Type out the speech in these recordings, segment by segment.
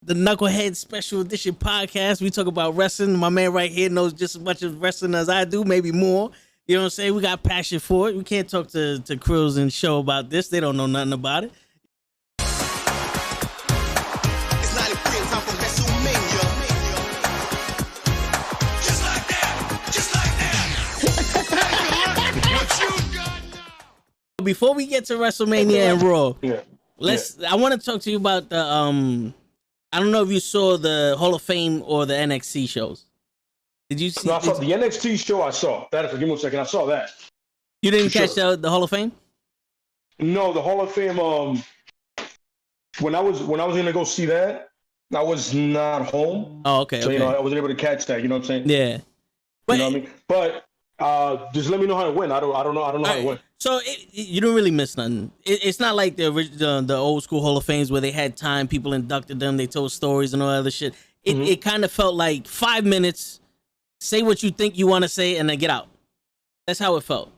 the Knucklehead Special Edition Podcast. We talk about wrestling. My man right here knows just as much of wrestling as I do, maybe more. You know what I'm saying? We got passion for it. We can't talk to Krills and Show about this. They don't know nothing about it. It's 93 in time for WrestleMania. Just like that. What you got now? Before we get to WrestleMania and Raw, I want to talk to you about the I don't know if you saw the Hall of Fame or the NXT shows. Did you see? No, I saw the NXT show. I saw that. Give me 1 second. I saw that. You didn't catch the Hall of Fame? No, the Hall of Fame. When I was gonna go see that, I was not home. Oh, okay. So okay. you know, I wasn't able to catch that. You know what I'm saying? Yeah. But, you know what I mean? But just let me know how it went. I don't know how it went. So you don't really miss nothing. It's not like the old school Hall of Fames where they had time, people inducted them, they told stories and all that other shit. It kind of felt like 5 minutes. Say what you think you want to say and then get out. That's how it felt.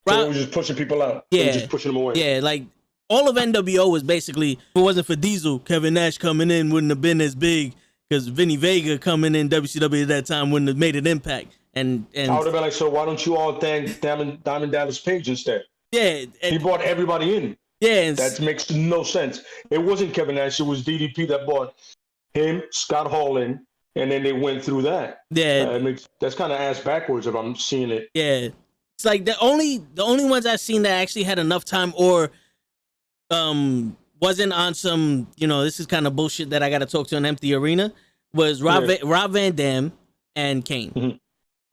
So it was just pushing people out. Yeah. Just pushing them away. Yeah, like all of NWO was basically, if it wasn't for Diesel, Kevin Nash coming in wouldn't have been as big because Vinny Vega coming in WCW at that time wouldn't have made an impact. And I would have been like, so why don't you all thank Diamond Dallas Page instead? Yeah. He brought everybody in. Yeah. That makes no sense. It wasn't Kevin Nash. It was DDP that brought him, Scott Hall in. And then they went through that. Yeah, that's kind of ass backwards if I'm seeing it. Yeah, it's like the only ones I've seen that actually had enough time or wasn't on some, you know, this is kind of bullshit that I got to talk to an empty arena was Rob Van Dam and Kane. Mm-hmm.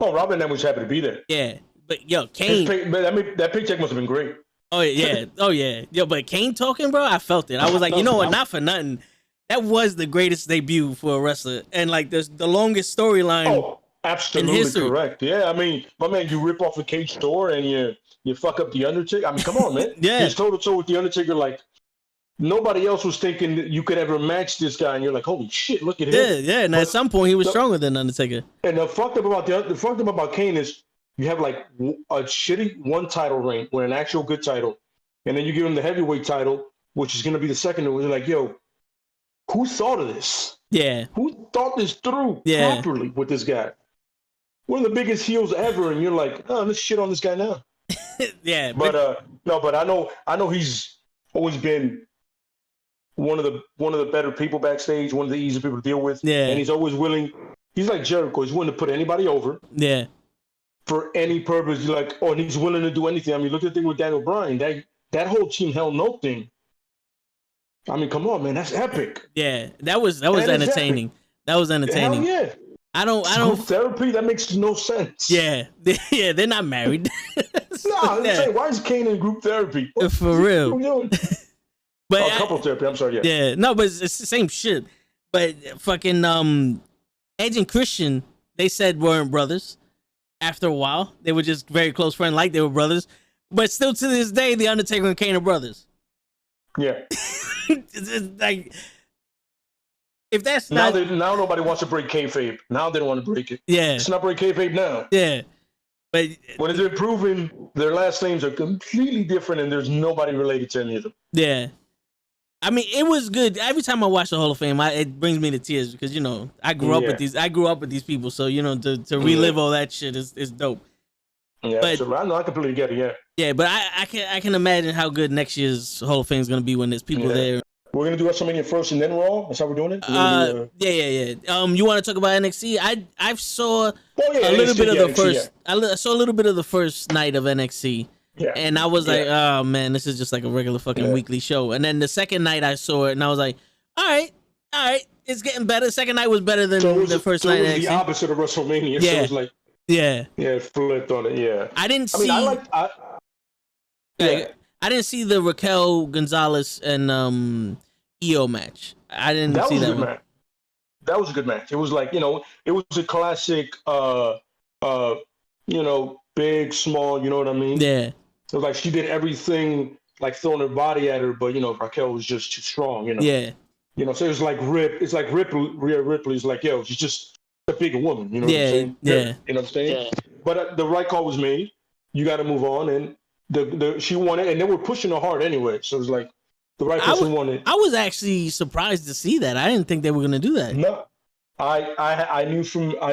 Oh, Rob Van Dam was happy to be there. Yeah, but yo, Kane. That paycheck must have been great. Oh yeah, yo, but Kane talking, bro, I felt it. I was like, you know what, not for nothing. That was the greatest debut for a wrestler, and like the longest storyline. Oh, absolutely correct. Yeah, I mean, my man, you rip off a cage door and you fuck up the Undertaker. I mean, come on, man. Yeah, he's toe to toe with the Undertaker. Like nobody else was thinking that you could ever match this guy, and you're like, holy shit, look at him. Yeah. And at some point, he was stronger than Undertaker. And the fucked up about Kane is you have like a shitty one title reign, with an actual good title, and then you give him the heavyweight title, which is going to be the second. Where you're like, yo. Who thought of this? Yeah. Who thought this through properly with this guy? One of the biggest heels ever, and you're like, oh, let's shit on this guy now. Yeah. But I know he's always been one of the better people backstage, one of the easier people to deal with. Yeah. And he's always willing. He's like Jericho. He's willing to put anybody over. Yeah. For any purpose, you're like, and he's willing to do anything. I mean, look at the thing with Daniel Bryan. That whole Team Hell No thing. I mean, come on, man, that's epic. Yeah, that was entertaining. That was entertaining. Hell yeah. I don't group therapy, that makes no sense. Yeah, they're not married. I'm saying, why is Kane in group therapy? For real. But couple therapy. I'm sorry. Yeah, no, but it's the same shit. But fucking Edge and Christian, they said weren't brothers. After a while, they were just very close friends, like they were brothers. But still, to this day, the Undertaker and Kane are brothers. Yeah. It's like if that's now nobody wants to break kayfabe. Now they don't want to break it. Yeah, it's not break kayfabe now. Yeah, but when they're proving their last names are completely different and there's nobody related to any of them. Yeah, I mean it was good. Every time I watch the Hall of Fame, it brings me to tears because you know I grew up with these people, so you know to relive all that shit is dope. Yeah, but, so I completely get it. Yeah, but I can imagine how good next year's Hall of Fame is gonna be when there's people there. We're gonna do WrestleMania first and then Raw. That's how we're doing it. Yeah. You want to talk about NXT? I saw a little bit of the first. I saw a little bit of the first night of NXT. Yeah. And I was like, oh man, this is just like a regular fucking weekly show. And then the second night I saw it, and I was like, all right, it's getting better. The second night was better than the first night. It was the opposite of WrestleMania. Yeah. So it was like. Yeah, flipped on it. Yeah, I didn't see. I didn't see the Raquel Gonzalez and Io match. I didn't see that one. Match. That was a good match. It was like it was a classic. Big, small. You know what I mean? Yeah. It was like she did everything, like throwing her body at her, but Raquel was just too strong. Yeah. So it was like It's like Rhea Ripley's like, yo, she's just a bigger woman, you know what I'm saying? Yeah. You know what I'm saying? Yeah. But the right call was made. You got to move on, and she won it, and they were pushing her hard anyway. So it was like, The right person won it. I was actually surprised to see that. I didn't think they were gonna do that. No, I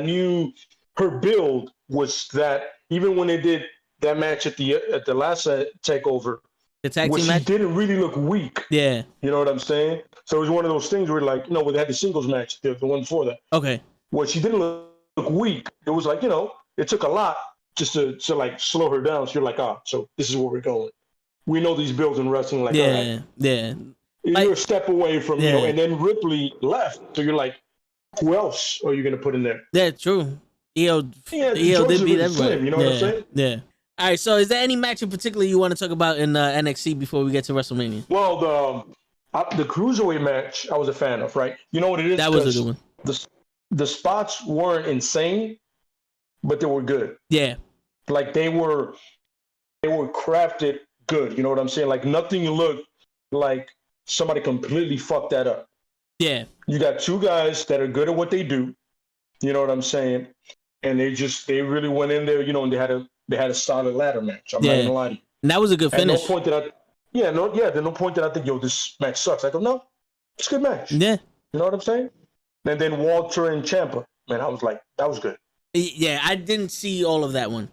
knew her build was that even when they did that match at the last takeover, The tag where team she match. didn't really look weak. Yeah. You know what I'm saying? So it was one of those things where like, where they had the singles match, the one before that. Okay. Where she didn't look weak. It was like, it took a lot just to like slow her down. So you're like, so this is where we're going. We know these builds in wrestling, like, all right. Yeah. You're a step away from, and then Ripley left. So you're like, who else are you going to put in there? Yeah, true. EO did beat everybody. Slim, you know what I'm saying? Yeah. All right, so is there any match in particular you want to talk about in NXT before we get to WrestleMania? Well, the Cruiserweight match I was a fan of, right? You know what it is? That was a good one. The spots weren't insane, but they were good. Yeah. Like they were crafted good. You know what I'm saying? Like nothing looked like somebody completely fucked that up. Yeah. You got two guys that are good at what they do. You know what I'm saying? And they really went in there, and they had a solid ladder match. I'm not gonna lie to you. And that was a good finish. There's no point that I think, this match sucks. I go, no, it's a good match. Yeah. You know what I'm saying? And then Walter and Ciampa, man, I was like, that was good. Yeah, I didn't see all of that one.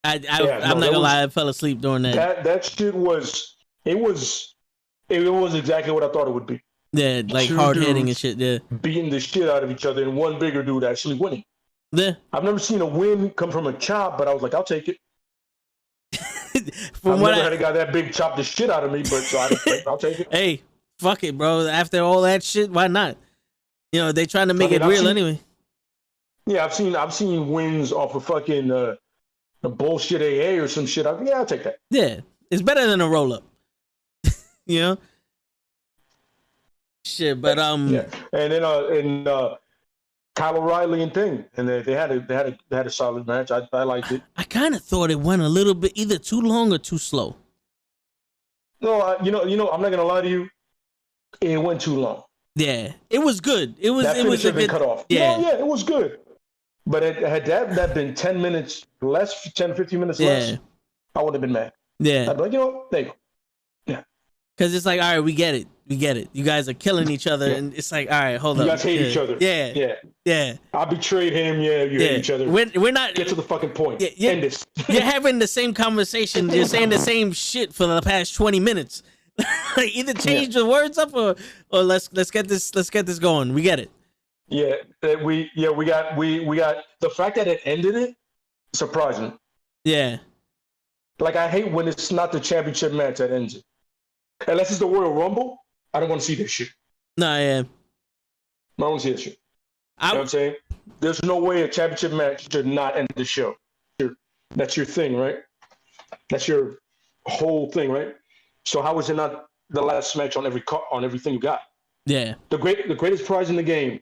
I'm not gonna lie, I fell asleep during that. That shit was exactly what I thought it would be. Yeah, like hard hitting and shit. Yeah, beating the shit out of each other, and one bigger dude actually winning. Yeah, I've never seen a win come from a chop, but I was like, I'll take it. I've never had a guy that big chop the shit out of me, but I'll take it. Hey, fuck it, bro. After all that shit, why not? They trying to make it real anyway. Yeah, I've seen wins off of fucking a bullshit AA or some shit. I'll take that. Yeah, it's better than a roll up. Shit, but yeah, and then Kyle O'Reilly and Thing, and they had a solid match. I liked it. I kind of thought it went a little bit either too long or too slow. No, I'm not gonna lie to you. It went too long. Yeah, it was good. It was a good cut off. Yeah, it was good. But had that been 10 minutes less, 10, 15 minutes less, I would have been mad. Yeah, I'd be like, there you go. Yeah, because it's like, all right, we get it. You guys are killing each other, and it's like, all right, hold up. You guys hate each other. Yeah. I betrayed him. Yeah, you hate each other. We're not. Get to the fucking point. End this. You're having the same conversation. You're saying the same shit for the past 20 minutes. Like either change the words up or let's get this going. We get it. Yeah, we got the fact that it ended it surprising. Yeah. Like I hate when it's not the championship match that ends it. Unless it's the Royal Rumble. I don't want to see this shit. No, yeah. I don't want to see this shit. You know what I'm saying? There's no way a championship match should not end the show. That's your thing, right? That's your whole thing, right? So how is it not the last match on everything you got? Yeah. The greatest prize in the game.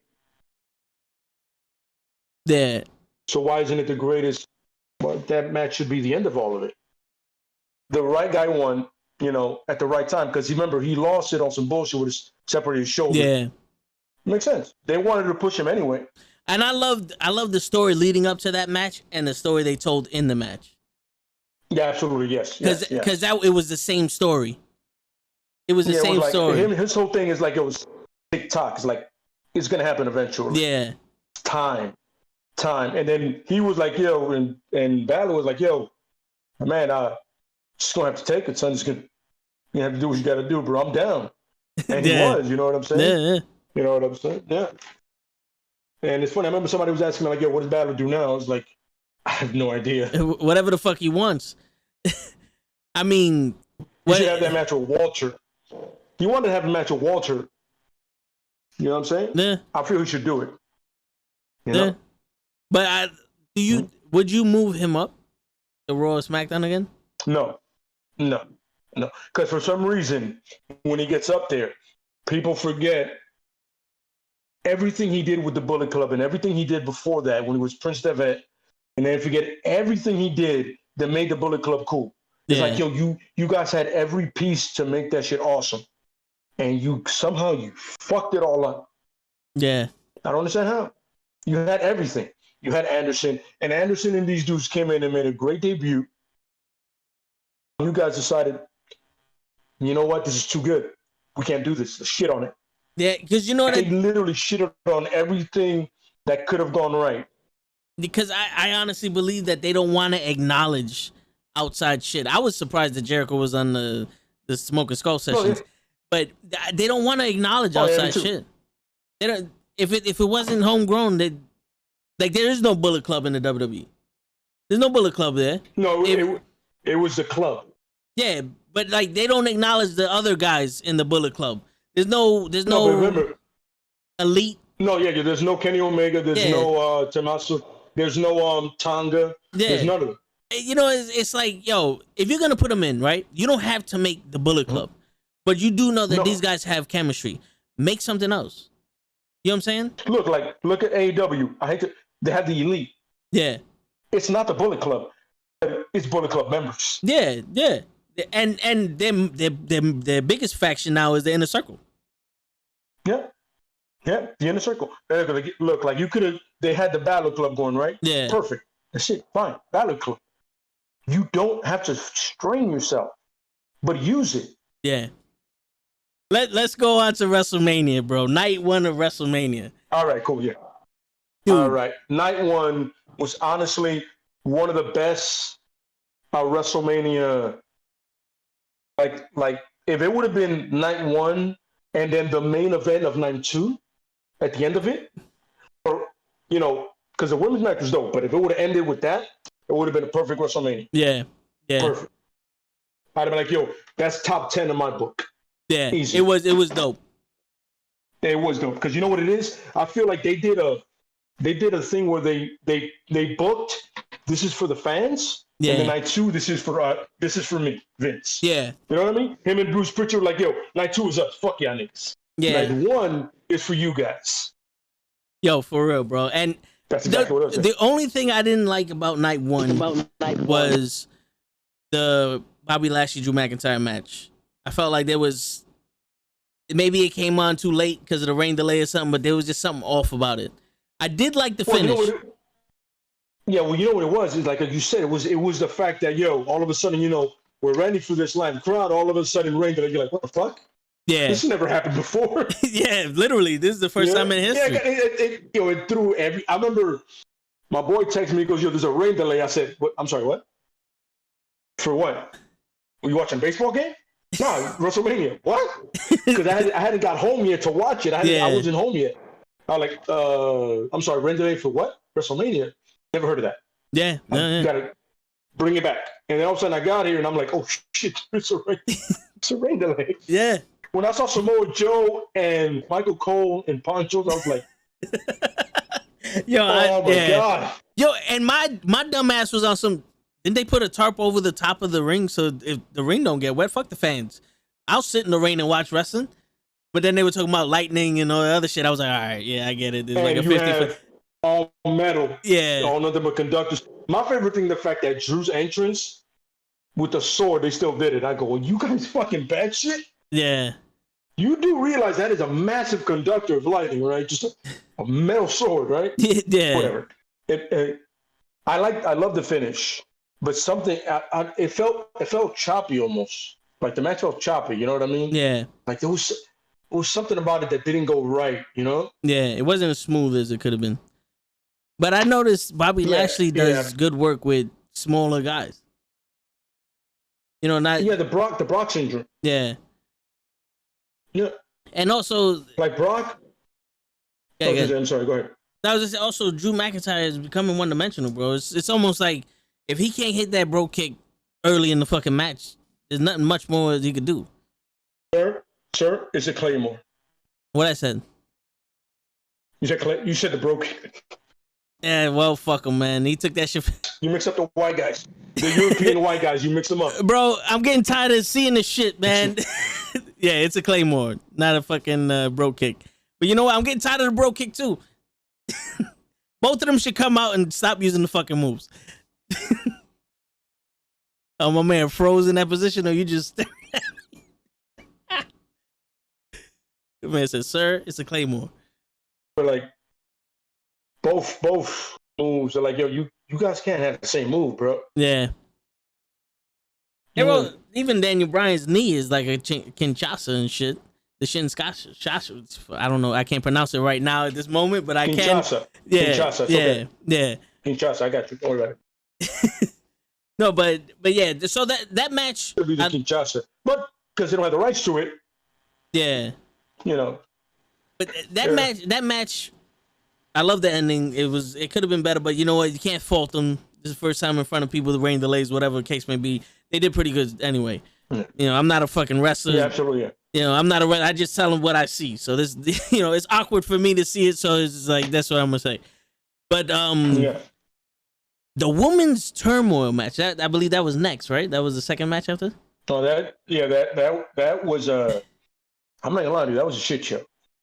Yeah. So why isn't it the greatest? Well, that match should be the end of all of it. The right guy won. At the right time, because remember he lost it on some bullshit with his separated shoulder. Yeah, makes sense. They wanted to push him anyway. And I love the story leading up to that match and the story they told in the match. Yeah, absolutely, yes. Because it was the same story. It was the same story. His whole thing is like it was TikTok. It's like it's gonna happen eventually. Yeah, time, and then he was like, yo, and Balor was like, yo, man, just gonna have to take it, son. You have to do what you got to do, bro. I'm down. And he was, you know what I'm saying? Yeah. You know what I'm saying? Yeah. And it's funny. I remember somebody was asking me, like, yo, what does Balor do now? I was like, I have no idea. Whatever the fuck he wants. I mean... He should have that match with Walter. He wanted to have a match with Walter. You know what I'm saying? Yeah. I feel he should do it. You know? But would you move him up to Raw or SmackDown again? No. Because for some reason, when he gets up there, people forget everything he did with the Bullet Club and everything he did before that when he was Prince Devitt, and then forget everything he did that made the Bullet Club cool. It's like, yo, you guys had every piece to make that shit awesome, and you fucked it all up. Yeah. I don't understand how. You had everything. You had Anderson, and these dudes came in and made a great debut. You guys decided, you know what, this is too good. we can't do this. Shit on it. Yeah, because you know They that. literally shitted on everything that could have gone right. Because I honestly believe that they don't want to acknowledge outside shit. I was surprised that Jericho was on the Smoking Skull sessions, but they don't want to acknowledge outside shit. They don't. If it wasn't homegrown, there is no Bullet Club in the WWE. There's no Bullet Club there. No, it was the club. Yeah, but like they don't acknowledge the other guys in the Bullet Club. There's no but remember, elite. No, yeah, there's no Kenny Omega. There's no Tommaso. There's no Tonga. Yeah. There's none of them. You know, it's like, yo, if you're gonna put them in, right, you don't have to make the Bullet Club, but you do know that these guys have chemistry. Make something else. You know what I'm saying? Look at AEW. They have the Elite. Yeah. It's not the Bullet Club. It's Bullet Club members. Yeah. And their biggest faction now is the Inner Circle. Yeah, the Inner Circle. Look, like you could have. They had the Battle Club going, right? Yeah. Perfect. That's it. Fine. Battle Club. You don't have to strain yourself, but use it. Yeah. Let's go on to WrestleMania, bro. Night 1 of WrestleMania. All right, cool. Yeah. Dude. All right. Night 1 was honestly one of the best WrestleMania. Like if it would have been night 1 and then the main event of night 2 at the end of it, or because the women's match was dope, but if it would have ended with that, it would have been a perfect WrestleMania. Yeah. Perfect. I'd have been like, yo, that's top 10 in my book. Yeah. Easy. It was dope. It was dope because you know what it is. I feel like they did a thing where they booked. This is for the fans. Yeah. And then night 2, this is for me, Vince. Yeah. You know what I mean? Him and Bruce Pritchard were like, yo, night 2 is us. Fuck y'all niggas. Yeah. Night 1 is for you guys. Yo, for real, bro. And that's exactly what I was saying. The only thing I didn't like about night 1 was the Bobby Lashley Drew McIntyre match. I felt like maybe it came on too late because of the rain delay or something, but there was just something off about it. I did like the finish. You know what it was? It's like you said, it was the fact that, yo, all of a sudden, we're ready for this live crowd. All of a sudden, rain delay. You're like, what the fuck? Yeah. This never happened before. Yeah, literally. This is the first time in history. Yeah, it threw every. I remember my boy texted me, he goes, yo, there's a rain delay. I said, what? I'm sorry, what? For what? Were you watching a baseball game? No, WrestleMania. What? Because I hadn't got home yet to watch it. I wasn't home yet. I was like, I'm sorry, rain delay for what? WrestleMania? Never heard of that. Yeah. Gotta bring it back. And then all of a sudden I got here and I'm like, oh shit, it's a rain delay. Yeah. When I saw Samoa Joe and Michael Cole and Ponchos, I was like, yo, oh my God. Yo, and my dumb ass was on some. Didn't they put a tarp over the top of the ring so if the ring don't get wet? Fuck the fans. I'll sit in the rain and watch wrestling. But then they were talking about lightning and all the other shit. I was like, all right, yeah, I get it. It's like a 50. All metal. Yeah. All nothing but conductors. My favorite thing, the fact that Drew's entrance with the sword, they still did it. I go, well, you guys fucking bad shit? Yeah. You do realize that is a massive conductor of lightning, right? Just a metal sword, right? Yeah. Whatever. I love the finish, but something it felt choppy almost. Like the match felt choppy. You know what I mean? Yeah. Like there was something about it that didn't go right. You know? Yeah. It wasn't as smooth as it could have been. But I noticed Bobby Lashley does good work with smaller guys. The Brock syndrome. Yeah. Yeah. And also, like Brock. Yeah, I'm sorry. Go ahead. That was just also Drew McIntyre is becoming one-dimensional, bro. It's almost like if he can't hit that bro kick early in the fucking match, there's nothing much more he could do. Sir, it's a Claymore. What I said? You said the bro kick. Yeah, well, fuck him, man. He took that shit. You mix up the white guys, the European white guys. You mix them up, bro. I'm getting tired of seeing this shit, man. Yeah, it's a Claymore, not a fucking bro kick. But you know what? I'm getting tired of the bro kick too. Both of them should come out and stop using the fucking moves. Oh, my man froze in that position, or you just... The man said, sir, it's a Claymore. But like, both moves are like, yo, you guys can't have the same move, bro. Yeah. Hey, bro, even Daniel Bryan's knee is like a Kinshasa and shit. the Kinshasa. I don't know. I can't pronounce it right now at this moment, but I can. Kinshasa. Yeah, Kinshasa. yeah, Okay. yeah. Kinshasa. I got you. Don't worry about it. No, but yeah. So that match. It'll be the Kinshasa, but because they don't have the rights to it, Yeah. you know. But that match, I love the ending. It could have been better, but you know what? You can't fault them. This is the first time in front of people, the rain delays, whatever the case may be. They did pretty good anyway. Yeah. You know, I'm not a fucking wrestler. Yeah, absolutely. Yeah. You know, I'm not a wrestler. I just tell them what I see. So this, you know, it's awkward for me to see it. So it's like that's what I'm gonna say. But Yeah. the women's turmoil match. I believe that was next, right? That was the second match after. Oh, that was I'm not gonna lie to you, that was a shit show.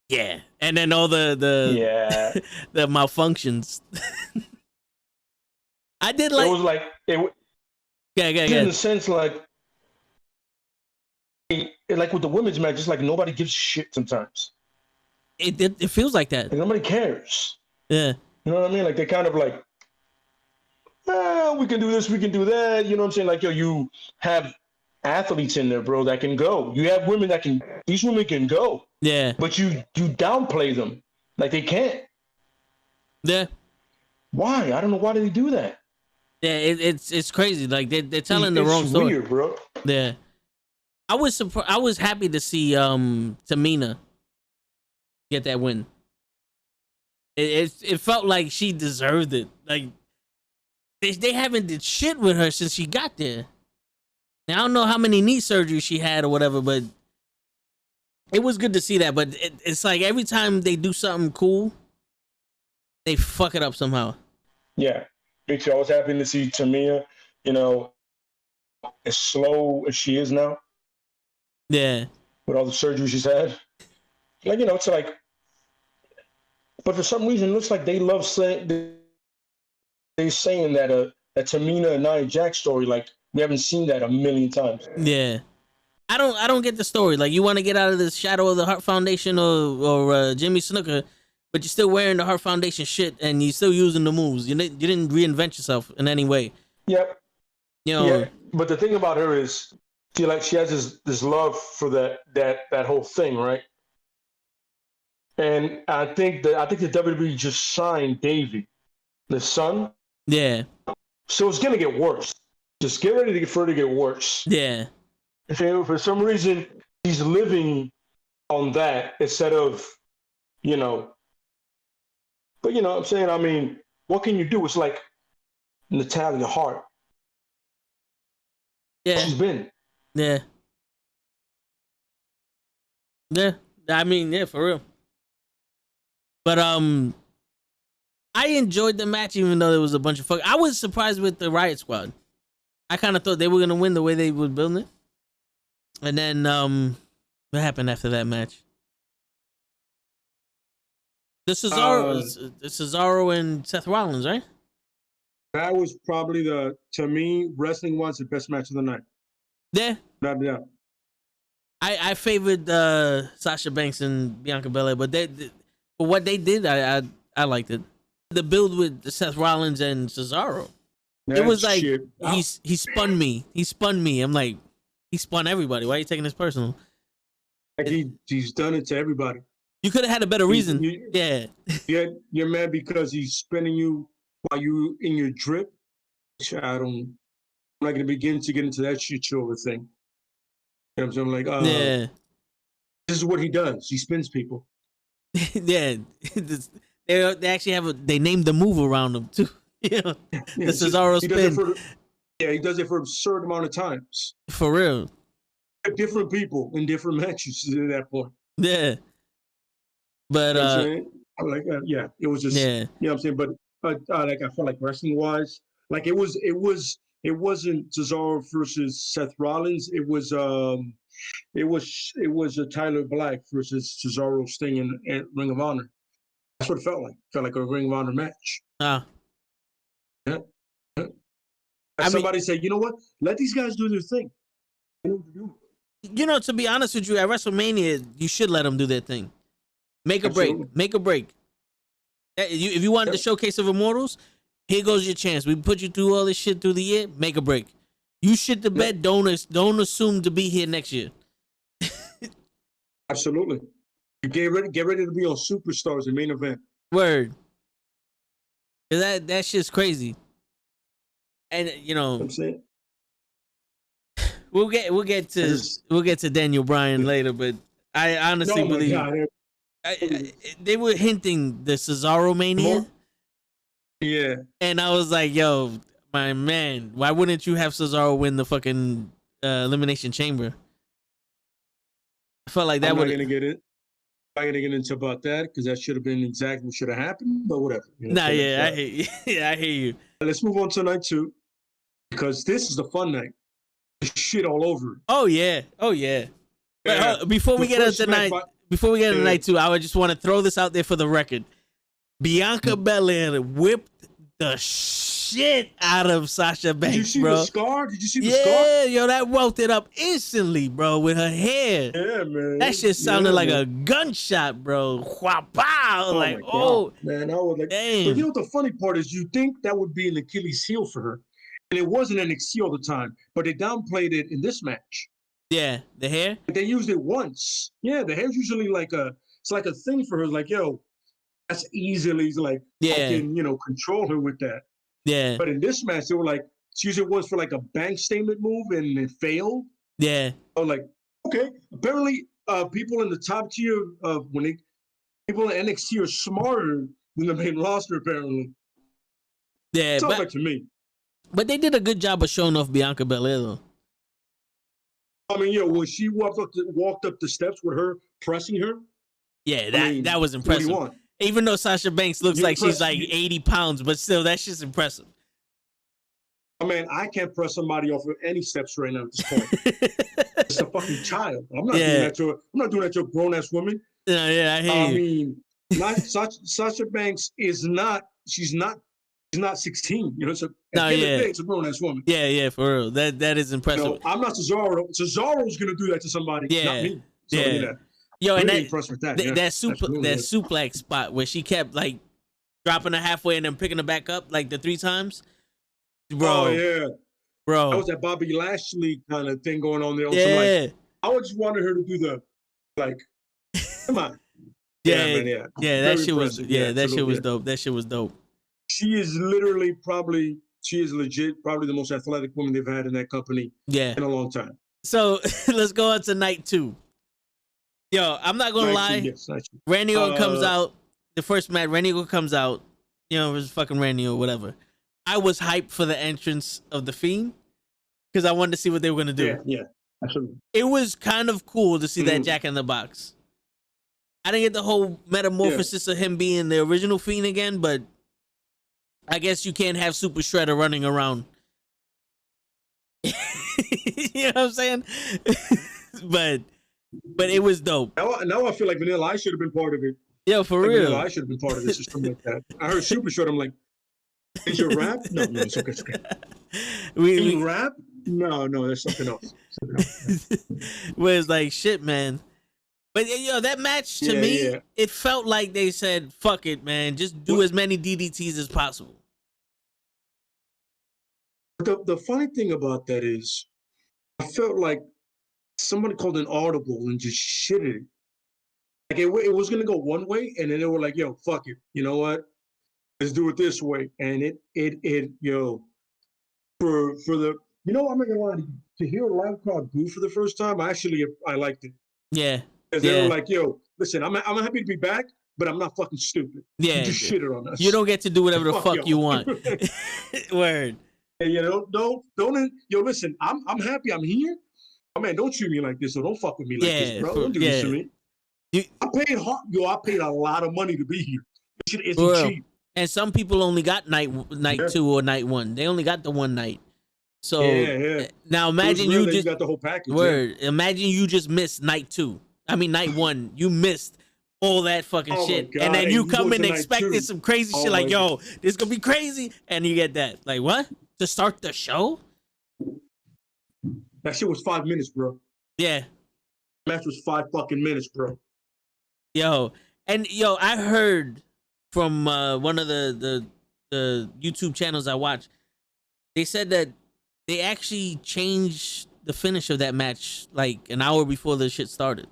Yeah, and then all the Yeah. the malfunctions. I did like. It was like in the sense like with the women's match, it's like nobody gives a shit sometimes. It feels like that. Like nobody cares. Yeah. You know what I mean? Like they kind of like, we can do this, we can do that. You know what I'm saying? Like, yo, you have athletes in there, bro, that can go. You have women these women can go. Yeah. But you downplay them. Like they can't. Yeah. Why? I don't know why do they do that. Yeah, it's crazy. Like they're telling the wrong story. Weird, bro. Yeah. I was happy to see Tamina get that win. It felt like she deserved it. Like they haven't did shit with her since she got there. Now, I don't know how many knee surgeries she had or whatever, but it was good to see that. But it's like every time they do something cool, they fuck it up somehow. Yeah, me too. I was happy to see Tamina, you know, as slow as she is now. Yeah. With all the surgery she's had. Like, you know, it's like, but for some reason, it looks like they love saying, they're saying that that Tamina and Nia Jax story, like, we haven't seen that a million times. Yeah. I don't get the story. Like, you want to get out of the shadow of the Hart Foundation or Jimmy Snuka, but you're still wearing the Hart Foundation shit and you're still using the moves. You didn't reinvent yourself in any way. Yep. You know. Yeah. But the thing about her is, she has this love for that whole thing, right? And I think the WWE just signed Davey, the son. Yeah. So it's gonna get worse. Just get ready for it to get worse. Yeah. For some reason, he's living on that instead of, you know. But you know what I'm saying? I mean, what can you do? It's like Natalya Hart. Yeah. She's been. Yeah. Yeah. I mean, yeah, for real. But I enjoyed the match even though there was a bunch of fuck. I was surprised with the Riot Squad. I kind of thought they were gonna win the way they were building it. And then what happened after that match? The Cesaro and Seth Rollins, right? That was probably to me, wrestling was the best match of the night. Yeah. Not doubt. I favored Sasha Banks and Bianca Belair, but for what they did, I liked it. The build with Seth Rollins and Cesaro. It was like he spun me. He spun me. I'm like, he spun everybody. Why are you taking this personal? Like he's done it to everybody. You could have had a better reason. Yeah. You're mad because he's spinning you while you in your drip. I'm not gonna begin to get into that shit show of a thing. You know what I'm saying? Like, yeah. This is what he does. He spins people. Yeah. They actually they named the move around him too. You know, the Cesaro spin. He does it for an absurd amount of times. For real. Different people in different matches at that point. Yeah. But you know I'm like, it was just, yeah. You know what I'm saying? But like I felt like wrestling wise, like it wasn't Cesaro versus Seth Rollins. It was a Tyler Black versus Cesaro Sting in Ring of Honor. That's what it felt like. It felt like a Ring of Honor match. Yeah. Somebody said, you know what? Let these guys do their thing. They know what to do. You know, to be honest with you, at WrestleMania, you should let them do their thing. Make a break. Make a break. If you wanted the Showcase of Immortals, here goes your chance. We put you through all this shit through the year. Make a break. You shit the bed. Don't assume to be here next year. Absolutely. You get ready to be on Superstars, the main event. Word. That shit's crazy. And you know, I'm saying we'll get to Daniel Bryan later, but I honestly believe they were hinting the Cesaro Mania. Yeah. And I was like, yo, my man, why wouldn't you have Cesaro win the fucking Elimination Chamber? I felt like that would. I'm not gonna get it. I'm not gonna get into about that because that should have been exactly what should have happened. But whatever. You know, I hear you. Yeah, I hear you. Let's move on to night 2 because this is the fun night. Shit all over it. Oh yeah. But before we get into night 2, I would just want to throw this out there for the record. Bianca Belair whipped the shit out of Sasha Banks, Did you see bro. the scar? Did you see the scar? Yeah, yo, that welted up instantly, bro, with her hair. Yeah, man. That shit sounded like a gunshot, bro. Wow, like, man, I was like, damn. But you know what the funny part is? You think that would be an Achilles heel for her, and it wasn't NXT all the time, but they downplayed it in this match. Yeah, the hair. They used it once. Yeah, the hair's usually it's like a thing for her. Like, yo, that's easily like, fucking, control her with that. Yeah. But in this match, they were like, she used it once for like a bank statement move, and it failed. Yeah. I was like, okay. Apparently, people in the top tier people in NXT are smarter than the main roster. Apparently, yeah. Sounds like to me. But they did a good job of showing off Bianca Belair, though. I mean, when she walked up the steps with her pressing her. Yeah, that was impressive. What do you want? Even though Sasha Banks looks like she's like 80 pounds, but still, that's just impressive. I mean, I can't press somebody off of any steps right now at this point. It's a fucking child. I'm not doing that to a grown ass woman. Yeah, I hear you. I mean, Sasha Banks is not. She's not 16. It's a grown ass woman. Yeah, for real. That is impressive. I'm not Cesaro. Cesaro's gonna do that to somebody. Not me. So, Yo, and that suplex spot where she kept like dropping her halfway and then picking her back up like the 3 times. Bro. Oh yeah. Bro. That was that Bobby Lashley kind of thing going on there. Yeah. I would just wanted her to do the come on. Yeah, that shit was dope. That shit was dope. She is legit probably the most athletic woman they've had in that company in a long time. So let's go on to night 2. Yo, I'm not gonna lie. Randy Orton comes out. The first match, Randy Orton comes out. It was fucking Randy or whatever. I was hyped for the entrance of the Fiend because I wanted to see what they were gonna do. Yeah, absolutely. It was kind of cool to see that Jack in the Box. I didn't get the whole metamorphosis of him being the original Fiend again, but I guess you can't have Super Shredder running around. You know what I'm saying? But it was dope. Now I feel like Vanilla Ice should have been part of it. Yo, for real. Vanilla Ice should have been part of this or something like that. I heard Super Shredder. I'm like, is your rap? No, it's okay. It's okay. We rap? No, there's something else. Where it's like, shit, man. But that match to me, it felt like they said, fuck it, man. Just do as many DDTs as possible. The funny thing about that is, I felt like somebody called an audible and just shitted it. Like it was gonna go one way, and then they were like, "Yo, fuck it. You know what? Let's do it this way." And for the I'm not gonna lie, to hear a live crowd boo for the first time, I liked it. Yeah. Because they were like, "Yo, listen, I'm happy to be back, but I'm not fucking stupid. Yeah. You just shitted on us. You don't get to do whatever the fuck you want." Word. And, don't. Listen, I'm happy I'm here. Oh man, don't treat me like this, or don't fuck with me like this, bro. Don't do this to me. I paid a lot of money to be here. This shit isn't cheap. And some people only got night 2 or night 1. They only got the one night. So now imagine you just got the whole package. Word. Yeah. Imagine you just missed night 2. I mean night 1. You missed all that fucking shit. And then you come in expecting some crazy shit like, yo, this gonna be crazy. And you get that. Like, what? To start the show? That shit was 5 minutes, bro. Yeah. Match was 5 fucking minutes, bro. I heard from one of the YouTube channels I watch, they said that they actually changed the finish of that match like an hour before the shit started.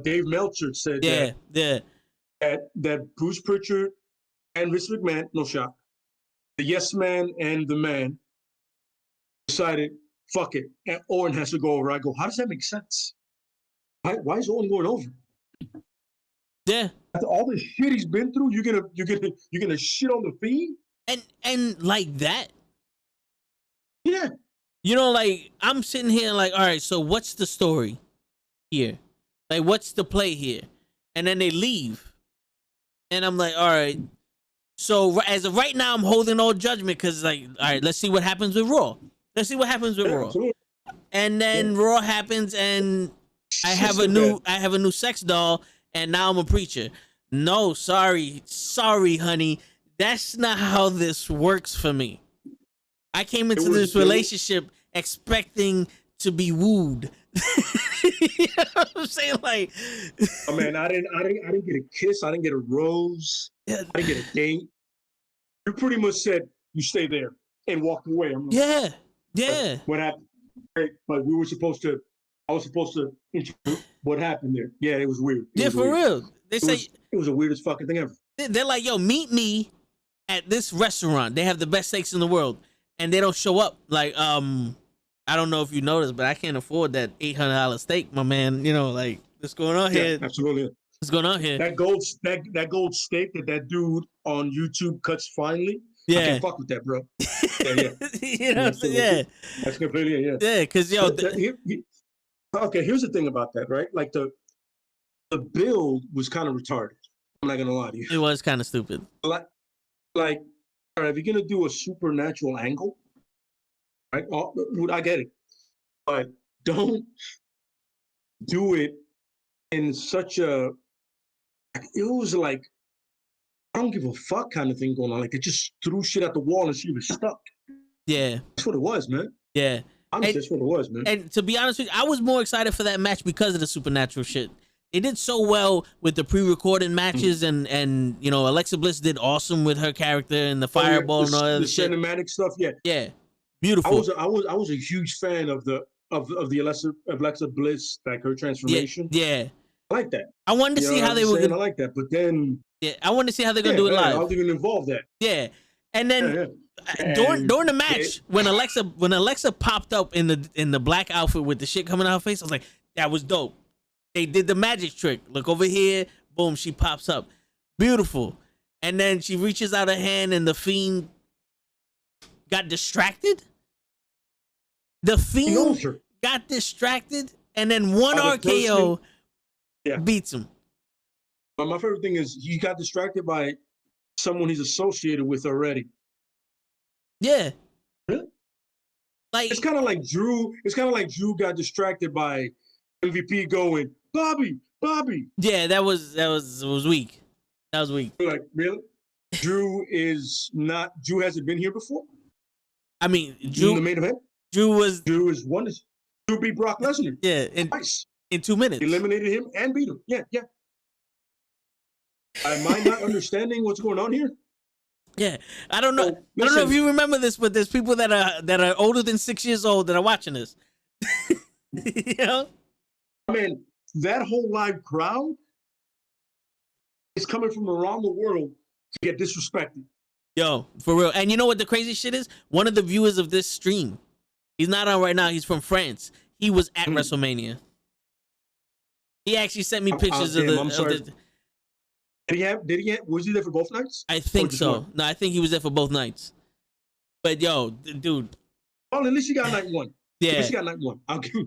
Dave Meltzer said that Bruce Pritchard and Vince McMahon, no shock, the yes man and the man decided, fuck it, and Orton has to go over. I go, how does that make sense? Why is Orton going over? Yeah. After all the shit he's been through, you're gonna shit on the Fiend? And like that. Yeah. You know, like, I'm sitting here like, all right, so what's the story here? Like, what's the play here? And then they leave. And I'm like, all right. So as of right now, I'm holding all judgment because, like, all right, let's see what happens with Raw. Let's see what happens with Raw. Absolutely. And then Raw happens, and I have a new sex doll, and now I'm a preacher. No, sorry, honey. That's not how this works for me. I came into this relationship expecting to be wooed. You know what I'm saying? Like, oh man, I didn't get a kiss. I didn't get a rose. I didn't get a date. You pretty much said you stay there and walked away. I'm like, yeah. What happened? But we were supposed to. I was supposed to interview what happened there. Yeah, it was weird. For real. They say it was the weirdest fucking thing ever. They're like, yo, meet me at this restaurant. They have the best steaks in the world, and they don't show up. Like, I don't know if you noticed, but I can't afford that $800 steak, my man. You know, like, what's going on here? Absolutely. What's going on here? That gold steak that dude on YouTube cuts finely. Yeah. I can't fuck with that, bro. Yeah. You know what I'm saying? Yeah. That's completely, yeah. Yeah, because, yo. Okay, here's the thing about that, right? Like, the build was kind of retarded. I'm not going to lie to you. It was kind of stupid. Like, all right, if you're going to do a supernatural angle, right? I get it. But don't do it in such a, it was like, I don't give a fuck kind of thing going on. Like, they just threw shit at the wall and she was stuck. Yeah. That's what it was, man. Yeah. Honestly, that's what it was, man. And to be honest with you, I was more excited for that match because of the supernatural shit. They did so well with the pre-recorded matches, and you know, Alexa Bliss did awesome with her character and the fireball and all that the shit. cinematic stuff, yeah. Yeah. Beautiful. I was a huge fan of the Alexa Bliss, like her transformation. Yeah. I like that. I wanted to see how they were gonna, I like that, but then I wanted to see how they're gonna do it live. How they gonna involve that? Yeah. And then during the match, when Alexa popped up in the black outfit with the shit coming out her face, I was like, that was dope. They did the magic trick. Look over here, boom, she pops up. Beautiful. And then she reaches out her hand and the Fiend got distracted. The Fiend got distracted, and then one RKO beats him. But my favorite thing is he got distracted by someone he's associated with already. Yeah. Really? Like, it's kind of like Drew. It's kind of like Drew got distracted by MVP going, Bobby. Yeah, that was weak. That was weak. Like, really? Drew hasn't been here before? I mean, Drew in the main event? Drew beat Brock Lesnar. Yeah, in 2 minutes. Eliminated him and beat him. Yeah. Am I not understanding what's going on here? Yeah, I don't know. I don't know if you remember this, but there's people that are older than 6 years old that are watching this. You know? I mean, that whole live crowd is coming from around the world to get disrespected. Yo, for real. And you know what the crazy shit is? One of the viewers of this stream, he's not on right now. He's from France. He was at WrestleMania. He actually sent me pictures of the. Did he have? Was he there for both nights? I think so. No, I think he was there for both nights. But yo, dude. Well, at least he got night one. Yeah. At least he got night one. I'll give you.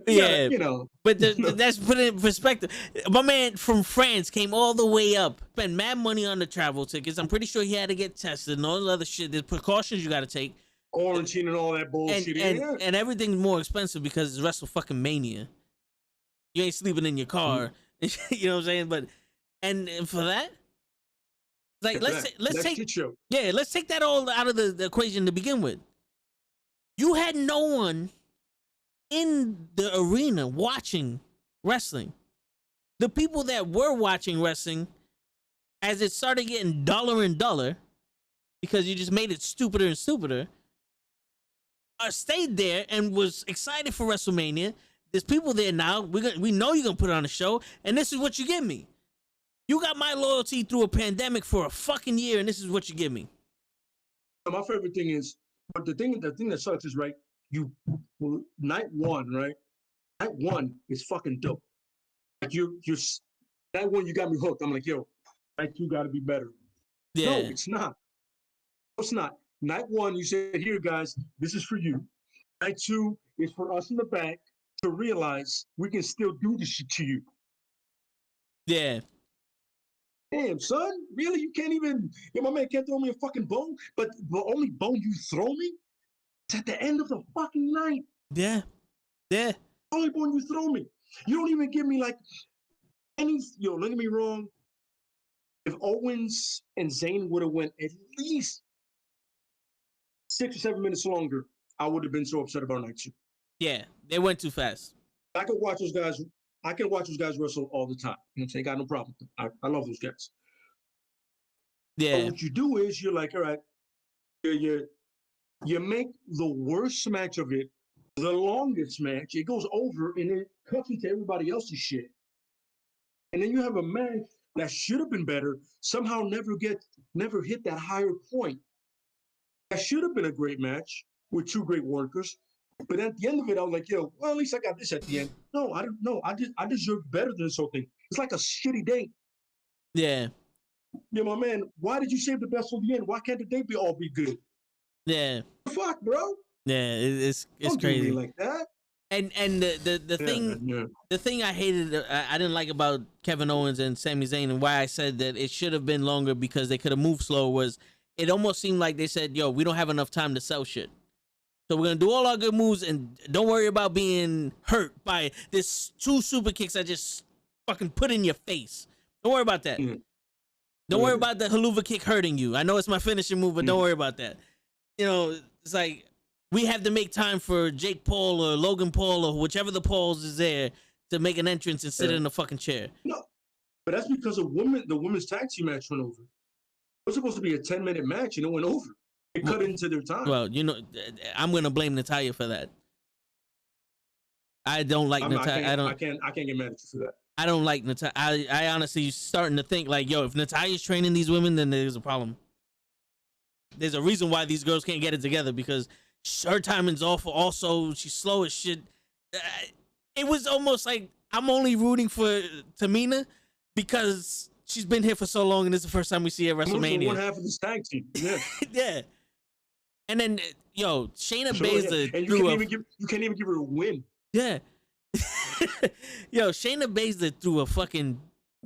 You know. But that's put it in perspective. My man from France came all the way up, spent mad money on the travel tickets. I'm pretty sure he had to get tested and all the other shit. There's precautions you got to take. Quarantine and all that bullshit. And everything's more expensive because it's WrestleMania. You ain't sleeping in your car. You know what I'm saying? But and for that, like let's take that all out of the equation to begin with. You had no one in the arena watching wrestling. The people that were watching wrestling, as it started getting duller and duller, because you just made it stupider and stupider, stayed there and was excited for WrestleMania. there's people there now. We know you're gonna put on a show, and this is what you give me. You got my loyalty through a pandemic for a fucking year, and this is what you give me. My favorite thing is, but the thing that sucks is, right, night one, right? Night one is fucking dope. Like you're night one, you got me hooked. I'm like, yo, night two got to be better. Yeah. No, it's not. It's not. Night one, you said, here, guys, this is for you. Night two is for us in the back to realize we can still do this shit to you. Yeah. Damn, son, really? You can't even, my man can't throw me a fucking bone, but the only bone you throw me is at the end of the fucking night. Yeah. Yeah. The only bone you throw me. You don't even give me like any, don't get me wrong. If Owens and Zayn would have went at least 6 or 7 minutes longer, I would have been so upset about night two. Yeah, they went too fast. I can watch those guys wrestle all the time. You know what I'm saying? Got no problem. I love those guys. Yeah. But what you do is you're like, all right, you make the worst match of it the longest match. It goes over and it cuts into everybody else's shit. And then you have a match that should have been better, somehow never hit that higher point. That should have been a great match with two great workers. But at the end of it, I was like, yo, well, at least I got this at the end. No, I don't know. I deserve better than this whole thing. It's like a shitty date. Yeah. Yeah, my man, why did you save the best for the end? Why can't the date all be good? Yeah. Fuck, bro. Yeah, it's Don't crazy. do me like that. And the thing I hated, I didn't like about Kevin Owens and Sami Zayn, and why I said that it should have been longer because they could have moved slow, was it almost seemed like they said, yo, we don't have enough time to sell shit. So we're going to do all our good moves and don't worry about being hurt by this 2 super kicks I just fucking put in your face. Don't worry about that. Don't worry about the haluva kick hurting you. I know it's my finishing move, but don't worry about that. You know, it's like we have to make time for Jake Paul or Logan Paul or whichever the Pauls is there to make an entrance and sit in a fucking chair. No, but that's because the women's tag team match went over. It was supposed to be a 10-minute match and it went over. It cut into their time. Well, you know, I'm gonna blame Natalya for that. I don't like Natalya. I can't get mad at you for that. I don't like Natalya. I honestly starting to think like, yo, if Natalya's training these women, then there's a problem. There's a reason why these girls can't get it together because her timing's awful. Also, she's slow as shit. It was almost like I'm only rooting for Tamina because she's been here for so long, and this is the first time we see her at WrestleMania. One half of this tag team. Yeah. Yeah. And then, yo, Shayna Baszler and you can't even give her a win. Yeah. Yo, Shayna Baszler threw a fucking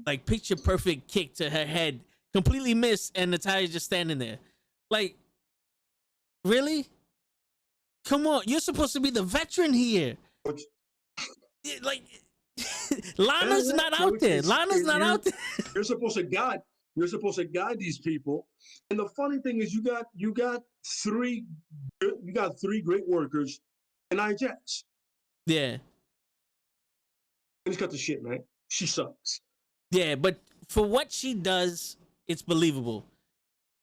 like picture perfect kick to her head, completely missed, and Natalya's just standing there. Like, really? Come on, you're supposed to be the veteran here. Like, Lana's not out there. Lana's not out there. You're supposed to guide. You're supposed to guide these people. And the funny thing is, you got three great workers and IJX. Yeah. Just cut the shit, man. She sucks. Yeah, but for what she does, it's believable.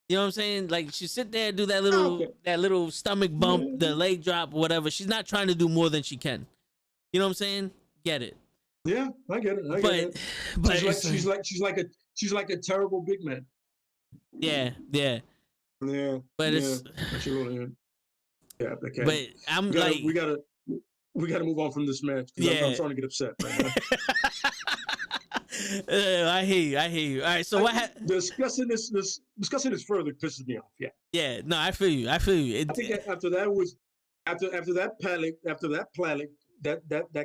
You know what I'm saying? Like, she sit there and do that little stomach bump, the leg drop, whatever. She's not trying to do more than she can. You know what I'm saying? Get it? Yeah, I get it. But she's like a terrible big man. Yeah. But it's okay. But I'm we gotta move on from this match. Yeah, I'm starting to get upset right now. I hear you. All right, so discussing this further pisses me off. Yeah. No, I feel you. I think after that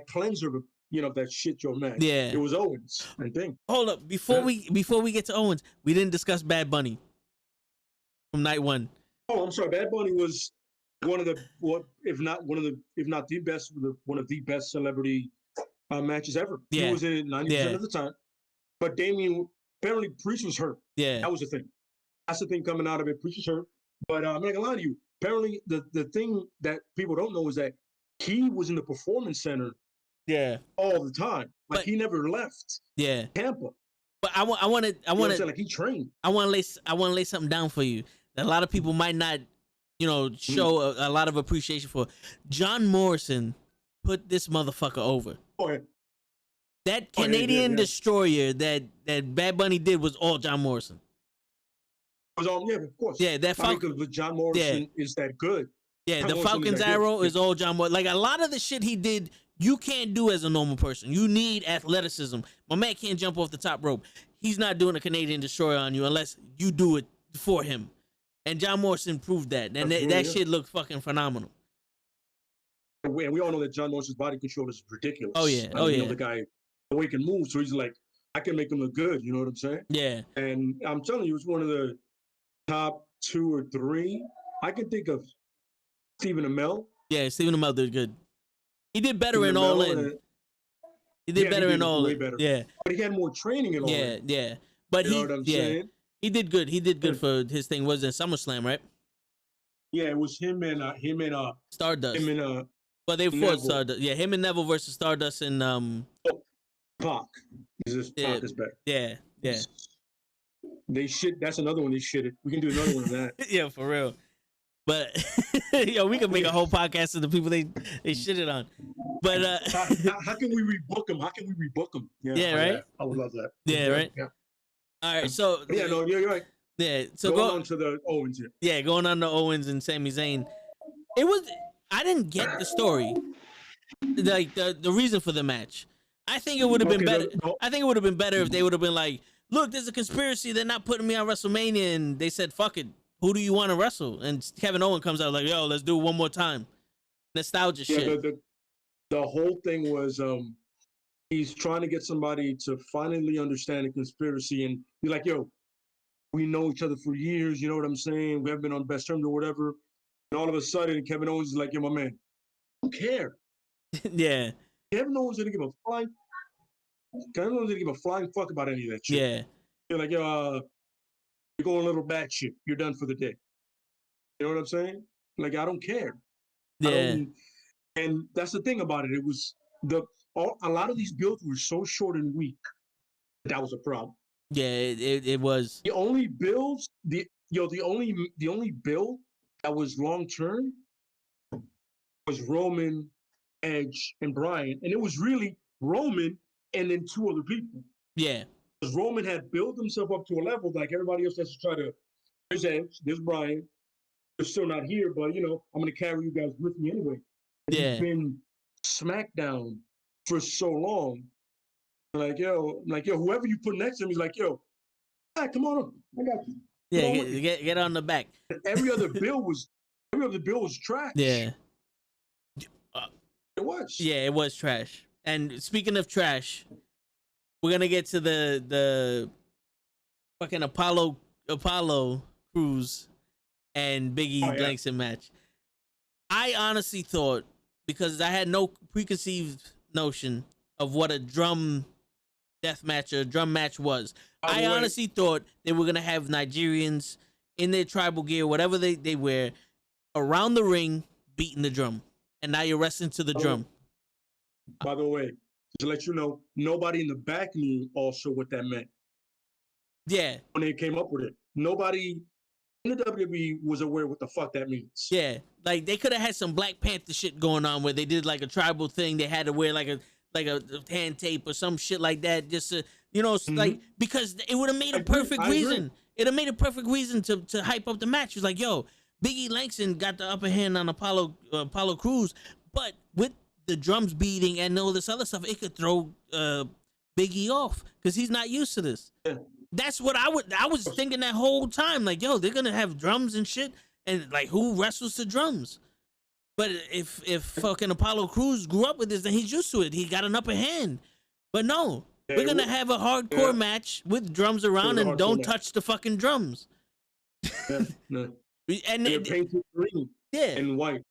cleanser, that shit your man. Yeah, it was Owens. I think. Hold up, before we get to Owens, we didn't discuss Bad Bunny from night one. Oh, I'm sorry. Bad Bunny was one of the best celebrity matches ever. Yeah. He was in it 90% of the time. But Damien, apparently Priest was hurt. Yeah. That was the thing. That's the thing coming out of it. Priest was hurt. But I'm not gonna lie to you. Apparently the thing that people don't know is that he was in the performance center all the time. Like, he never left Tampa. But I want to like, he trained. I want to lay something down for you that a lot of people might not, show a lot of appreciation for. John Morrison put this motherfucker over. Oh, yeah. That Canadian destroyer that Bad Bunny did was all John Morrison. It was all, yeah, of course. Yeah, that Falcon. Because John Morrison is that good. Yeah, John the Morrison Falcon's arrow is all John Morrison. Like a lot of the shit he did, you can't do as a normal person. You need athleticism. My man can't jump off the top rope. He's not doing a Canadian destroyer on you unless you do it for him. And John Morrison proved that. And that shit looked fucking phenomenal. And we all know that John Morrison's body control is ridiculous. Oh, yeah. You know, the guy, the way he can move, so he's like, I can make him look good. You know what I'm saying? Yeah. And I'm telling you, it's one of the top 2 or 3. I can think of Stephen Amell. Yeah, Stephen Amell did good. He did better in All In. He did better in All In. Yeah. But he had more training in All In. Yeah. But you know what I'm saying? He did good. He did good for his thing. Was in SummerSlam, right? Yeah, it was him and Stardust. Him and but they fought Stardust. Yeah, him and Neville versus Stardust and Pac. Pac is back. Yeah. They shit. That's another one they shitted. We can do another one of that. Yeah, for real. But yo, we can make a whole podcast of the people they shitted on. But how can we rebook them? How can we rebook them? Yeah, right. I would love that. Yeah, right. Yeah. All right, so you're right. Yeah, so going on to the Owens here. Yeah, going on to Owens and Sami Zayn. I didn't get the story, like the reason for the match. I think it would have been better. I think it would have been better if they would have been like, look, there's a conspiracy. They're not putting me on WrestleMania, and they said, fuck it. Who do you want to wrestle? And Kevin Owens comes out like, yo, let's do it one more time. Nostalgia shit. The whole thing was he's trying to get somebody to finally understand the conspiracy, and he's like, yo, we know each other for years, you know what I'm saying? We haven't been on best terms or whatever. And all of a sudden, Kevin Owens is like, yo, my man, I don't care. Yeah. Kevin Owens didn't give a flying fuck about any of that shit. Yeah. You're like, yo, you're going a little batshit. You're done for the day. You know what I'm saying? Like, I don't care. Yeah. And that's the thing about it. It was a lot of these builds were so short and weak. That was a problem. Yeah, it was. The only builds, the only build that was long term was Roman, Edge, and Bryan, and it was really Roman and then 2 other people. Yeah, because Roman had built himself up to a level like everybody else has to try to. There's Edge, there's Bryan. They're still not here, but I'm gonna carry you guys with me anyway. And yeah, he's been SmackDown for so long. Like yo, whoever you put next to him, he's like, yo, come on up. I got you. Yeah, get on the back. Every other bill was trash. Yeah. It was. Yeah, it was trash. And speaking of trash, we're gonna get to the fucking Apollo Crews and Big E Langston match. I honestly thought, because I had no preconceived notion of what a drum death match or a drum match was. I honestly thought they were gonna have Nigerians in their tribal gear, whatever they wear, around the ring beating the drum. And now you're wrestling to the drum. By the way, to let you know, nobody in the back knew also what that meant. Yeah. When they came up with it. Nobody in the WWE was aware what the fuck that means. Yeah. Like they could have had some Black Panther shit going on where they did like a tribal thing. They had to wear like a hand tape or some shit like that. Just to, like, because it would have made a perfect reason. It'd have made a perfect reason to hype up the match. It was like, yo, Big E Langston got the upper hand on Apollo Crews, but with the drums beating and all this other stuff, it could throw Big E off because he's not used to this. Yeah. That's what I was thinking that whole time. Like, yo, they're gonna have drums and shit, and like, who wrestles to drums? But if fucking Apollo Crews grew up with this, then he's used to it. He got an upper hand. But no, we're gonna have a hardcore match with drums around and don't touch the fucking drums. Yeah, no. And they're painted green, and white.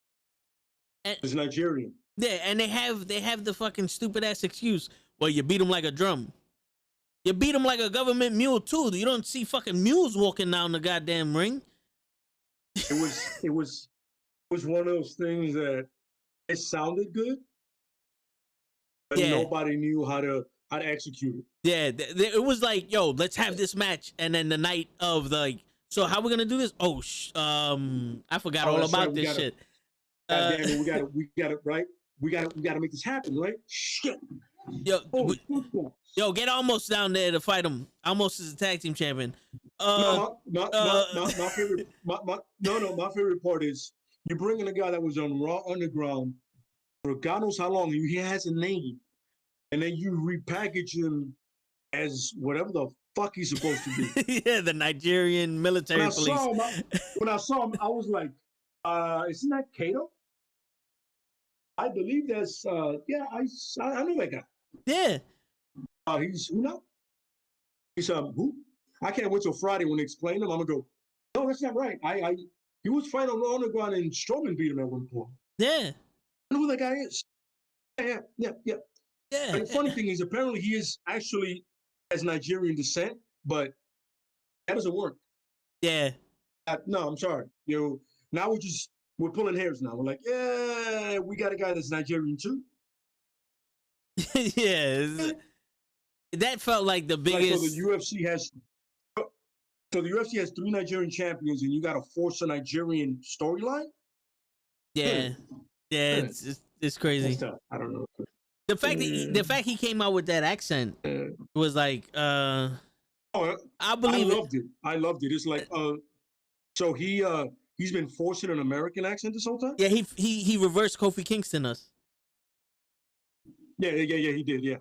It's Nigerian. Yeah, and they have the fucking stupid ass excuse. Well, you beat him like a drum. You beat him like a government mule too. You don't see fucking mules walking down the goddamn ring. It was one of those things that it sounded good, but nobody knew how to execute it. Yeah, it was like, yo, let's have this match, and then the night of so how we gonna do this? Oh, I forgot all about this shit. Damn it, we got it right. we gotta make this happen, right? Shit. Yo, Holy football. yo, get Almost down there to fight him. Almost is a tag team champion. No, my favorite. My favorite part is you bring in a guy that was on Raw Underground for God knows how long. He has a name, and then you repackage him as whatever the fuck he's supposed to be. Yeah, the Nigerian military When I police. saw him, I was like, "Isn't that Kato?" I believe that's. Yeah, I know that guy. Yeah. He's who now? He's who? I can't wait till Friday when they explain him. I'm gonna go. No, that's not right. He was fighting on the underground and Strowman beat him at one point. Yeah. I know who that guy is. Yeah. And the funny thing is, apparently he is actually has Nigerian descent, but that doesn't work. Yeah. No, I'm sorry. Now we're pulling hairs now. We're like, yeah, we got a guy that's Nigerian too. Yeah. That felt like the biggest. So the UFC has 3 Nigerian champions, and you got to force a Nigerian storyline. Yeah. Yeah. It's crazy. I don't know. The fact he came out with that accent was like, I believe I loved it. It's like, so he's been forcing an American accent this whole time. Yeah, he reversed Kofi Kingston us. Yeah, he did. Yeah.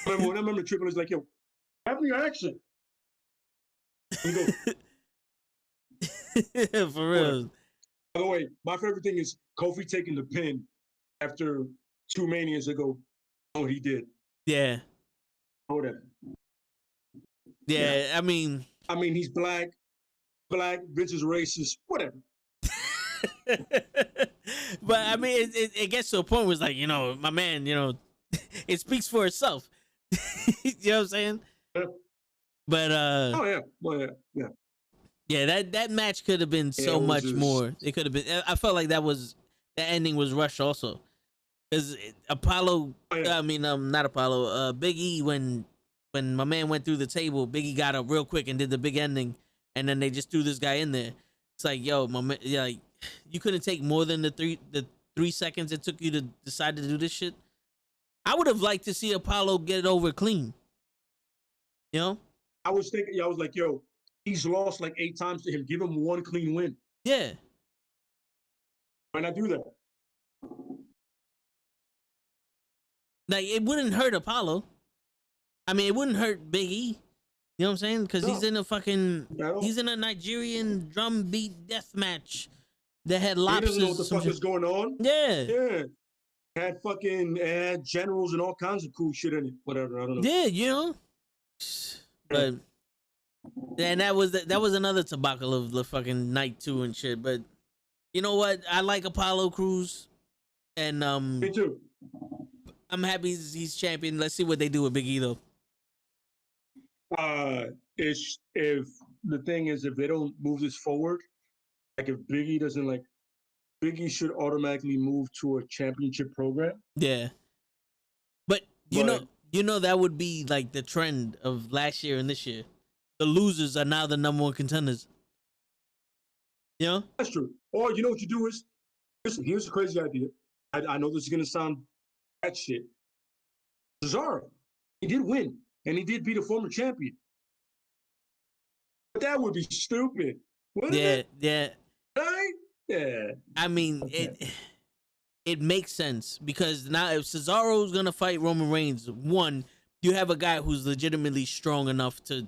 I remember Triple H's like, yo, have your accent. And he goes, For real. By the way, my favorite thing is Kofi taking the pin after 2 Manias ago. Oh, he did. Yeah. Whatever. Yeah, I mean, he's black. Vince is racist. Whatever. But I mean, it gets to a point where it's like, my man, it speaks for itself. You know what I'm saying? Yeah. But yeah. Yeah, that match could have been so much more. It could have been. I felt like the ending was rushed also, because Apollo. I mean, not Apollo. Big E when my man went through the table, Big E got up real quick and did the big ending, and then they just threw this guy in there. It's like, yo, my man, like, you couldn't take more than the 3 seconds it took you to decide to do this shit. I would have liked to see Apollo get it over clean. I was thinking, I was like, yo, he's lost like 8 times to him. Give him 1 clean win. Yeah. Why not do that? Like, it wouldn't hurt Apollo. I mean, it wouldn't hurt Big E. You know what I'm saying? Because he's in a Nigerian drum beat death match that had lobsters. He doesn't know what the fuck is going on. Yeah. Had generals and all kinds of cool shit in it. Whatever, I don't know. Yeah, But and that was another debacle of the fucking night 2 and shit. But you know what? I like Apollo Crews, and Me too. I'm happy he's champion. Let's see what they do with Big E though. If the thing is, if they don't move this forward, like if Big E doesn't like. Big E should automatically move to a championship program. Yeah, but you know that would be like the trend of last year and this year. The losers are now the #1 contenders. That's true. Or you know what you do is, listen. Here's a crazy idea. I know this is gonna sound bad shit. Cesaro, he did win, and he did beat a former champion. But that would be stupid. Wouldn't it? Yeah. Right? Yeah. I mean, it makes sense because now if Cesaro's gonna fight Roman Reigns, one, you have a guy who's legitimately strong enough to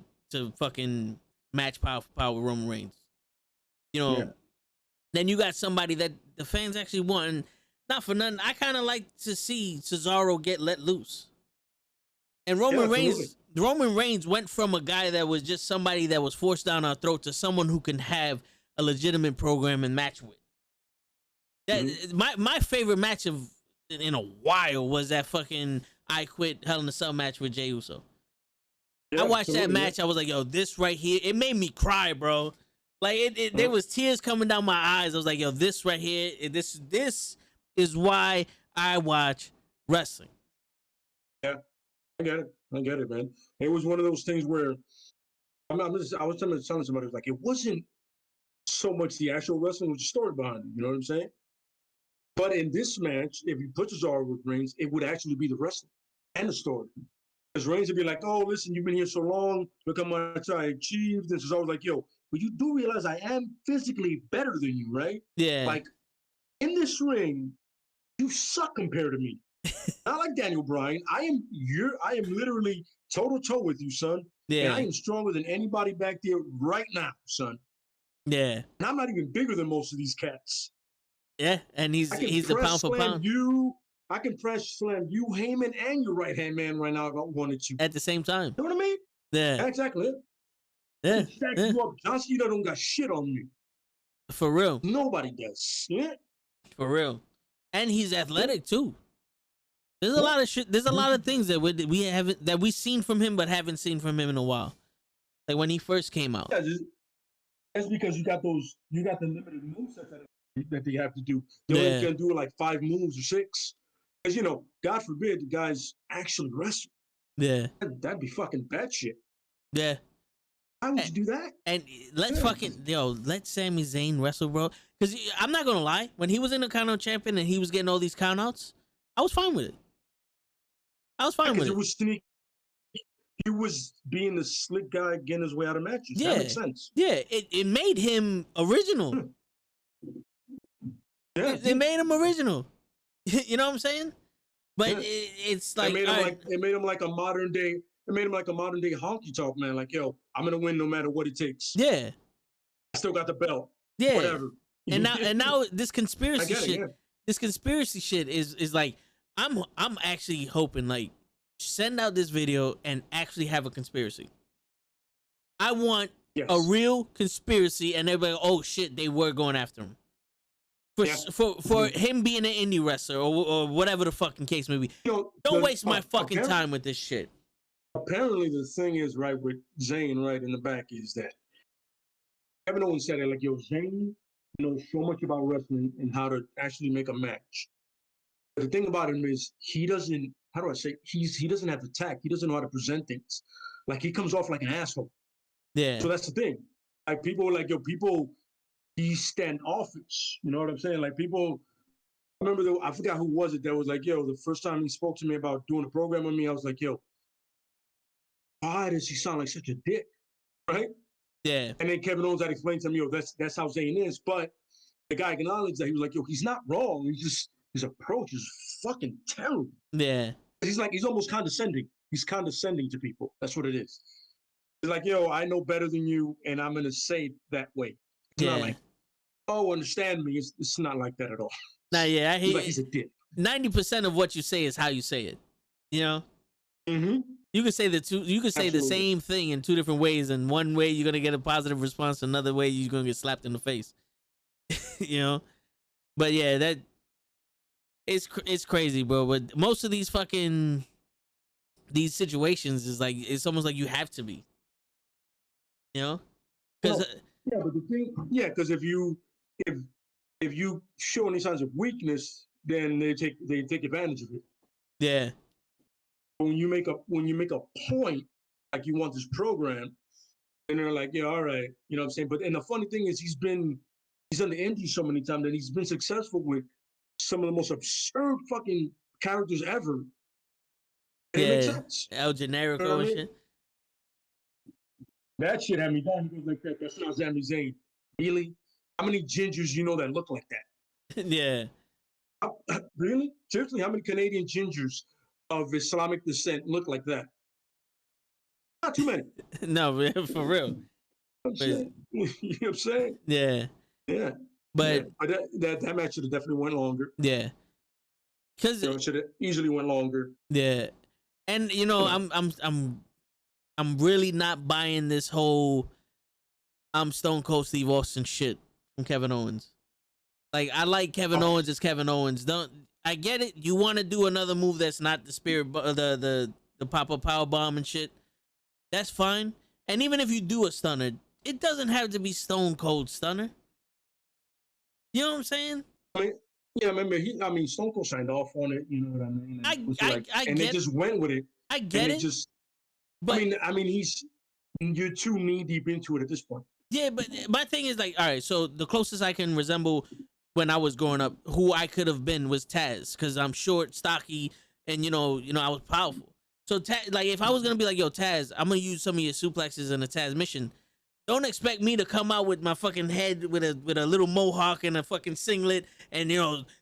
fucking match power for power with Roman Reigns. Then you got somebody that the fans actually want. And not for nothing, I kind of like to see Cesaro get let loose. And Roman Reigns went from a guy that was just somebody that was forced down our throat to someone who can have a legitimate program and match with. My favorite match in a while was that fucking I Quit Hell in a Cell match with Jey Uso. I watched that match. I was like, yo, this right here, it made me cry, bro. Like there was tears coming down my eyes. I was like, yo, this right here, this is why I watch wrestling. Yeah, I get it, man. It was one of those things where I was telling somebody, like, it wasn't so much the actual wrestling, with the story behind it. You know what I'm saying? But in this match, if he puts his R with Reigns, it would actually be the wrestling and the story. Because Reigns would be like, oh, listen, you've been here so long. Look how much I achieved. This is always like, yo, but you do realize I am physically better than you, right? Yeah. Like, in this ring, you suck compared to me. Not like Daniel Bryan. I am literally toe to toe with you, son. Yeah. And I am stronger than anybody back there right now, son. Yeah. And I'm not even bigger than most of these cats. Yeah. And he's the pound for pound. I can press slam you, Heyman, and your right hand man right now if I wanted to. At the same time. You know what I mean? Yeah. Exactly. Yeah. Stack you up. John Cena don't got shit on me. For real. Nobody does. Yeah. For real. And he's athletic too. There's a lot of shit. There's a lot of things that we've seen from him but haven't seen from him in a while. Like when he first came out. Yeah, that's because you got the limited movesets that they have to do. They only can do like 5 moves or 6. Because God forbid the guys actually wrestle. Yeah. That'd be fucking bad shit. Yeah. Why would you do that? And let Sami Zayn wrestle, bro. Because I'm not gonna lie, when he was in the Intercontinental Champion and he was getting all these countouts, I was fine with it. It was sneaky. He was being the slick guy getting his way out of matches. Yeah. That makes sense. Yeah, it made him original. Yeah. It made him original. You know what I'm saying? But it's like it made him like a modern day. It made him like a modern day honky tonk man. Like, yo, I'm gonna win no matter what it takes. Yeah. I still got the belt. Yeah. Whatever. And now this conspiracy shit. Yeah. This conspiracy shit is like I'm actually hoping like send out this video and actually have a conspiracy. I want a real conspiracy and everybody, oh shit, they were going after him. For him being an indie wrestler or whatever the fucking case may be. Don't waste my fucking time with this shit. Apparently the thing is right with Zayn right in the back is that Kevin Owens said it like, yo, Zayn knows so much about wrestling and how to actually make a match. But the thing about him is he doesn't, how do I say, he doesn't have the tact. He doesn't know how to present things. Like he comes off like an asshole. Yeah. So that's the thing. Like people like, yo, he's standoffish. You know what I'm saying? Like people, I remember, I forgot who was it that was like, yo, the first time he spoke to me about doing a program with me, I was like, yo, why does he sound like such a dick? Right? Yeah. And then Kevin Owens had explained to me, yo, that's how Zayn is. But the guy acknowledged that. He was like, yo, he's not wrong. His approach is fucking terrible. Yeah. He's almost condescending. He's condescending to people. That's what it is. He's like, yo, I know better than you, and I'm gonna say it that way. It's not like, oh, understand me. It's not like that at all. Nah, yeah, I hate like he's a dick. 90% of what you say is how you say it. You know? Mm-hmm. You can say the same thing in 2 different ways, and one way you're gonna get a positive response, another way you're gonna get slapped in the face. You know? But yeah, that it's crazy, bro. But most of these situations is like it's almost like you have to be. You know? Because but the thing, because if you show any signs of weakness, then they take advantage of it. Yeah. When you make a point like you want this program, and they're like, yeah, all right, you know what I'm saying. But and the funny thing is, he's done the indie so many times that he's been successful with some of the most absurd fucking characters ever. And it makes sense. El Generico and shit. That shit had me down. He goes like that. That's not Sami Zayn. Really? How many gingers you know that look like that? Yeah. Really? Seriously, how many Canadian gingers of Islamic descent look like that? Not too many. No, for real. You know what I'm saying? Yeah. Yeah. But that match should have definitely went longer. Yeah. Because it should have easily went longer. Yeah. And I'm really not buying this whole I'm Stone Cold Steve Austin shit from Kevin Owens. Like I like Kevin Owens as Kevin Owens. I get it. You want to do another move that's not the spirit, the pop-up power bomb and shit. That's fine. And even if you do a stunner, it doesn't have to be Stone Cold stunner. You know what I'm saying? Yeah, remember Stone Cold signed off on it. You know what I mean? And they just went with it. I get it. But you're too knee deep into it at this point. Yeah, but my thing is like, all right. So the closest I can resemble when I was growing up, who I could have been was Taz, because I'm short, stocky, and I was powerful. So like if I was gonna be like, yo, Taz, I'm gonna use some of your suplexes in a Taz mission. Don't expect me to come out with my fucking head with a little mohawk and a fucking singlet and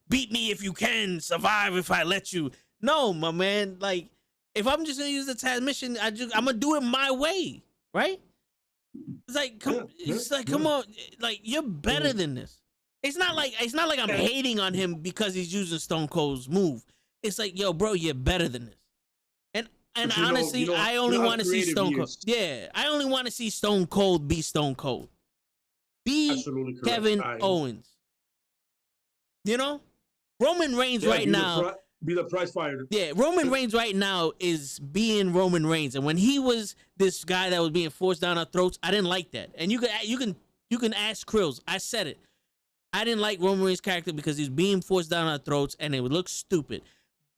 beat me if you can, survive if I let you. No, my man. Like if I'm just gonna use the Taz mission, I'm gonna do it my way, right? It's like come on, like you're better than this. It's not like I'm hating on him because he's using Stone Cold's move. It's like, yo, bro, you're better than this. And honestly, I only want to see Stone Cold. Yeah, I only want to see Stone Cold be Stone Cold. Be Kevin Owens. Roman Reigns right now. Be the prize fighter. Yeah, Roman Reigns right now is being Roman Reigns, and when he was this guy that was being forced down our throats, I didn't like that. And you can ask Krills. I said it. I didn't like Roman Reigns' character because he's being forced down our throats, and it would look stupid.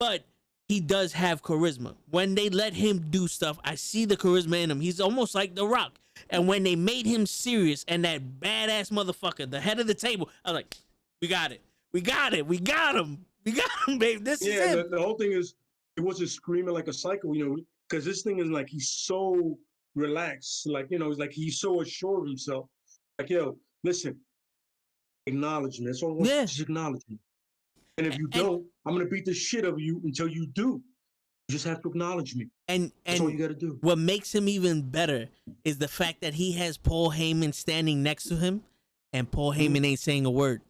But he does have charisma. When they let him do stuff, I see the charisma in him. He's almost like The Rock. And when they made him serious and that badass motherfucker, the head of the table, I was like, we got it. We got it. We got him. We got him, babe. This is it. The whole thing is, it wasn't screaming like a psycho, because this thing is like, he's so relaxed. Like, he's like, he's so assured of himself. Like, yo, listen, acknowledge me. That's all I want. Just acknowledge me. And if you don't, I'm going to beat the shit out of you until you do. You just have to acknowledge me. And that's all you got to do. What makes him even better is the fact that he has Paul Heyman standing next to him, and Paul Heyman ain't saying a word.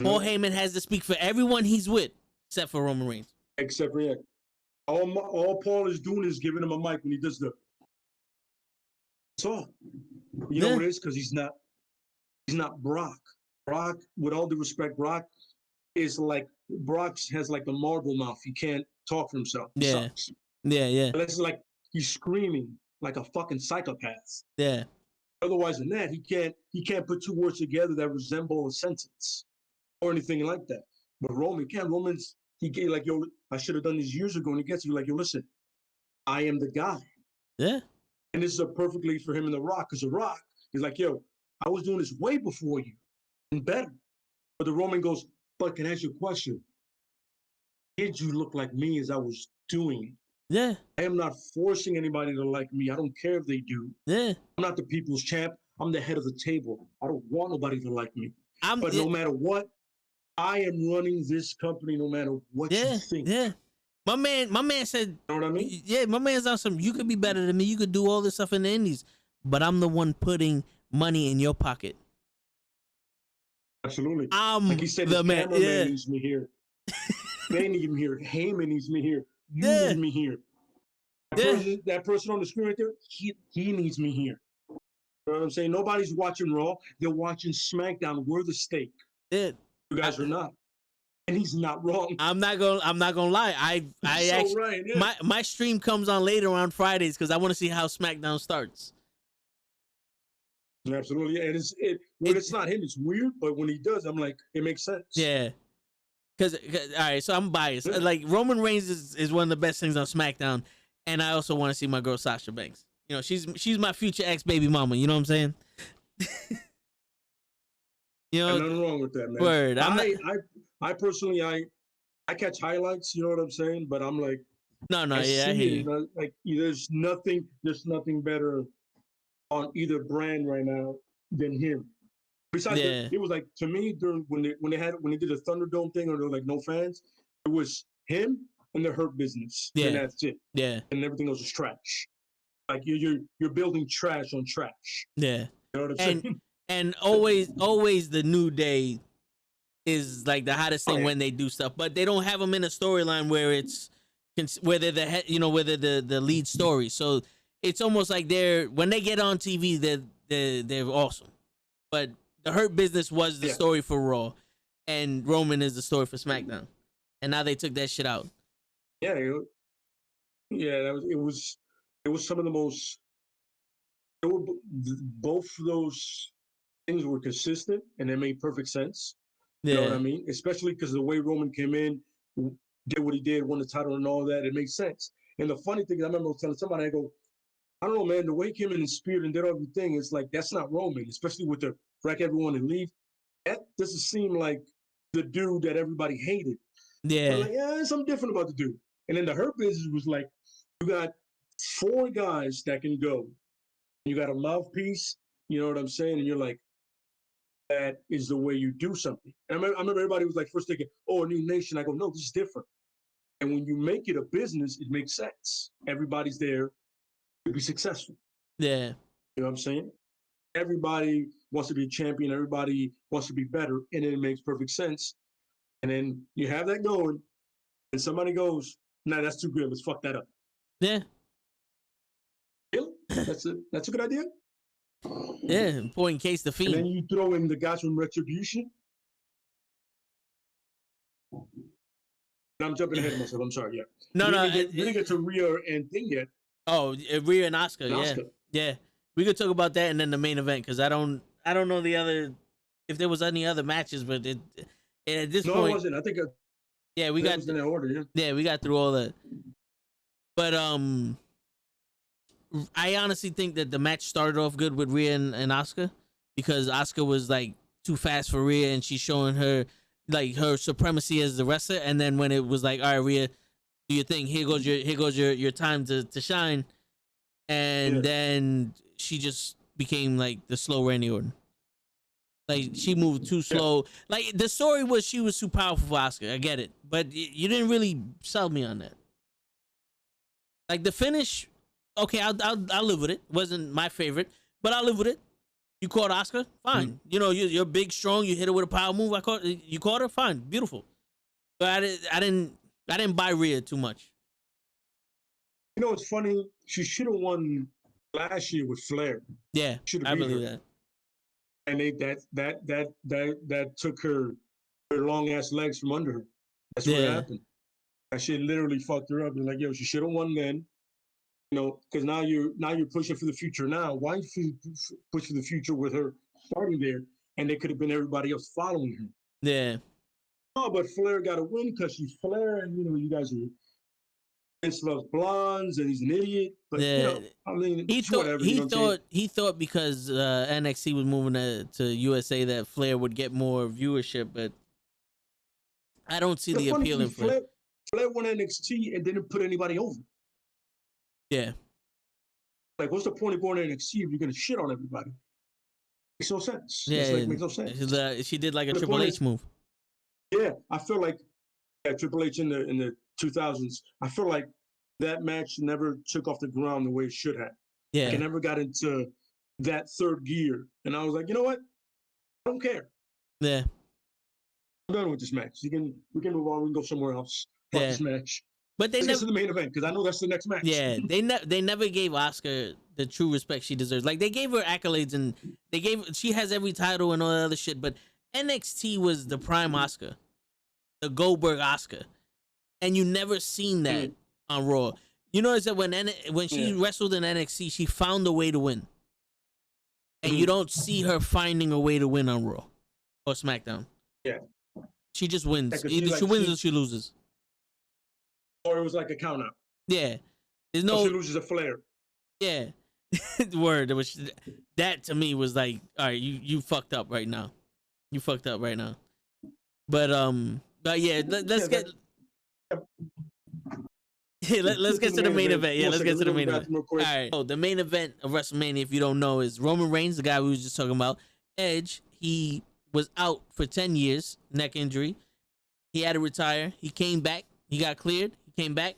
Paul Heyman has to speak for everyone he's with, except for Roman Reigns. Except for all Paul is doing is giving him a mic when he does the. That's all. You know what it is? Because he's not Brock. Brock, with all due respect, Brock is like, Brock has like the marble mouth. He can't talk for himself. Yeah. Sucks. Yeah. It's like he's screaming like a fucking psychopath. Yeah. Otherwise than that, he can't put two words together that resemble a sentence or anything like that. But Roman can. Roman's, he gave like, yo, I should have done this years ago. And he gets you like, yo, listen, I am the guy. Yeah. And this is a perfect lead for him in The Rock, because The Rock is like, yo, I was doing this way before you and better. But the Roman goes, but can I ask you a question? Did you look like me as I was doing? Yeah. I am not forcing anybody to like me. I don't care if they do. Yeah. I'm not the people's champ. I'm the head of the table. I don't want nobody to like me. But no matter what, I am running this company no matter what you think. Yeah. My man said, you know what I mean? Yeah, my man's awesome. You could be better than me. You could do all this stuff in the indies, but I'm the one putting money in your pocket. Absolutely. I'm like he said, the the man. cameraman needs me here. They need me here. Heyman needs me here. You need me here. That person on the screen right there, he needs me here. You know what I'm saying? Nobody's watching Raw. They're watching SmackDown. We're the stake. You guys are not. And he's not wrong. I'm not gonna lie. I actually right, my stream comes on later on Fridays because I want to see how SmackDown starts. Absolutely. And it's not him, it's weird, but when he does, I'm like, it makes sense. Yeah. Cause all right, so I'm biased. Like Roman Reigns is one of the best things on SmackDown, and I also want to see my girl Sasha Banks. She's my future ex-baby mama. You know what I'm saying? Nothing wrong with that, man. Word. I personally, I catch highlights. You know what I'm saying? But I'm like, I hear you. Like there's nothing better on either brand right now than him. Besides, it was like, to me, during when they did the Thunderdome thing, or they're like no fans, it was him and the Hurt Business, and that's it. Yeah, and everything else is trash. Like you're building trash on trash. Yeah, you know what I'm saying? And always the New Day is like the hottest thing when they do stuff, but they don't have them in a storyline where they're the head, where they're the lead story. So it's almost like when they get on TV, they're awesome. But the Hurt Business was the story for Raw, and Roman is the story for SmackDown. And now they took that shit out. Yeah, it was some of the most. Both of those things were consistent, and they made perfect sense. You know what I mean? Especially because the way Roman came in, did what he did, won the title and all that, it makes sense. And the funny thing, I remember telling somebody, I go, I don't know, man, the way he came in and speared and did everything, it's like, that's not Roman, especially with the wreck everyone and leave. that doesn't seem like the dude that everybody hated. Yeah. Like, there's something different about the dude. And then the Hurt Business was like, you got 4 guys that can go. You got a mouthpiece, you know what I'm saying? And you're like, that is the way you do something. And I remember everybody was like first thinking, oh, a new nation. I go, no, this is different. And when you make it a business, it makes sense. Everybody's there to be successful. Yeah. You know what I'm saying? Everybody wants to be a champion. Everybody wants to be better. And it makes perfect sense. And then you have that going, and somebody goes, nah, that's too good. Let's fuck that up. Yeah. Really? That's a good idea? Yeah. Point case the And then Fiend. you throw in the guys from Retribution. I'm jumping ahead of myself. I'm sorry. Yeah. No. We didn't get to Rhea and thing yet. Oh, Rhea and Asuka. And Yeah. Asuka. Yeah. We could talk about that and then the main event because I don't know the other if there was any other matches, but at this No, point, it wasn't. I think we got was in that order. Yeah. we got through all that. But I honestly think that the match started off good with Rhea and Asuka because Asuka was like too fast for Rhea and she's showing her like her supremacy as the wrestler. And then when it was like, all right, Rhea, do your thing. Here goes your time to shine. And then she just became like the slow Randy Orton. Like she moved too slow. Like the story was she was too powerful for Asuka. I get it, but you didn't really sell me on that. Like the finish, okay, I'll live with it. Wasn't my favorite, but I'll live with it. You caught Asuka, fine. Mm-hmm. You know you're big, strong. You hit her with a power move. You caught her, fine, beautiful. But I didn't buy Rhea too much. You know, it's funny. She should have won last year with Flair. Yeah, I believe that. And that took her long ass legs from under her. That's what happened. That shit literally fucked her up. And like, yo, she should have won then. You know, because now you're pushing for the future. Now, why you push for the future with her starting there, and there could have been everybody else following her. Yeah. Oh, but Flair got to win because she's Flair, and you know, you guys are. Vince loves blondes, and he's an idiot. But you know, I mean, he thought because NXT was moving to USA that Flair would get more viewership, but I don't see the appeal in Flair. Flair won NXT and didn't put anybody over. Yeah. Like, what's the point of going to NXT if you're going to shit on everybody? Makes no sense. Yeah, makes no sense. She did like a Triple H move. Yeah, I feel like Triple H in the 2000s. I feel like that match never took off the ground the way it should have. Yeah, like it never got into that third gear, and I was like, you know what? I don't care. Yeah, I'm done with this match. We can move on. We can go somewhere else. Fuck this match. But they never to the main event because I know that's the next match. Yeah, they never gave Asuka the true respect she deserves. Like they gave her accolades and she has every title and all that other shit. But NXT was the prime Asuka, the Goldberg Asuka, and you never seen that on Raw. You notice that when she wrestled in NXT, she found a way to win, and you don't see her finding a way to win on Raw or SmackDown. Yeah, she just wins. Either she wins or she loses. Or it was like a count out. Yeah. There's no. She loses a Flair. Yeah. Word. That to me was like, all right, you fucked up right now. You fucked up right now. But yeah, let's get. Let's get to the main event. Yeah, let's get to the main event. All right. So the main event of WrestleMania, if you don't know, is Roman Reigns, the guy we was just talking about. Edge, he was out for 10 years, neck injury. He had to retire. He came back. He got cleared. He came back.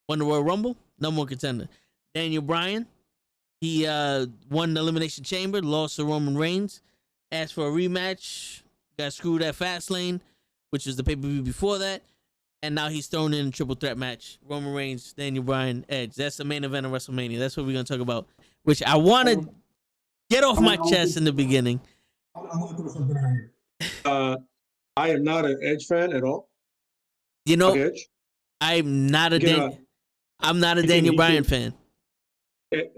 Won the Royal Rumble. Number one contender. Daniel Bryan, he won the Elimination Chamber, lost to Roman Reigns. Asked for a rematch. Got screwed at Fastlane, which was the pay-per-view before that. And now he's thrown in a triple threat match. Roman Reigns, Daniel Bryan, Edge. That's the main event of WrestleMania. That's what we're going to talk about, which I want to get off my chest in the beginning. I want to throw something out here. I am not an Edge fan at all. You know, I'm not a Daniel Bryan fan.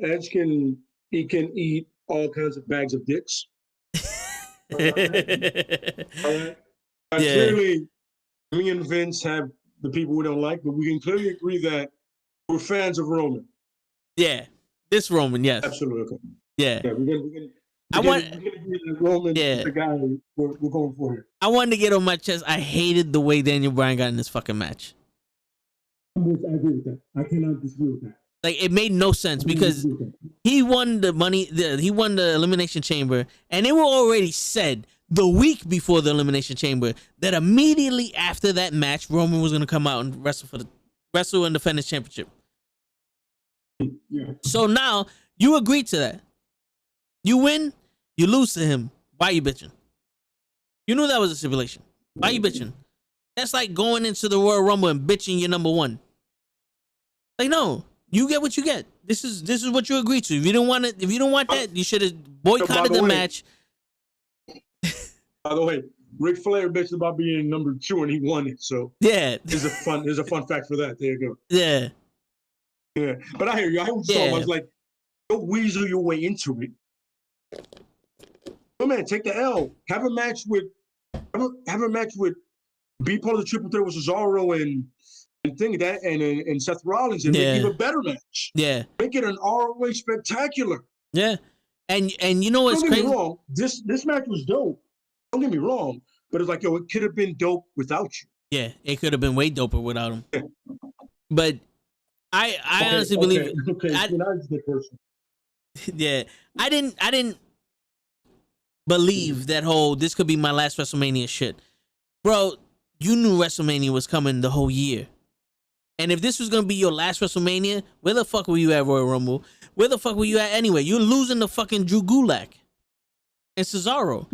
Edge can eat all kinds of bags of dicks. All right. Clearly, me and Vince have the people we don't like, but we can clearly agree that we're fans of Roman. Yeah, this Roman, yes, absolutely. Yeah, we I want. Roman, Yeah. the guy we're going for here. I wanted to get on my chest. I hated the way Daniel Bryan got in this fucking match. I agree with that. I cannot disagree with that. Like, it made no sense because he won the money. He won the Elimination Chamber, and they were already said the week before the Elimination Chamber that immediately after that match, Roman was going to come out and wrestle and defend his championship. Yeah. So now you agreed to that. You win, you lose to him. Why you bitching? You knew that was a stipulation. Why you bitching? That's like going into the Royal Rumble and bitching your number one. Like, no, you get what you get. This is what you agreed to. If you don't want it, if you don't want that, you should have boycotted the match. By the way, Ric Flair bitched about being number 2 and he won it. So yeah, there's a fun fact for that. There you go. Yeah. Yeah. But I hear you. I was talking. I was like, don't weasel your way into it. Oh man, take the L. Have a match with be part of the triple threat with Cesaro and thing that and Seth Rollins and make it a better match. Yeah. Make it an ROH spectacular. Yeah. And you know what's crazy? Don't get me wrong. This match was dope. Don't get me wrong. But it's like, yo, it could have been dope without you. Yeah, it could have been way doper without him. But I honestly believe yeah. I didn't believe that whole this could be my last WrestleMania shit. Bro, you knew WrestleMania was coming the whole year. And if this was going to be your last WrestleMania, where the fuck were you at Royal Rumble? Where the fuck were you at anyway? You're losing to fucking Drew Gulak and Cesaro.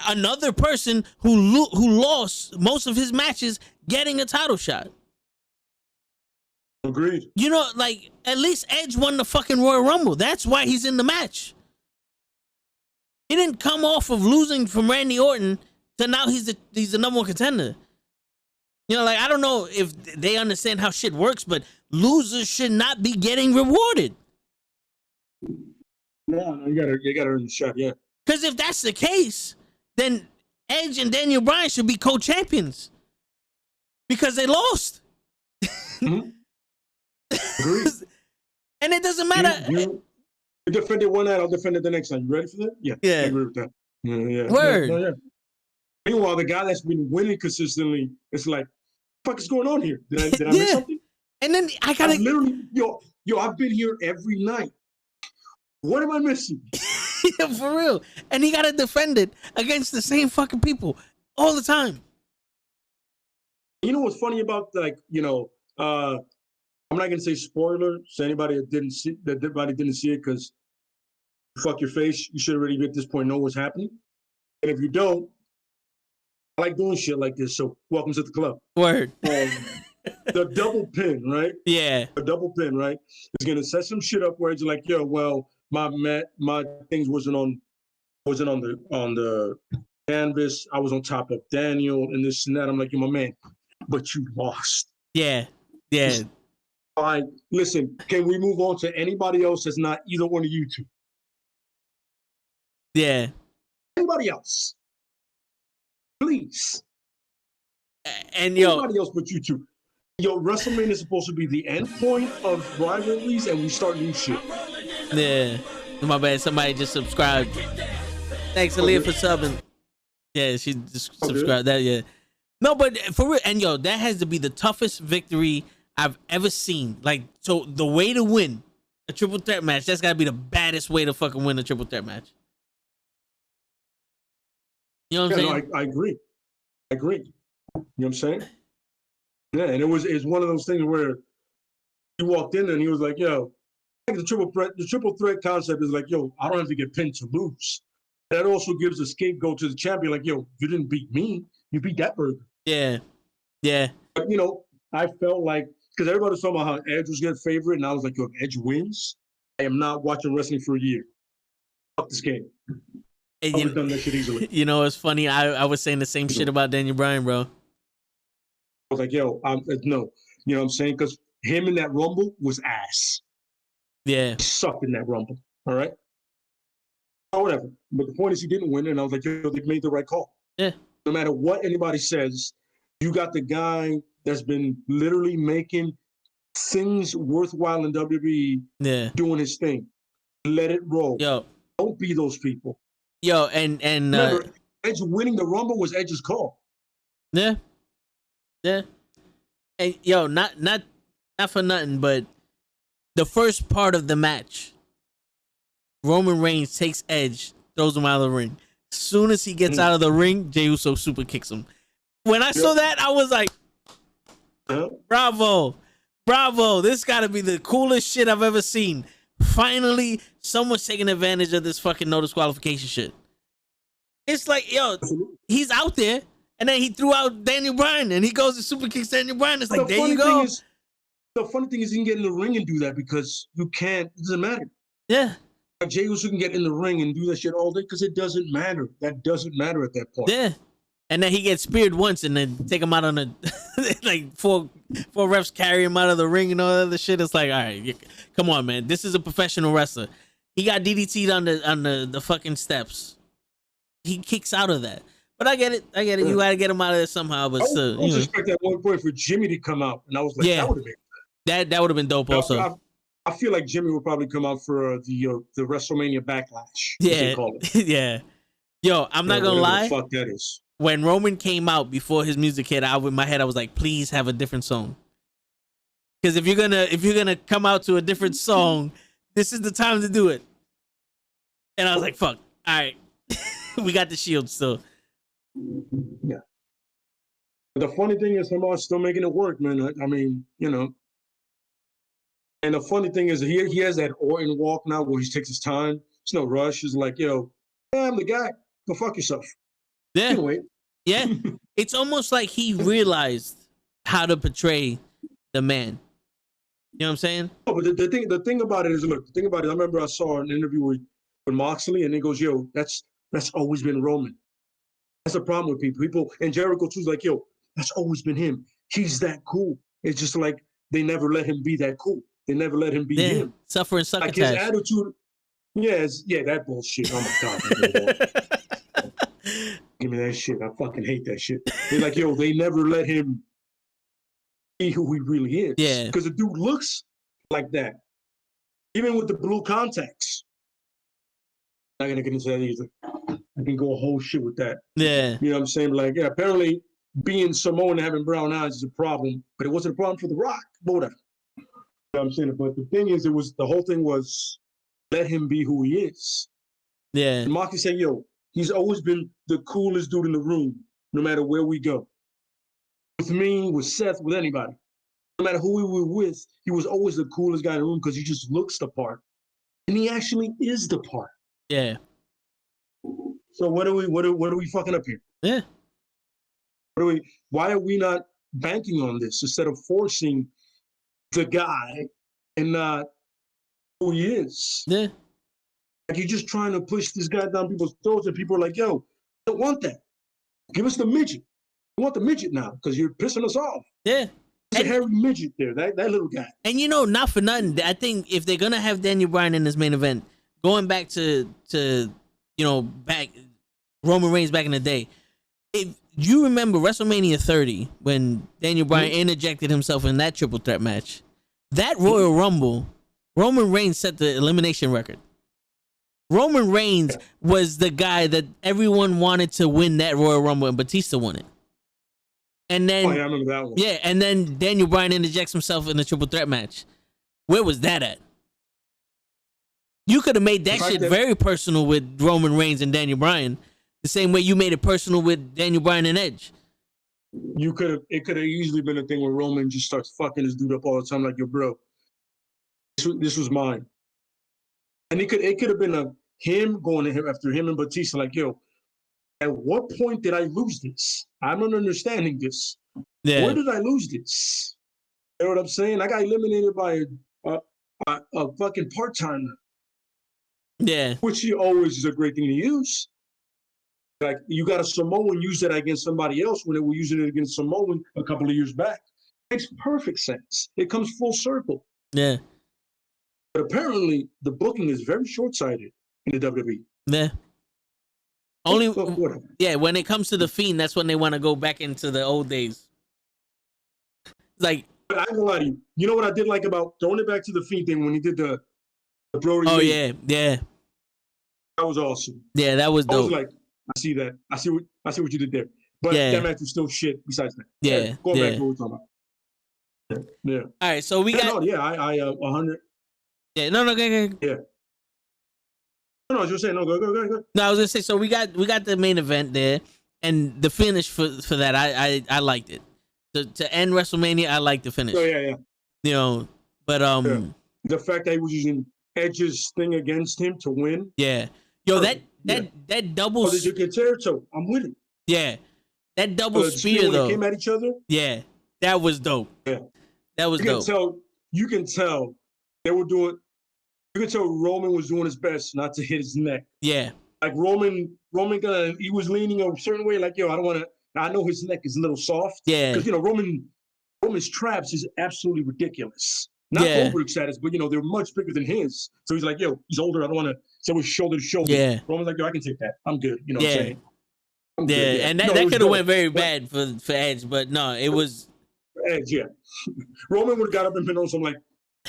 Another person who lost most of his matches getting a title shot. Agreed. You know, like, at least Edge won the fucking Royal Rumble. That's why he's in the match. He didn't come off of losing from Randy Orton to now he's the number one contender. You know, like, I don't know if they understand how shit works, but losers should not be getting rewarded. No, you gotta earn the shot, yeah. Because if that's the case, then Edge and Daniel Bryan should be co-champions. Because they lost. Mm-hmm. Agreed. And it doesn't matter. You defended one night, I'll defend it the next time. You ready for that? Yeah. Yeah. I agree with that. Yeah. Word. Yeah. Meanwhile, the guy that's been winning consistently, it's like, what the fuck is going on here? Did I miss something? And then I gotta literally, I've been here every night. What am I missing? Yeah, for real. And he gotta defend it against the same fucking people all the time. You know what's funny about, like, I'm not gonna say spoiler to anybody that didn't see it, because fuck your face. You should already at this point know what's happening. And if you don't, I like doing shit like this. So welcome to the club. Word. The double pin, right? Yeah. The double pin, right? Is gonna set some shit up where it's like, yo, well, my things wasn't on the canvas. I was on top of Daniel and this and that. I'm like, yo, my man, but you lost. Yeah. All right, listen, can we move on to anybody else that's not either one of you two? Yeah. Anybody else? Please. And anybody else but you two. Yo, WrestleMania is supposed to be the end point of rivalries, and we start new shit. Yeah. My bad. Somebody just subscribed. Thanks, Aaliyah, for subbing. Yeah, she just subscribed. That, yeah. No, but for real, and that has to be the toughest victory I've ever seen. Like, so the way to win a triple threat match, that's gotta be the baddest way to fucking win a triple threat match. You know what I'm saying? No, I agree. You know what I'm saying? Yeah, and it's one of those things where he walked in and he was like, yo, like the triple threat concept is like, yo, I don't have to get pinned to lose. That also gives a scapegoat to the champion, like, yo, you didn't beat me, you beat that burger. Yeah. But, I felt like, because everybody was talking about how Edge was getting favorite, and I was like, yo, if Edge wins, I am not watching wrestling for a year. Fuck this game. I would have done that shit easily. You know, it's funny. I was saying the same shit about Daniel Bryan, bro. I was like, yo, no. You know what I'm saying? Because him in that Rumble was ass. Yeah. He sucked in that Rumble. All right? Or whatever. But the point is he didn't win, and I was like, yo, they made the right call. Yeah. No matter what anybody says, you got the guy that's been literally making things worthwhile in WWE doing his thing. Let it roll. Yo. Don't be those people. Yo, and Remember, Edge winning the Rumble was Edge's call. yeah. And yo, not for nothing, but the first part of the match, Roman Reigns takes Edge, throws him out of the ring. As soon as he gets out of the ring, Jey Uso super kicks him. When I saw that, I was like, bravo. This got to be the coolest shit I've ever seen. Finally, someone's taking advantage of this fucking no disqualification shit. It's like, yo, he's out there, and then he threw out Daniel Bryan, and he goes and super kicks Daniel Bryan. It's like, there you go. The funny thing is, he can get in the ring and do that because you can't. It doesn't matter. Yeah. Like Jey Uso can get in the ring and do that shit all day because it doesn't matter. That doesn't matter at that point. Yeah. And then he gets speared once, and then take him out on a like four refs carry him out of the ring and all that other shit. It's like, all right, come on, man. This is a professional wrestler. He got DDT'd on the fucking steps. He kicks out of that. But I get it. Yeah. You gotta get him out of there somehow. But still, I was expecting at one point for Jimmy to come out, and I was like, that would have been that would have been dope. Also, I feel like Jimmy would probably come out for the WrestleMania Backlash. Yeah, yeah. Yo, I'm not gonna lie. Fuck that is. When Roman came out before his music hit, in my head I was like, please have a different song. Because if you're gonna come out to a different song, this is the time to do it. And I was like, fuck. All right, we got the Shield still. Yeah. The funny thing is, somehow still making it work, man. I mean, you know. And the funny thing is, he has that Orton walk now where he takes his time. It's no rush. He's like, yo, I'm the guy. Go fuck yourself. Yeah. Anyway. Yeah. It's almost like he realized how to portray the man. You know what I'm saying? Oh, but the thing about it is, look, the thing about it, I remember I saw an interview with Moxley, and he goes, yo, that's always been Roman. That's the problem with people. And Jericho too's like, yo, that's always been him. He's that cool. It's just like they never let him be that cool. They never let him be him. Suffering succotash. Like his attitude. Yeah, that bullshit. Oh my God. Give me that shit. I fucking hate that shit. They're like, yo, they never let him be who he really is. Yeah. Because the dude looks like that. Even with the blue contacts. I'm not gonna get into that either. I can go a whole shit with that. Yeah. You know what I'm saying? Like, yeah, apparently being Samoan and having brown eyes is a problem, but it wasn't a problem for The Rock. But whatever. You know what I'm saying? But the thing is, the whole thing was let him be who he is. Yeah. And Moxley said, yo, he's always been the coolest dude in the room, no matter where we go. With me, with Seth, with anybody. No matter who we were with, he was always the coolest guy in the room because he just looks the part. And he actually is the part. Yeah. So what are we fucking up here? Yeah. Why are we not banking on this instead of forcing the guy and not who he is? Yeah. Like you're just trying to push this guy down people's throats, and people are like, yo, I don't want that. Give us the midget. We want the midget now because you're pissing us off. Yeah. There's a hairy midget there, that little guy. And you know, not for nothing, I think if they're gonna have Daniel Bryan in this main event, going back to back Roman Reigns back in the day, if you remember WrestleMania 30 when Daniel Bryan interjected himself in that triple threat match, that Royal Rumble, Roman Reigns set the elimination record. Roman Reigns was the guy that everyone wanted to win that Royal Rumble, and Batista won it. And then, I remember that one. Yeah, and then Daniel Bryan interjects himself in the triple threat match. Where was that at? You could have made that shit very personal with Roman Reigns and Daniel Bryan, the same way you made it personal with Daniel Bryan and Edge. It could have easily been a thing where Roman just starts fucking his dude up all the time, like, yo, bro, this was mine. And it could have been him going to him after him and Batista, like, yo, at what point did I lose this? I'm not understanding this. Yeah. Where did I lose this? You know what I'm saying? I got eliminated by a fucking part-timer. Yeah. Which always is a great thing to use. Like, you got a Samoan use that against somebody else when they were using it against Samoan a couple of years back. Makes perfect sense. It comes full circle. Yeah. But apparently, the booking is very short-sighted in the WWE. Yeah. When it comes to the Fiend, that's when they want to go back into the old days. Like, but I ain't gonna lie to you. You know what I did like about throwing it back to the Fiend thing when he did the Brody? Oh, yeah. That was awesome. Yeah, that was I was dope. like, I see that. I see what you did there. But Yeah. that match was still shit. Besides that, Yeah, Going yeah. back to what we're talking about. Yeah. All right, so we got. I 100. Yeah, no, go. Yeah. No, I was just saying. No, go. No, I was gonna say. So we got the main event there, and the finish for that. I liked it. To end WrestleMania, I liked the finish. Oh yeah. You know, but the fact that he was using Edge's thing against him to win. Yeah. Yo, that double. Oh, did you get there? So I'm with it. Yeah, that double spear when though. They came at each other. Yeah, that was dope. Yeah, that was dope. You can tell they were doing. You can tell Roman was doing his best not to hit his neck. Yeah, like Roman he was leaning a certain way. Like, yo, I don't want to. I know his neck is a little soft. Yeah, because Roman's traps is absolutely ridiculous. Not over status, but they're much bigger than his. So he's like, yo, he's older. I don't want to. So it's shoulder to shoulder. Yeah, Roman's like, yo, I can take that. I'm good. You know what I'm saying? Yeah, and that could have went very bad for Edge, but no, it was Edge. Yeah, Roman would have got up and been on some like,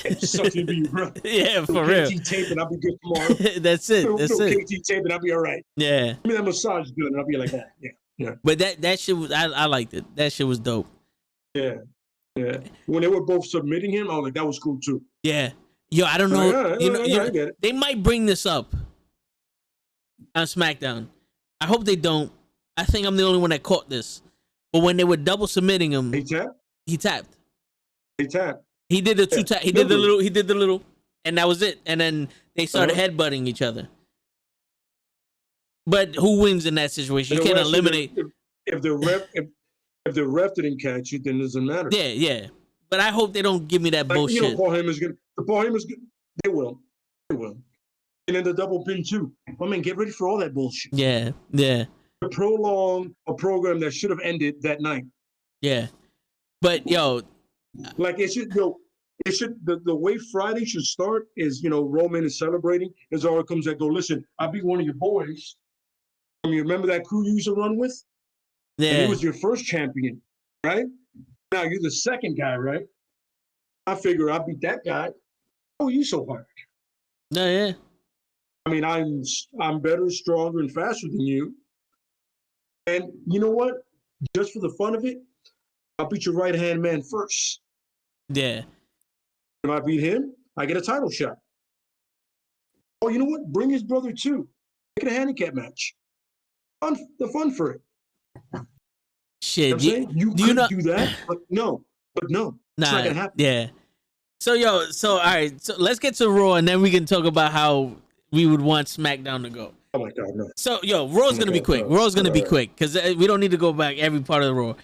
it sucks to be you, bro. Yeah, for real. KT tape and I'll be good tomorrow. That's it. KT tape and I'll be all right. Yeah. Give me that massage gun and I'll be like that. Yeah. But that shit was I liked it. That shit was dope. Yeah. When they were both submitting him, I was like, that was cool too. Yeah. Yo, I don't know. I get it. They might bring this up on SmackDown. I hope they don't. I think I'm the only one that caught this. But when they were double submitting him, he tapped. He did the two tap. He did the little, and that was it. And then they started headbutting each other. But who wins in that situation? You can't eliminate. If the ref didn't catch it, then it doesn't matter. Yeah. But I hope they don't give me that bullshit. Paul Heyman's good. Paul Heyman's good. They will. And then the double pin too. I mean, get ready for all that bullshit. Yeah. To prolong a program that should have ended that night. Yeah. But yo, like it should go. It should the way Friday should start is Roman is celebrating. As all comes that go. Listen, I beat one of your boys. You remember that crew you used to run with? Yeah. And he was your first champion, right? Now you're the second guy, right? I figure I beat that guy. Oh, you so hard? No, yeah. I mean, I'm better, stronger, and faster than you. And you know what? Just for the fun of it, I'll beat your right-hand man first. Yeah. If I beat him, I get a title shot. Oh, you know what? Bring his brother too. Make it a handicap match. The fun for it. Shit, you could do that, but no, it's not gonna happen. Yeah. So all right, so let's get to Raw, and then we can talk about how we would want SmackDown to go. Oh my God, no. So Raw's gonna be quick. Raw's gonna be quick because we don't need to go back every part of the Raw.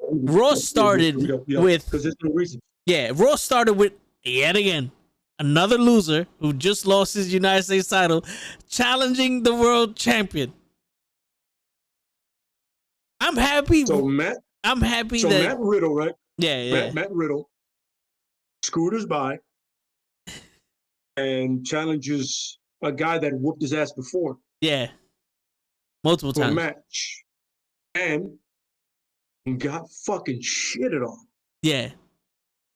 Raw started with because there's no reason. Yeah, Raw started with yet again another loser who just lost his United States title, challenging the world champion. I'm happy. I'm happy that Matt Riddle, right? Yeah. Matt Riddle scooters by and challenges a guy that whooped his ass before. Yeah. Multiple times. A match. And got fucking shitted on. Yeah.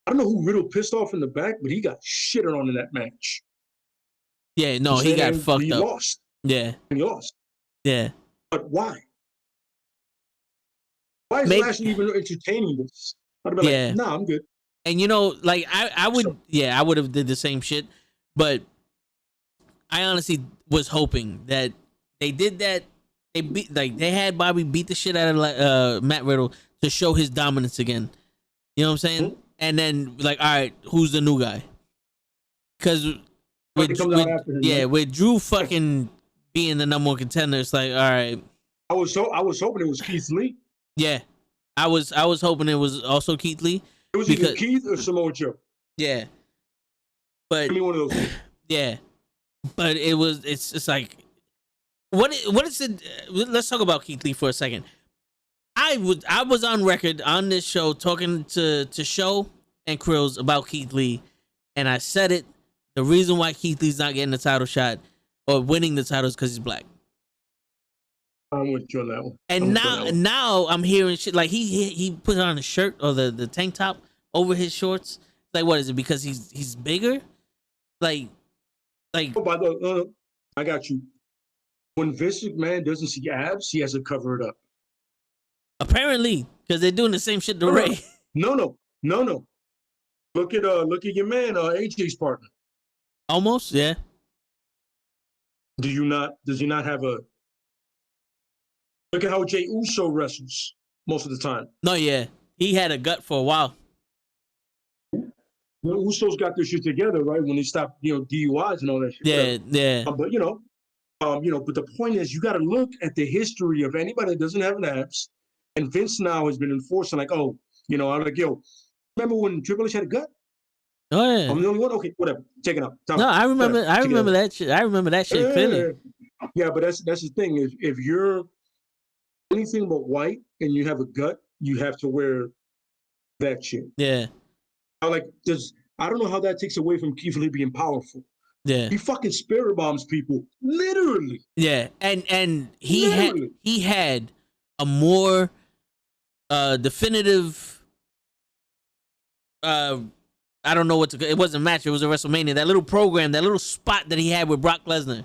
I don't know who Riddle pissed off in the back, but he got shitted on in that match. Yeah, no, he got fucked up. He lost. Yeah. He lost. Yeah. But why? Why is Lashley even entertaining this? I'd be like, nah, I'm good. And like I would have did the same shit, but I honestly was hoping that they did that. They had Bobby beat the shit out of Matt Riddle to show his dominance again. You know what I'm saying? Mm-hmm. And then all right, who's the new guy? Because with Drew fucking being the number one contender, it's like, all right. I was hoping it was Keith Lee. Yeah, I was hoping it was also Keith Lee. It was either Keith or Samoa Joe. Yeah, but give me one of those. Yeah, but it's like what is it? Let's talk about Keith Lee for a second. I was on record on this show talking to Show and Krills about Keith Lee, and I said it. The reason why Keith Lee's not getting the title shot or winning the title is because he's black. I'm with you on that one. And now I'm hearing shit like he put on a shirt or the tank top over his shorts. Like, what is it? Because he's bigger? Like. Oh, by the way, I got you. When Vince McMahon doesn't see abs, he has to cover it up. Apparently, because they're doing the same shit to Ray. No. Look at your man, AJ's partner. Almost, yeah. Does he not have a look at how Jey Uso wrestles most of the time? No, yeah. He had a gut for a while. The Usos got their shit together, right? When they stopped, DUIs and all that shit. Yeah. But but the point is, you got to look at the history of anybody that doesn't have an abs. And Vince now has been enforcing, like, I'm like, remember when Triple H had a gut? Oh yeah. I'm the only one. Okay, whatever. Take it out. No, I remember that shit. I remember that shit clearly. Yeah, but that's the thing is, if you're anything but white and you have a gut, you have to wear that shit. Yeah. I don't know how that takes away from Keith Lee being powerful. Yeah. He fucking spirit bombs people, literally. Yeah, and he had a more definitive. I don't know it wasn't a match. It was a WrestleMania. That little program, that little spot that he had with Brock Lesnar.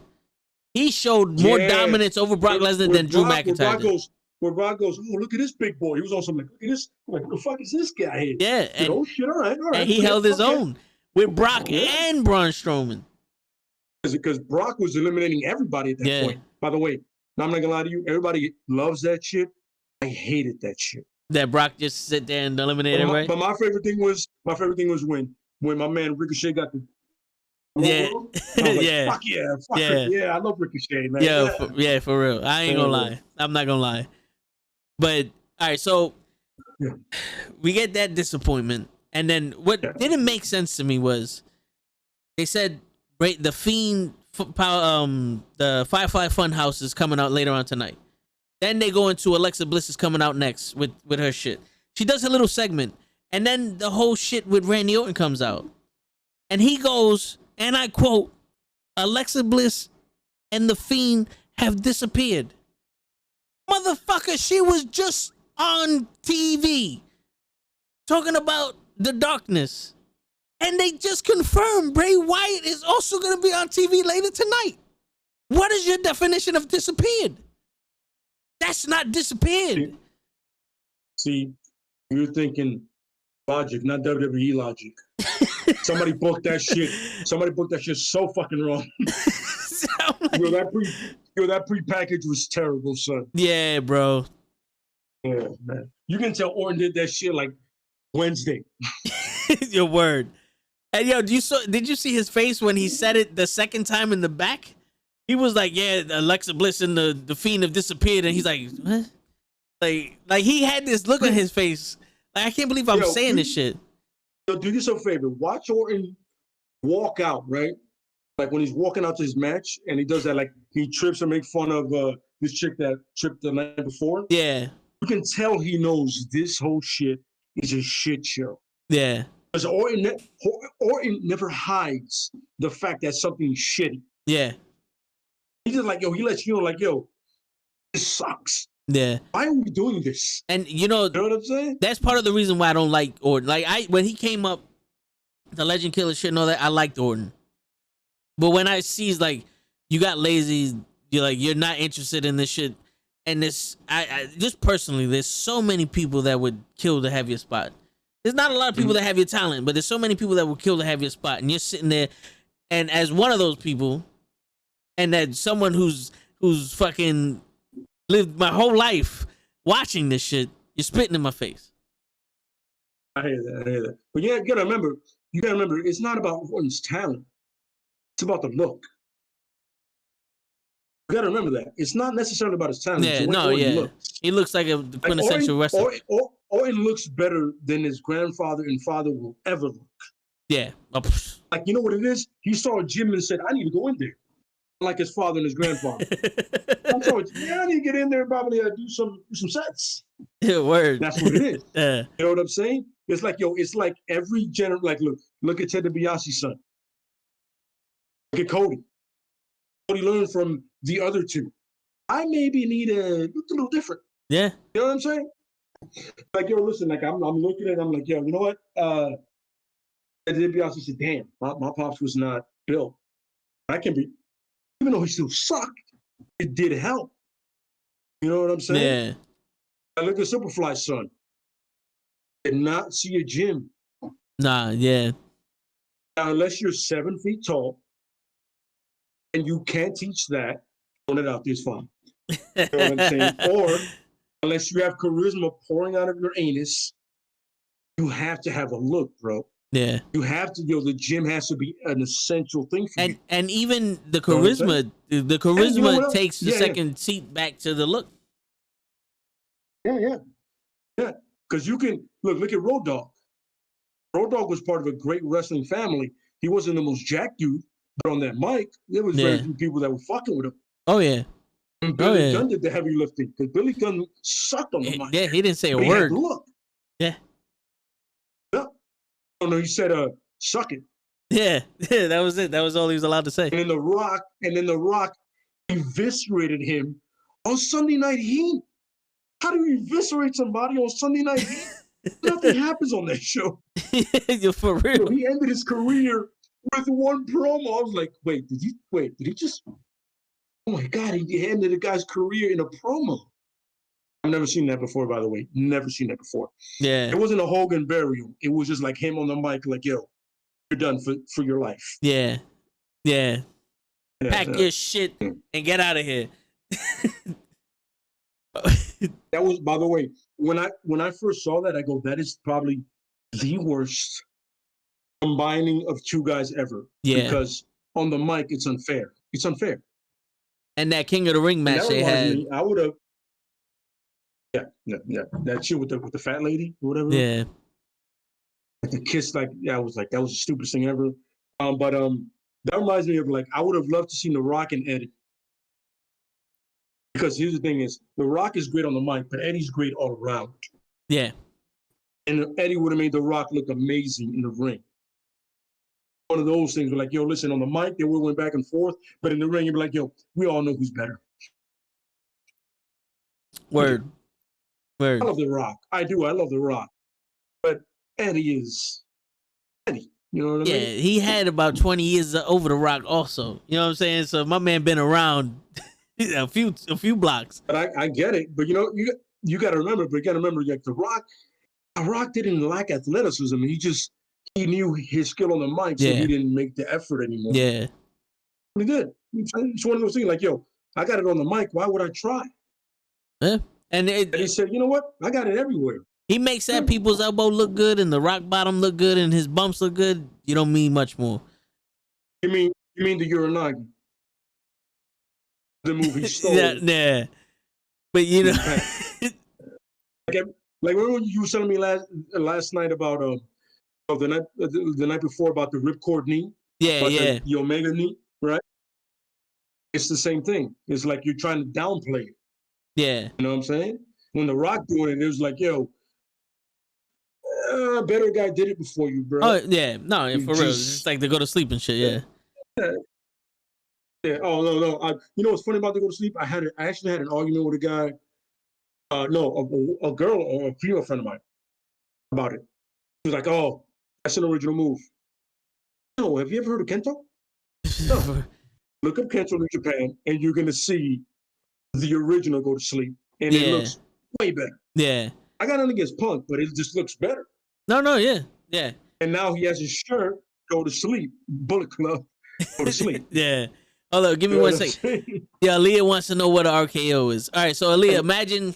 He showed more dominance over Brock Lesnar than Drew McIntyre. Where Brock goes, oh, look at this big boy. He was on something like, look at this. Like, what the fuck is this guy here? Yeah. And, shit, all right. And he held his own with Brock and Braun Strowman. Because Brock was eliminating everybody at that point. By the way, I'm not going to lie to you. Everybody loves that shit. I hated that shit. That Brock just sit there and eliminate everybody? But my favorite thing was when my man Ricochet got the fuck yeah, I love Ricochet, man. For real. I ain't gonna lie. I'm not gonna lie. But all right, so we get that disappointment, and then what didn't make sense to me was they said the Fiend, the Firefly Funhouse is coming out later on tonight. Then they go into Alexa Bliss is coming out next with her shit. She does a little segment, and then the whole shit with Randy Orton comes out, and he goes, and I quote, "Alexa Bliss and the Fiend have disappeared." Motherfucker, she was just on TV talking about the darkness. And they just confirmed Bray Wyatt is also going to be on TV later tonight. What is your definition of disappeared? That's not disappeared. See, you're thinking logic, not WWE logic. Somebody booked that shit. Somebody booked that shit so fucking wrong. That pre-package was terrible, son. Yeah, bro. Yeah, man. You can tell Orton did that shit like Wednesday. Your word. And did you see his face when he said it the second time in the back? He was like, yeah, Alexa Bliss and the Fiend have disappeared. And he's like, what? Like he had this look on his face. Like, I can't believe I'm saying this shit. Do yourself a favor. Watch Orton walk out, right? Like when he's walking out to his match and he does that, like he trips and makes fun of this chick that tripped the night before. Yeah. You can tell he knows this whole shit is a shit show. Yeah. Because Orton never hides the fact that something's shitty. Yeah. He's just like, he lets you know, like, this sucks. Yeah. Why are we doing this? And you know what I'm saying? That's part of the reason why I don't like Orton. Like when he came up, the Legend Killer shit and all that, I liked Orton. But when I see like you got lazy, you're not interested in this shit. And this, I just personally, there's so many people that would kill to have your spot. There's not a lot of people that have your talent, but there's so many people that will kill to have your spot. And you're sitting there, and as one of those people, and that someone who's fucking lived my whole life watching this shit, you're spitting in my face. I hear that. But you gotta remember, it's not about Orton's talent. It's about the look. You gotta remember that. It's not necessarily about his talent. Yeah, he looks like the quintessential wrestler. Orton looks better than his grandfather and father will ever look. Yeah. Like, you know what it is? He saw a gym and said, I need to go in there. Like his father and his grandfather. I need to get in there and probably do some sets. Yeah, word. That's what it is. You know what I'm saying? It's like, it's like every generation, like, look at Ted DiBiase's son. Look at Cody. Cody learned from the other two. I maybe need to look a little different. Yeah. You know what I'm saying? Like, listen, like, I'm looking at it, I'm like, you know what? Ted DiBiase said, damn, my pops was not built. I can be, even though he still sucked, it did help. You know what I'm saying? Yeah. I look at Superfly's son. Did not see a gym. Nah, yeah. Now, unless you're 7 feet tall and you can't teach that, throwing it out there is fine. You know what I'm saying? Or unless you have charisma pouring out of your anus, you have to have a look, bro. Yeah. You have to, the gym has to be an essential thing for you. And even the know what I'm charisma, the And you know charisma what? takes the Yeah, second seat back to the look. Yeah. Because you can look at Road Dogg. Road Dogg was part of a great wrestling family. He wasn't the most jacked dude, but on that mic, there was very few people that were fucking with him. Oh yeah. And Billy Gunn did the heavy lifting because Billy Gunn sucked on the mic. Yeah, he didn't say a But he word. had the look. Yeah. Oh no, he said suck it. Yeah, that was it. That was all he was allowed to say. And then The Rock eviscerated him on Sunday Night Heat. How do you eviscerate somebody on Sunday Night Heat? Nothing happens on that show. You're for real. He ended his career with one promo. I was like, did he just? Oh my God, he ended a guy's career in a promo. I've never seen that before, by the way. Never seen that before. Yeah. It wasn't a Hogan burial. It was just like him on the mic, like, yo, you're done for your life. Yeah. Pack your shit and get out of here. That was, by the way, when I first saw that, I go, that is probably the worst combining of two guys ever. Yeah. Because on the mic, it's unfair. It's unfair. And that King of the Ring match they had. I would have. Yeah. That shit with the fat lady, or whatever. Yeah. Like the kiss, that was the stupidest thing ever. But that reminds me of, like, I would have loved to see The Rock and Eddie. Because here's the thing is, The Rock is great on the mic, but Eddie's great all around. Yeah. And Eddie would have made The Rock look amazing in the ring. One of those things where, like, yo, listen, on the mic, they went back and forth, but in the ring, you'd be like, yo, we all know who's better. Word. I love The Rock. I do. I love The Rock. But Eddie is Eddie. You know what I mean? Yeah, he had about 20 years over The Rock also. You know what I'm saying? So my man been around a few blocks. But I get it. But, you got to remember, like, The Rock didn't lack athleticism. He knew his skill on the mic, so he didn't make the effort anymore. Yeah. He did. It's one of those things like, yo, I got it on the mic. Why would I try? Yeah. And he said, you know what? I got it everywhere. He makes that people's elbow look good and the rock bottom look good and his bumps look good. You don't mean much more. You mean the Uranagi? The movie stole. Yeah. But like when you were telling me last night about the night before about the ripcord knee. Yeah. The Omega knee, right? It's the same thing. It's like you're trying to downplay it. Yeah. You know what I'm saying? When The Rock doing it, it was like, yo, better guy did it before you, bro. Oh, yeah. No, for real. It's just like they go to sleep and shit, yeah. Yeah. Oh, no. You know what's funny about the go to sleep? I actually had an argument with a guy, a girl or a female friend of mine about it. He was like, oh, that's an original move. No, have you ever heard of Kento? No. Look up Kento in Japan, and you're going to see the original go to sleep. And it looks way better. Yeah. I got nothing against Punk, but it just looks better. No, yeah. And now he has his shirt, go to sleep, Bullet Club, go to sleep. Yeah. Hold on, give me 1 second. Yeah, Aaliyah wants to know what an RKO is. All right, so Aaliyah, imagine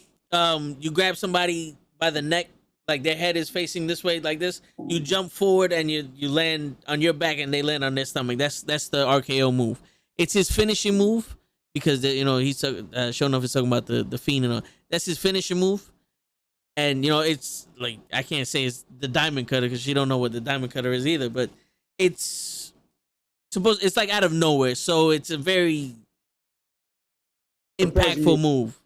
you grab somebody by the neck, like their head is facing this way, like this. You jump forward and you land on your back and they land on their stomach. That's the RKO move. It's his finishing move because he's showing off. He's talking about the Fiend and all. That's his finishing move. And it's like I can't say it's the diamond cutter because she don't know what the diamond cutter is either. But it's like out of nowhere, so it's a very impactful move.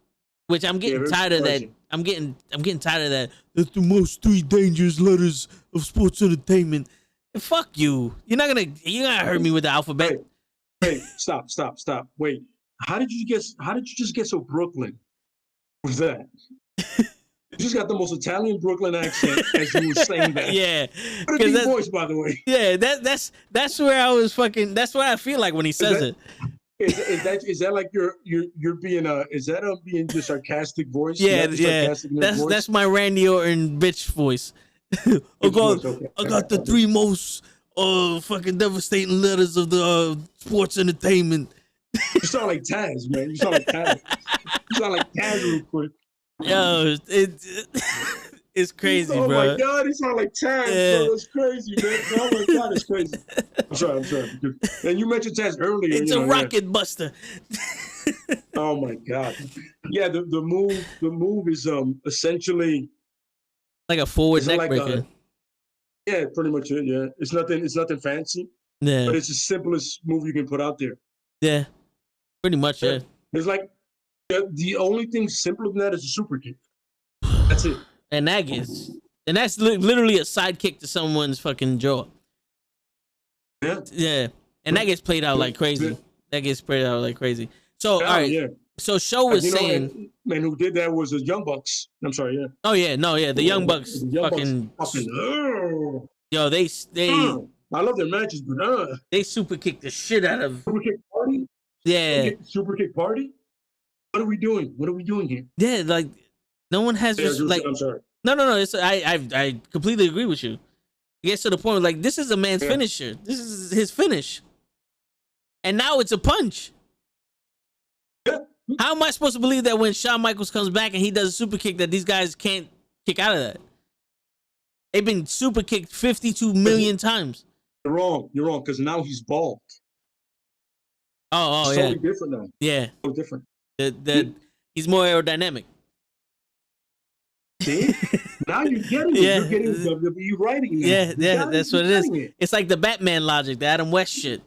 Which I'm getting tired of that. I'm getting tired of that. That's the most 3 dangerous letters of sports entertainment. Fuck you. You're not gonna hurt me with the alphabet. Wait, stop. Wait. How did you just get so Brooklyn? What was that? You just got the most Italian Brooklyn accent as you were saying that. Yeah. What a deep voice, by the way. Yeah, that's where I was fucking. That's what I feel like when he says it. Is that like you're being is that being just sarcastic voice? Yeah, Is that the yeah. sarcasticness voice? That's my Randy Orton bitch voice. I got the three most fucking devastating letters of the sports entertainment. You sound like Taz, man. You sound like Taz. You sound like Taz real quick. Yo, it's crazy, oh bro. Oh my God, he sound like Taz, Yeah. bro. It's crazy, man. Oh my God, it's crazy. I'm sorry. And you mentioned Taz earlier. It's a rocket buster. Oh my God. Yeah, the move is essentially like a forward neck like breaker. Yeah, pretty much it. Yeah, it's nothing fancy. Yeah, but it's the simplest move you can put out there. Yeah, pretty much. Yeah, it's like the only thing simpler than that is a super kick. That's it. And that's literally a side kick to someone's fucking jaw. Yeah, and that gets played out like crazy. So all right. Yeah. So Show was saying, man, who did that was the Young Bucks. I'm sorry, yeah. Oh yeah, no, yeah, the Young Bucks, fucking yo, they. I love their matches, but they super kicked the shit out of super kick party. Yeah, super kick party. What are we doing? What are we doing here? Yeah, like no one has just like. I'm sorry. No. It's I completely agree with you. It gets to the point like this is a man's finisher. This is his finish, and now it's a punch. How am I supposed to believe that when Shawn Michaels comes back and he does a super kick that these guys can't kick out of that? They've been super kicked 52 million times. You're wrong, because now he's bald. Oh, it's yeah. Totally different now. Yeah. So different. He's more aerodynamic. See? Now you're getting it. You're getting WWE writing it. Yeah, that's what it is. It's like the Batman logic, the Adam West shit.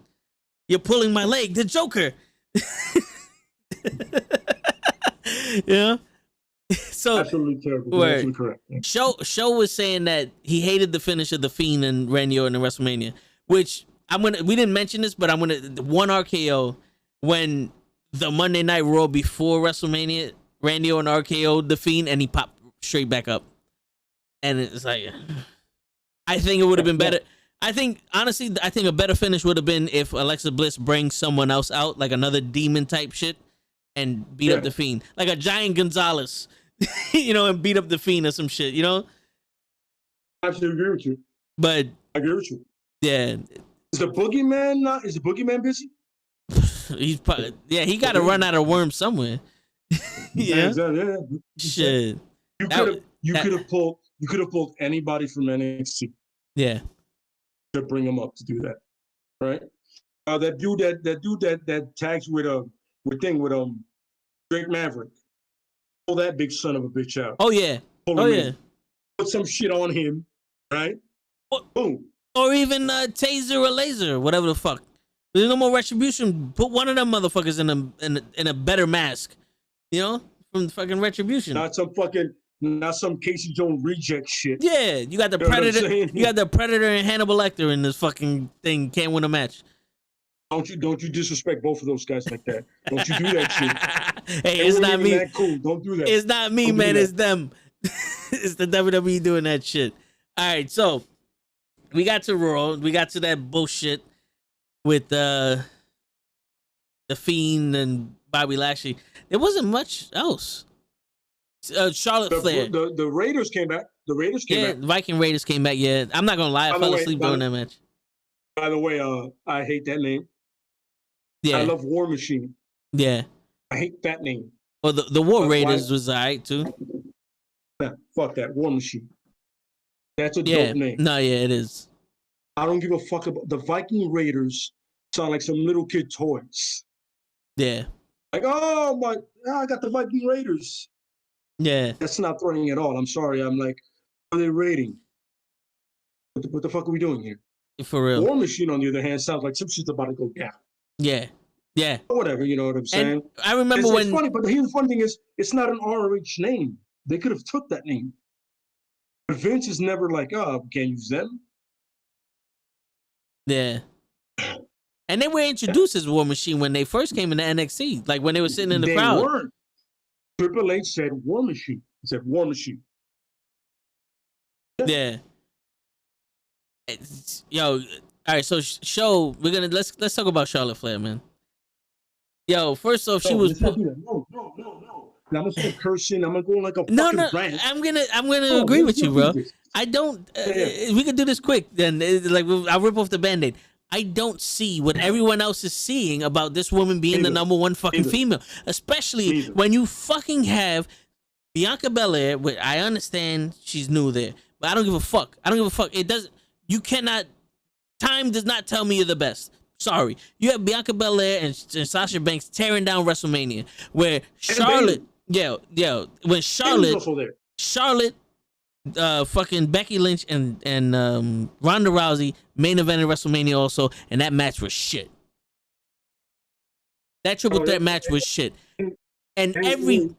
You're pulling my leg, the Joker. Yeah. So absolutely terrible. Absolutely correct. Yeah. Show was saying that he hated the finish of the Fiend and Randy Orton in WrestleMania, which we didn't mention this, but I'm gonna one RKO when the Monday Night Raw before WrestleMania, Randy Orton RKO'd the Fiend and he popped straight back up, and it's like I think it would have been better. I think honestly, a better finish would have been if Alexa Bliss brings someone else out, like another demon type shit, and beat up the Fiend, like a Giant Gonzalez, and beat up the Fiend or some shit, I absolutely agree with you. But I agree with you. Yeah. Is the Boogeyman busy? He's probably, he got to run out of worms somewhere. Yeah. Shit. You could have pulled anybody from NXT. Yeah. To bring him up to do that, right? That dude that tags with Drake Maverick. Pull that big son of a bitch out. Oh yeah. Yeah. Put some shit on him, right? Boom. Or even Taser or Laser, whatever the fuck. There's no more Retribution. Put one of them motherfuckers in a better mask, from fucking Retribution. Not some Casey Jones reject shit. Yeah, you got the Predator. You got the Predator and Hannibal Lecter in this fucking thing. Can't win a match. Don't you disrespect both of those guys like that? Don't you do that shit? Hey, it's not me. Cool. Don't do that. It's not me, man. It's them. It's the WWE doing that shit. All right, so we got to Raw. We got to that bullshit with the Fiend and Bobby Lashley. There wasn't much else. Charlotte Flair. The Raiders came back. The Viking Raiders came back. Yeah, I'm not gonna lie. I fell asleep during that match. By the way, I hate that name. Yeah. I love War Machine. Yeah. I hate that name. Well, the War Raiders was alright too. Nah, fuck that. War Machine. That's a dope name. No, yeah, it is. I don't give a fuck about the Viking Raiders. Sound like some little kid toys. Yeah. Like, I got the Viking Raiders. Yeah. That's not threatening at all. I'm sorry. I'm like, what are they raiding? What the fuck are we doing here? For real. War Machine, on the other hand, sounds like some shit's about to go down. Yeah. Yeah. Or whatever, you know what I'm saying? And I remember it's funny, but the funny thing is, it's not an ROH name. They could have took that name. But Vince is never like, can't use them. Yeah. And they were introduced as War Machine when they first came into NXT, like when they were sitting in the crowd. They weren't. Triple H said War Machine. He said War Machine. Yeah. Yo, all right. So, let's talk about Charlotte Flair, man. Yo, first off, she No, was let's not do that. No. Now I'm gonna start cursing. I'm gonna go like a no. fucking rant. I'm gonna No, agree let's with you, not do bro. this. I don't. Yeah. We can do this quick. Then, like, I'll rip off the Band-Aid. I don't see what everyone else is seeing about this woman being the Neither. number one fucking Neither. female, especially Neither. when you fucking have Bianca Belair. I understand she's new there, but I don't give a fuck. It does. You cannot. Time does not tell me you're the best. Sorry. You have Bianca Belair and Sasha Banks tearing down WrestleMania, where Charlotte. When Charlotte, fucking Becky Lynch and Ronda Rousey main evented WrestleMania also, and that match was shit. That triple threat match was shit. And every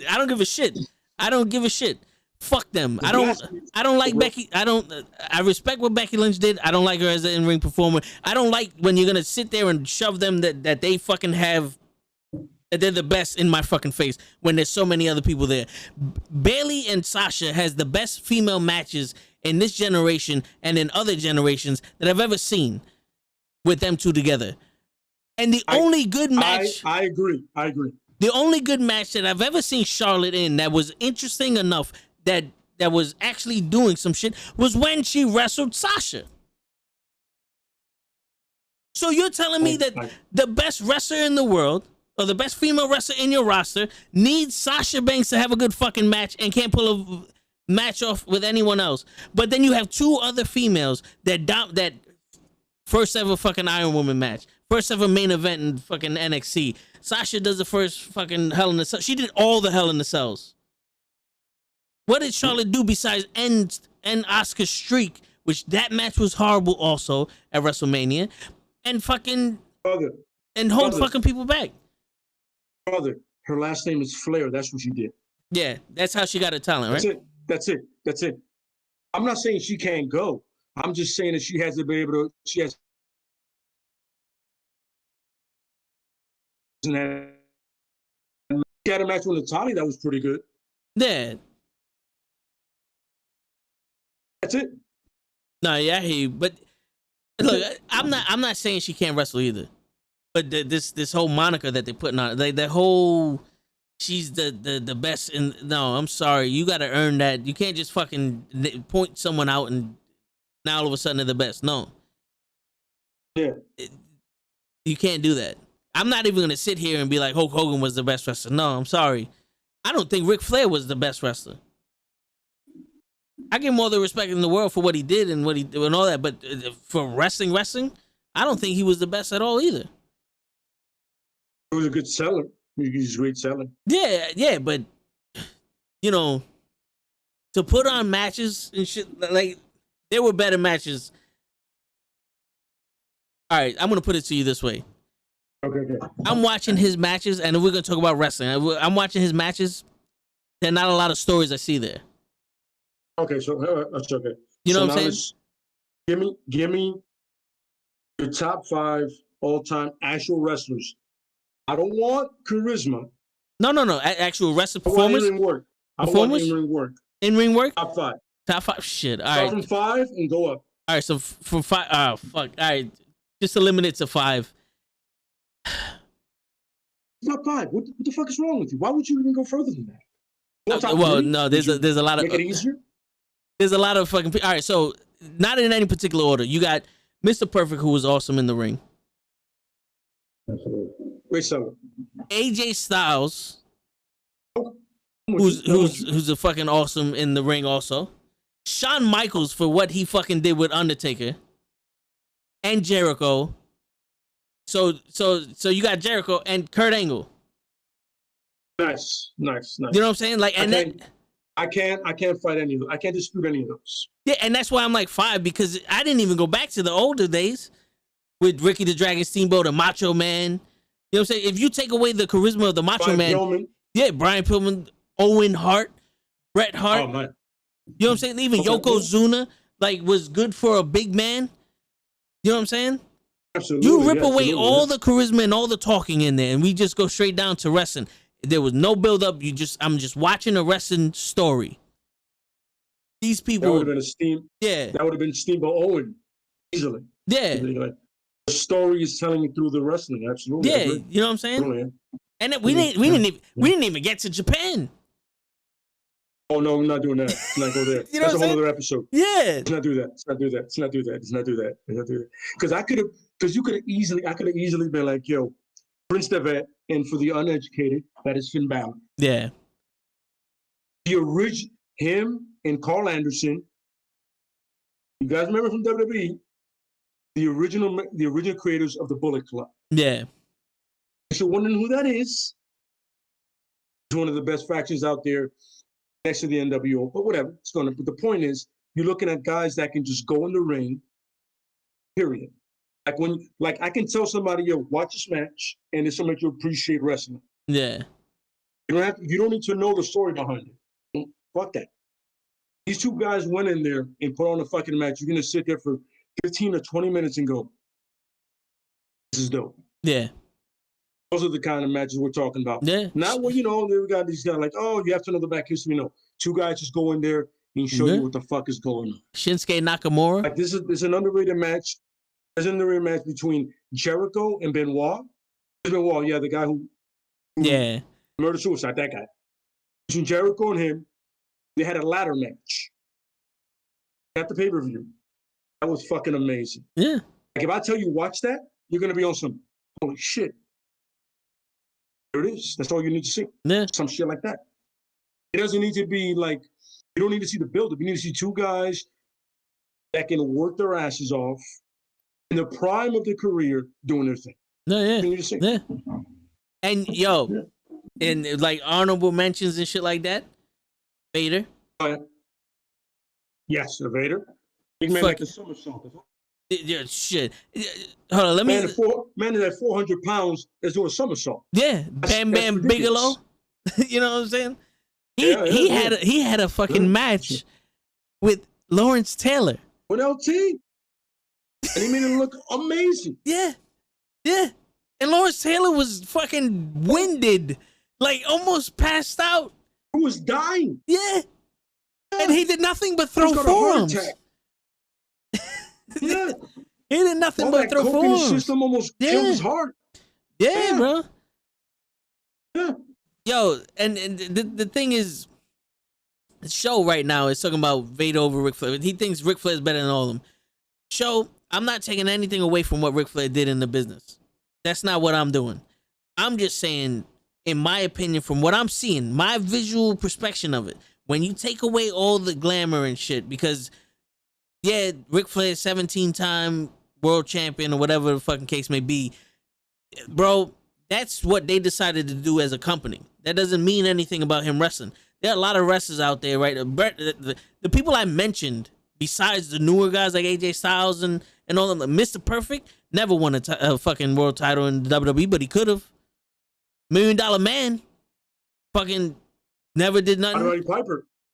I don't give a shit. Fuck them. I don't like Becky. I respect what Becky Lynch did. I don't like her as an in-ring performer. I don't like when you're gonna sit there and shove them that they fucking have, that they're the best in my fucking face when there's so many other people there. Bayley and Sasha has the best female matches in this generation and in other generations that I've ever seen with them two together. And the only good match I agree. The only good match that I've ever seen Charlotte in that was interesting enough that was actually doing some shit was when she wrestled Sasha. So you're telling me that the best wrestler in the world, or the best female wrestler in your roster, needs Sasha Banks to have a good fucking match and can't pull a match off with anyone else. But then you have two other females that first ever fucking Iron Woman match, first ever main event in fucking NXT. Sasha does the first fucking Hell in the Cell. She did all the Hell in the Cells. What did Charlotte do besides end Asuka's streak, which that match was horrible also at WrestleMania, and fucking hold fucking people back? Brother, her last name is Flair. That's what she did. Yeah, that's how she got her talent, right? That's it. I'm not saying she can't go. I'm just saying that she has to be able to. She has. She had a match with Natalia that was pretty good. Yeah. That's it. No, yeah, I hear you. But look, I'm not saying she can't wrestle either. But this whole moniker that they're putting on, the whole she's the best in. No, I'm sorry, you got to earn that. You can't just fucking point someone out and now all of a sudden they're the best. No. Yeah. You can't do that. I'm not even gonna sit here and be like Hulk Hogan was the best wrestler. No, I'm sorry. I don't think Ric Flair was the best wrestler. I give him all the respect in the world for what he did and what he did and all that, but for wrestling, I don't think he was the best at all either. He was a good seller. He's a great seller. Yeah, but you know, to put on matches and shit, like there were better matches. All right, I'm gonna put it to you this way. Okay. I'm watching his matches, and we're gonna talk about wrestling. I'm watching his matches. There are not a lot of stories I see there. Okay, so that's okay. You know so what I'm saying? Give me your top 5 all-time actual wrestlers. I don't want charisma. No. Actual wrestling I want performers. in-ring work. I want in-ring work. In-ring work. Top 5. Shit. All Start right. from 5 and go up. All right. So from 5. Oh fuck. All right. Just to limit it to 5. Top 5. What the fuck is wrong with you? Why would you even go further than that? Well, no. There's a lot of. Make it easier. There's a lot of fucking. All right. So not in any particular order. You got Mr. Perfect, who was awesome in the ring. Absolutely. Great seller. AJ Styles, who's a fucking awesome in the ring also. Shawn Michaels for what he fucking did with Undertaker. And Jericho. So you got Jericho and Kurt Angle. Nice. You know what I'm saying? Like, and I can't fight any of them. I can't dispute any of those. Yeah, and that's why I'm like 5, because I didn't even go back to the older days with Ricky the Dragon Steamboat and Macho Man. You know what I'm saying? If you take away the charisma of the Macho Man, Brian Pillman, Owen Hart, Bret Hart. Oh man. You know what I'm saying? Even Yokozuna, like, was good for a big man. You know what I'm saying? Absolutely. You rip away all the charisma and all the talking in there, and we just go straight down to wrestling. There was no build up. I'm just watching a wrestling story. These people. That would have been That would have been Steamboat Owen easily. Yeah. The story is telling you through the wrestling. Absolutely. Yeah, you know what I'm saying? Brilliant. And then we didn't even get to Japan. Oh no, we're not doing that. Let's not go there. You know That's what a I'm whole other episode. Yeah. Let's not do that. Let's not do that. Let's not do that. Let's not do that. Let's not do that. Because I could have easily been like, yo, Prince Devet, and for the uneducated, that is Finn Balor. Yeah. Him and Carl Anderson. You guys remember from WWE, the original creators of the Bullet Club. Yeah. If you're wondering who that is, it's one of the best factions out there next to the NWO, but whatever. But the point is, you're looking at guys that can just go in the ring, period. Like I can tell somebody, yo, watch this match, and it's something you appreciate wrestling. Yeah. You don't need to know the story behind it. Fuck that. These two guys went in there and put on a fucking match. You're gonna sit there for 15 or 20 minutes and go, this is dope. Yeah. Those are the kind of matches we're talking about. Yeah. Not where, we got these guys like, oh, you have to know the back history. No. Two guys just go in there and show you what the fuck is going on. Shinsuke Nakamura. Like this is an underrated match. There's an underrated match between Jericho and Benoit. Benoit, yeah, the guy who murder suicide, that guy. Between Jericho and him, they had a ladder match at the pay-per-view. That was fucking amazing. Yeah. Like if I tell you watch that, you're gonna be on some holy shit. There it is. That's all you need to see. Yeah. Some shit like that. It doesn't need to be like, you don't need to see the build-up. You need to see two guys that can work their asses off in the prime of their career doing their thing. No, yeah. You need to see. Yeah. And and like honorable mentions and shit like that. Vader. Yes, Vader. Big man like a somersault. Yeah, shit. Hold on, let me. Man is at 400 pounds is doing a somersault. Yeah, Bam Bam Bigelow. You know what I'm saying? He had a fucking match with Lawrence Taylor. With LT. And he made it look amazing. Yeah. Yeah. And Lawrence Taylor was fucking winded. Like almost passed out. He was dying. Yeah. And he did nothing but throw forearms. Yeah. He did nothing but throw forearms. The system almost killed his heart. Yeah, bro. Yeah. Yo, and the thing is, the show right now is talking about Vader over Ric Flair. He thinks Ric Flair is better than all of them. Show, I'm not taking anything away from what Ric Flair did in the business. That's not what I'm doing. I'm just saying, in my opinion, from what I'm seeing, my visual perspective of it, when you take away all the glamour and shit, because, yeah, Ric Flair, 17-time world champion or whatever the fucking case may be, bro, that's what they decided to do as a company. That doesn't mean anything about him wrestling. There are a lot of wrestlers out there, right? The people I mentioned, besides the newer guys like AJ Styles and all of them, Mr. Perfect never won a fucking world title in WWE, but he could have. $1 Million Man fucking never did nothing.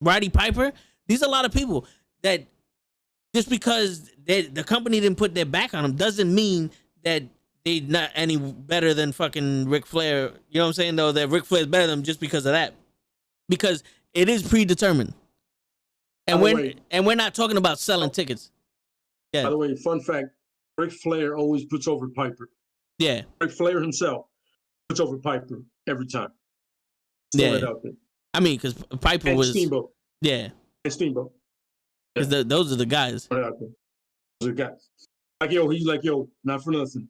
Roddy Piper. These are a lot of people that just because the company didn't put their back on them doesn't mean that they're not any better than fucking Ric Flair. You know what I'm saying, though, that Ric Flair is better than them just because of that. Because it is predetermined. And we're not talking about selling tickets. Yeah. By the way, fun fact, Ric Flair always puts over Piper. Yeah. Ric Flair himself puts over Piper every time. Yeah. I mean, because Piper and was Steamboat. Yeah. And Steamboat. Because those are the guys. Those are the guys. Like, he's like, not for nothing.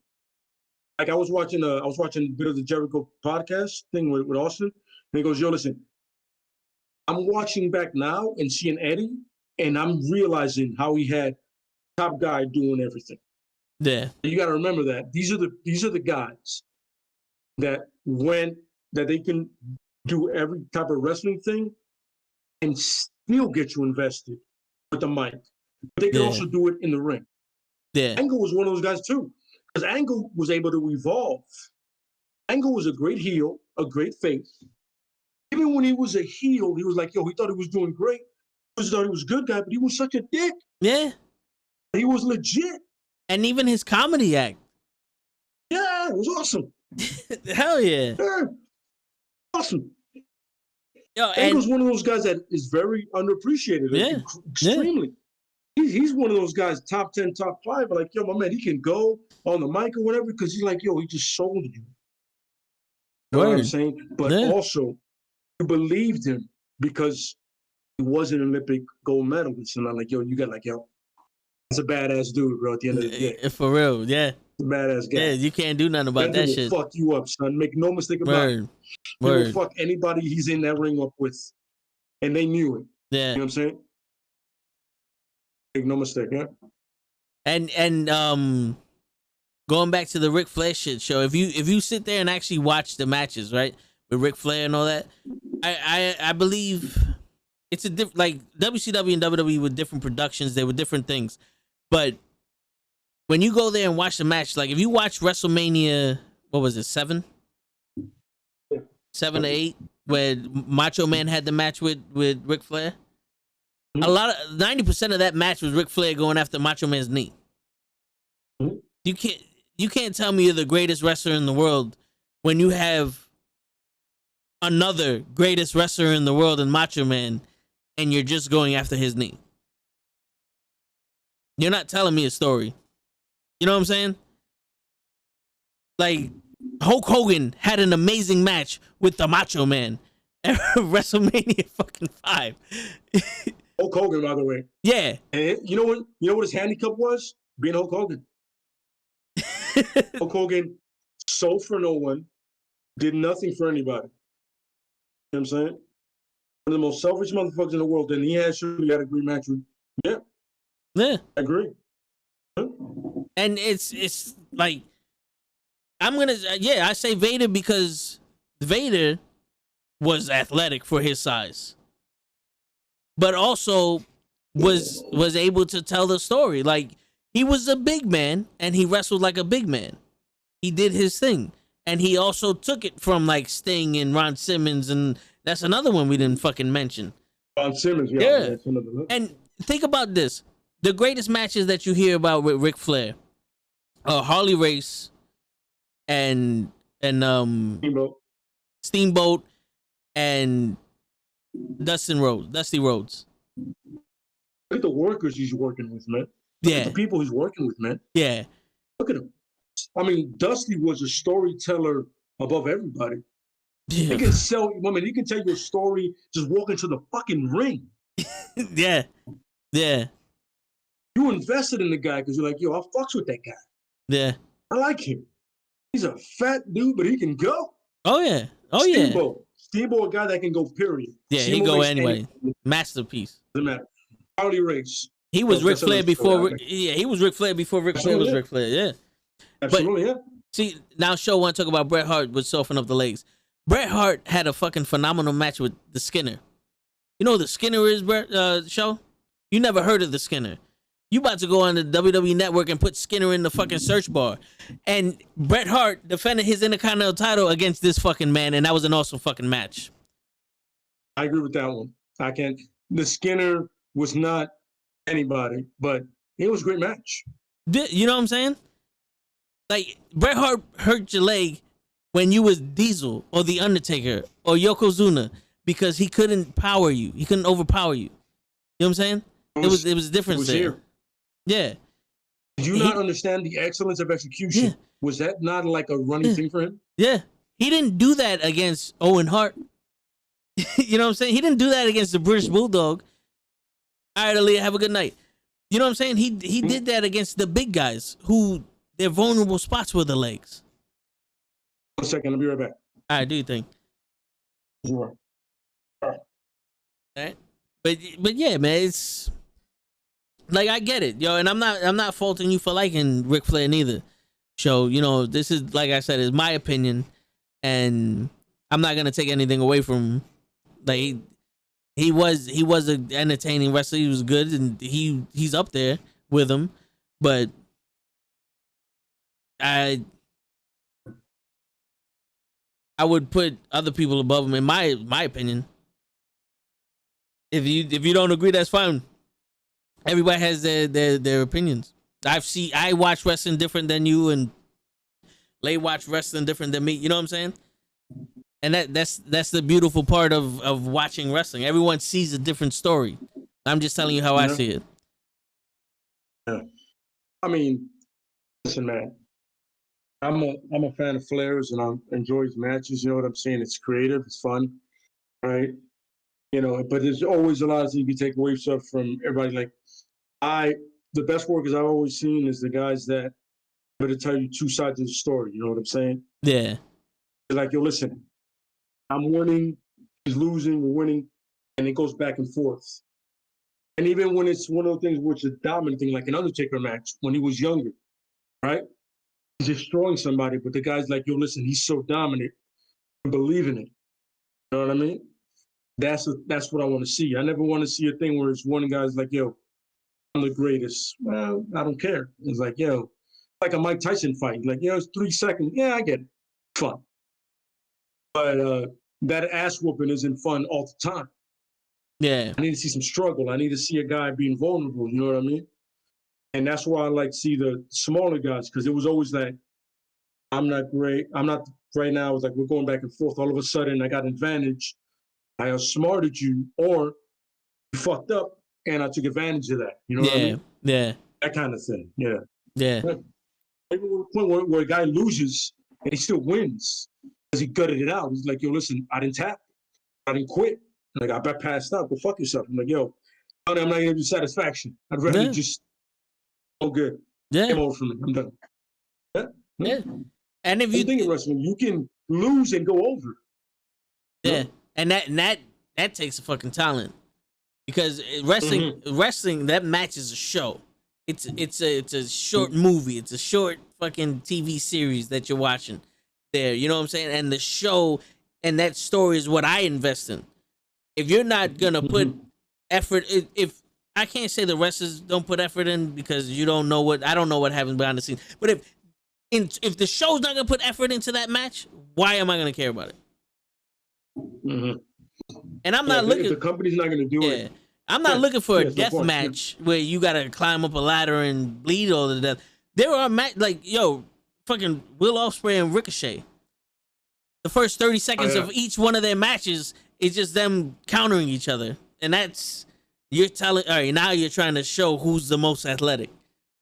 Like, I was watching a bit of the Jericho podcast thing with Austin, and he goes, listen, I'm watching back now and seeing Eddie, and I'm realizing how he had top guy doing everything. Yeah. You got to remember that. These are the guys that they can do every type of wrestling thing and still get you invested with the mic. But they can also do it in the ring. Yeah. Angle was one of those guys too. Because Angle was able to evolve. Angle was a great heel, a great face. Even when he was a heel, he was like, he thought he was doing great. He thought he was a good guy, but he was such a dick. Yeah. He was legit. And even his comedy act. Yeah, it was awesome. Hell yeah. Awesome. Angle's one of those guys that is very underappreciated. Yeah. Extremely. he's one of those guys, top 10, top 5. But like, yo, my man, he can go on the mic or whatever because he's like, yo, he just sold you. You know what I'm saying? But also, you believed him because he was an Olympic gold medalist. And I'm like, yo, you got like, yo, that's a badass dude, bro, at the end of the day. For real, yeah. A badass guy. Yeah, you can't do nothing about that shit. Fuck you up, son. Make no mistake about it. He will fuck anybody he's in that ring up with. And they knew it. Yeah. You know what I'm saying? Make no mistake, yeah. And going back to the Ric Flair shit show, if you sit there and actually watch the matches, right, with Ric Flair and all that, I believe it's a different, like WCW and WWE with different productions, they were different things, but when you go there and watch the match, like if you watch WrestleMania, what was it, 7 to 8, where Macho Man had the match with Ric Flair. A lot of 90% of that match was Ric Flair going after Macho Man's knee. You can't tell me you're the greatest wrestler in the world when you have another greatest wrestler in the world in Macho Man and you're just going after his knee. You're not telling me a story. You know what I'm saying? Like Hulk Hogan had an amazing match with the Macho Man at WrestleMania fucking 5. Hulk Hogan, by the way. Yeah. And you know what his handicap was? Being Hulk Hogan. Hulk Hogan sold for no one, did nothing for anybody. You know what I'm saying? One of the most selfish motherfuckers in the world. And he had a great match with. Yeah. Yeah. I agree. Huh? And it's like, I say Vader because Vader was athletic for his size, but also was able to tell the story. Like, he was a big man and he wrestled like a big man. He did his thing. And he also took it from like Sting and Ron Simmons, and that's another one we didn't fucking mention. Ron Simmons, yeah. And think about this. The greatest matches that you hear about with Ric Flair are Harley Race and Steamboat and Dusty Rhodes. Look at the workers he's working with, man. Yeah. Look at the people he's working with, man. Yeah. Look at him. I mean, Dusty was a storyteller above everybody. Yeah. He can sell, I mean, he can tell you a story just walking to the fucking ring. Yeah. Yeah. You invested in the guy because you're like, yo, I fucks with that guy. Yeah. I like him. He's a fat dude, but he can go. Oh, yeah. Oh, Steamboat. yeah. Steamboat, a guy that can go, period. Yeah, he can go anyway. Masterpiece. Doesn't matter. Harley Race. He was Ric Flair before. He was Ric Flair before Ric Flair was Ric Flair. Yeah. Absolutely, yeah. See, now Show want to talk about Bret Hart with soften up the legs. Bret Hart had a fucking phenomenal match with the Skinner. You know who the Skinner is, Show? You never heard of the Skinner. You about to go on the WWE Network and put Skinner in the fucking search bar. And Bret Hart defended his Intercontinental title against this fucking man, and that was an awesome fucking match. I agree with that one. The Skinner was not anybody, but it was a great match. You know what I'm saying? Like, Bret Hart hurt your leg when you was Diesel or The Undertaker or Yokozuna because he couldn't power you. He couldn't overpower you. You know what I'm saying? It was a difference there. Here. Yeah. Did you not understand the excellence of execution? Yeah. Was that not like a running thing for him? Yeah. He didn't do that against Owen Hart. You know what I'm saying? He didn't do that against the British Bulldog. All right, Aaliyah, have a good night. You know what I'm saying? He did that against the big guys who their vulnerable spots were the legs. 1 second, I'll be right back. All right, do you think? Sure. All right. But yeah, man, it's like, I get it, yo, and I'm not faulting you for liking Ric Flair neither. So, you know, this is, like I said, is my opinion, and I'm not gonna take anything away from him. Like, he was an entertaining wrestler. He was good, and he's up there with him. But I would put other people above him in my opinion. If you don't agree, that's fine. Everybody has their opinions. I watch wrestling different than you, and Lay watch wrestling different than me. You know what I'm saying? And that's the beautiful part of watching wrestling. Everyone sees a different story. I'm just telling you how I see it. Yeah. I mean, listen, man. I'm a fan of Flair's, and I enjoy his matches. You know what I'm saying? It's creative, it's fun, right? You know, but there's always a lot of things you can take away stuff from everybody. Like the best workers I've always seen is the guys that better tell you two sides of the story. You know what I'm saying? Yeah. They're like, yo, listen, I'm winning, he's losing, we're winning, and it goes back and forth. And even when it's one of the things which is a dominant thing, like an Undertaker match when he was younger, right? He's destroying somebody, but the guy's like, yo, listen, he's so dominant, I believe in it. You know what I mean? That's what I want to see. I never want to see a thing where it's one guy's like, yo, I'm the greatest. Well, I don't care. It's like, yo, like a Mike Tyson fight. Like, it's 3 seconds. Yeah, I get it. Fun. But that ass whooping isn't fun all the time. Yeah. I need to see some struggle. I need to see a guy being vulnerable. You know what I mean? And that's why I like to see the smaller guys, because it was always like, I'm not great. I'm not right now. It's like we're going back and forth. All of a sudden, I got an advantage. I outsmarted you, or you fucked up, and I took advantage of that. You know what I mean? Yeah. That kind of thing. Yeah. Yeah. Maybe we're at a point where a guy loses and he still wins because he gutted it out. He's like, yo, listen, I didn't tap. I didn't quit. Like, I got passed out. Go fuck yourself. I'm like, yo, I'm not going to give you satisfaction. I'd rather just, good. Yeah. Game over for me. I'm done. Yeah. And if you think in wrestling, you can lose and go over. Yeah. And that takes a fucking talent. Because wrestling, that match is a show. It's a short movie. It's a short fucking TV series that you're watching there. You know what I'm saying? And the show and that story is what I invest in. If you're not gonna put effort, if I can't say the wrestlers don't put effort in because I don't know what happens behind the scenes. But if the show's not gonna put effort into that match, why am I gonna care about it? And I'm not looking. If the company's not gonna do it. I'm not looking for a death match where you gotta climb up a ladder and bleed all to death. There are fucking Will Ospreay and Ricochet. The first 30 seconds of each one of their matches is just them countering each other, and you're telling. All right, now you're trying to show who's the most athletic.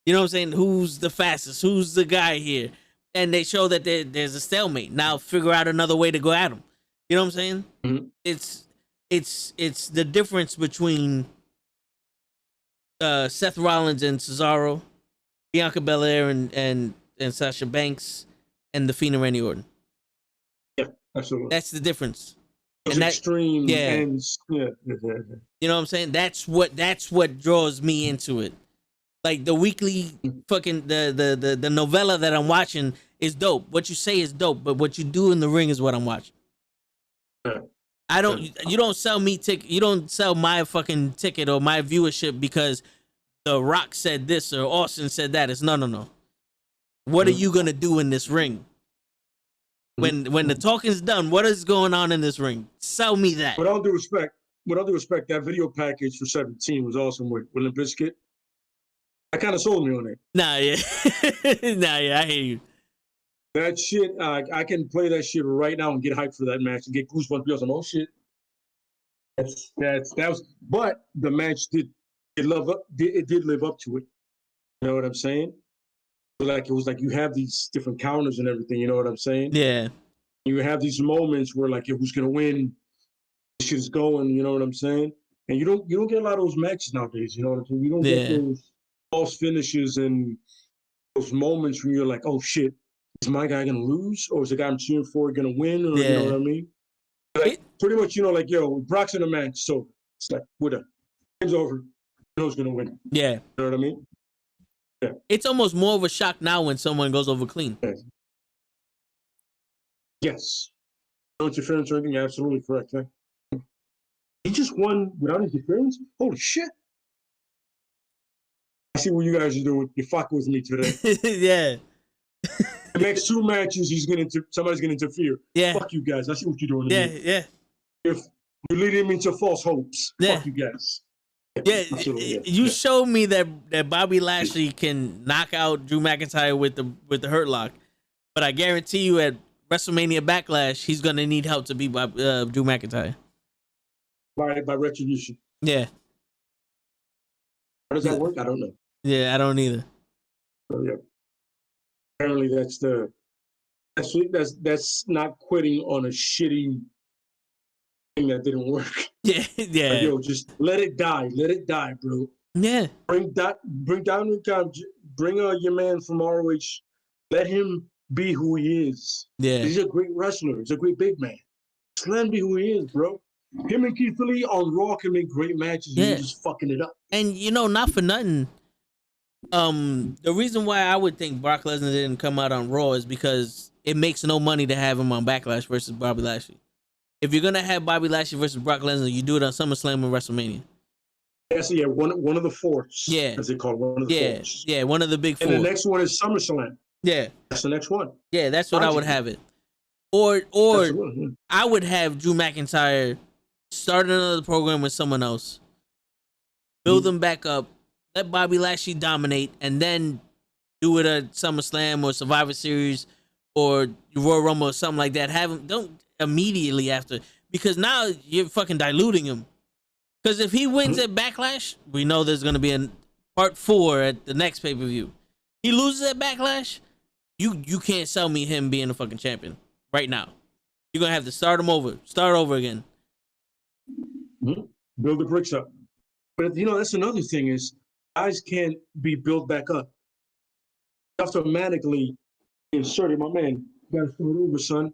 You know what I'm saying? Who's the fastest? Who's the guy here? And they show that there's a stalemate. Now figure out another way to go at him. You know what I'm saying? It's the difference between Seth Rollins and Cesaro, Bianca Belair and Sasha Banks, and the Fiend and Randy Orton. Yeah, absolutely. That's the difference. Those extreme ends. Yeah. You know what I'm saying? That's what draws me into it. Like the weekly fucking the novella that I'm watching is dope. What you say is dope, but what you do in the ring is what I'm watching. You don't sell me you don't sell my fucking ticket or my viewership because The Rock said this or Austin said that. It's no. What are you gonna do in this ring? When the talking's done, what is going on in this ring? Sell me that. With all due respect, that video package for 17 was awesome with Limp Bizkit. I kind of sold me on it. Nah, yeah, I hear you. That shit, I can play that shit right now and get hyped for that match and get goosebumps because I'm oh shit. But the match did live up to it. You know what I'm saying? It was like you have these different counters and everything. You know what I'm saying? Yeah. You have these moments where like who's gonna win? This shit is going. You know what I'm saying? And you don't get a lot of those matches nowadays. You know what I'm saying? You don't get those false finishes and those moments where you're like, oh shit. Is my guy gonna lose, or is the guy I'm cheering for gonna win? Or you know what I mean? Like pretty much, Brock's in a match, so it's like whatever. Game's over. You know who's gonna win? Yeah. You know what I mean? Yeah. It's almost more of a shock now when someone goes over clean. Yes. No interference or anything. Absolutely correct. Huh? He just won without interference. Holy shit! I see what you guys are doing. You're fucking with me today. Yeah. The next 2 matches, somebody's gonna interfere. Yeah. Fuck you guys. I see what you're doing. Yeah. If you're leading me to false hopes, fuck you guys. Yeah. You showed me that Bobby Lashley can knock out Drew McIntyre with the Hurt Lock, but I guarantee you at WrestleMania Backlash, he's gonna need help to beat Drew McIntyre. By retribution. Yeah. How does that work? I don't know. Yeah, I don't either. So, yeah. Apparently, that's not quitting on a shitty thing that didn't work. Yeah, Like, yeah, yo, just let it die, bro. yeah, Bring down bring your man from ROH. Let him be who he is. yeah. He's a great wrestler. He's a great big man. Just let him be who he is, bro. Him and Keith Lee on Raw can make great matches. And Yeah. you're just fucking it up. And not for nothing. The reason why I would think Brock Lesnar didn't come out on Raw is because it makes no money to have him on Backlash versus Bobby Lashley. If you're gonna have Bobby Lashley versus Brock Lesnar, you do it on SummerSlam or WrestleMania. Yeah, one of the fours. Yeah. As they call it, one of the fours. Yeah, one of the big four. And the next one is SummerSlam. Yeah, That's the next one. yeah, that's what I would have it. Or Absolutely. I would have Drew McIntyre start another program with someone else, build them back up, let Bobby Lashley dominate, and then do it at SummerSlam or Survivor Series or Royal Rumble or something like that. Have him, don't immediately after, because now you're fucking diluting him. Because if he wins at Backlash, we know there's going to be a part 4 at the next pay-per-view. He loses at Backlash, you can't sell me him being a fucking champion right now. You're going to have to start over again. Build the bricks up. But, that's another thing is guys can't be built back up. You have to automatically insert it. My man, you got to start over, son.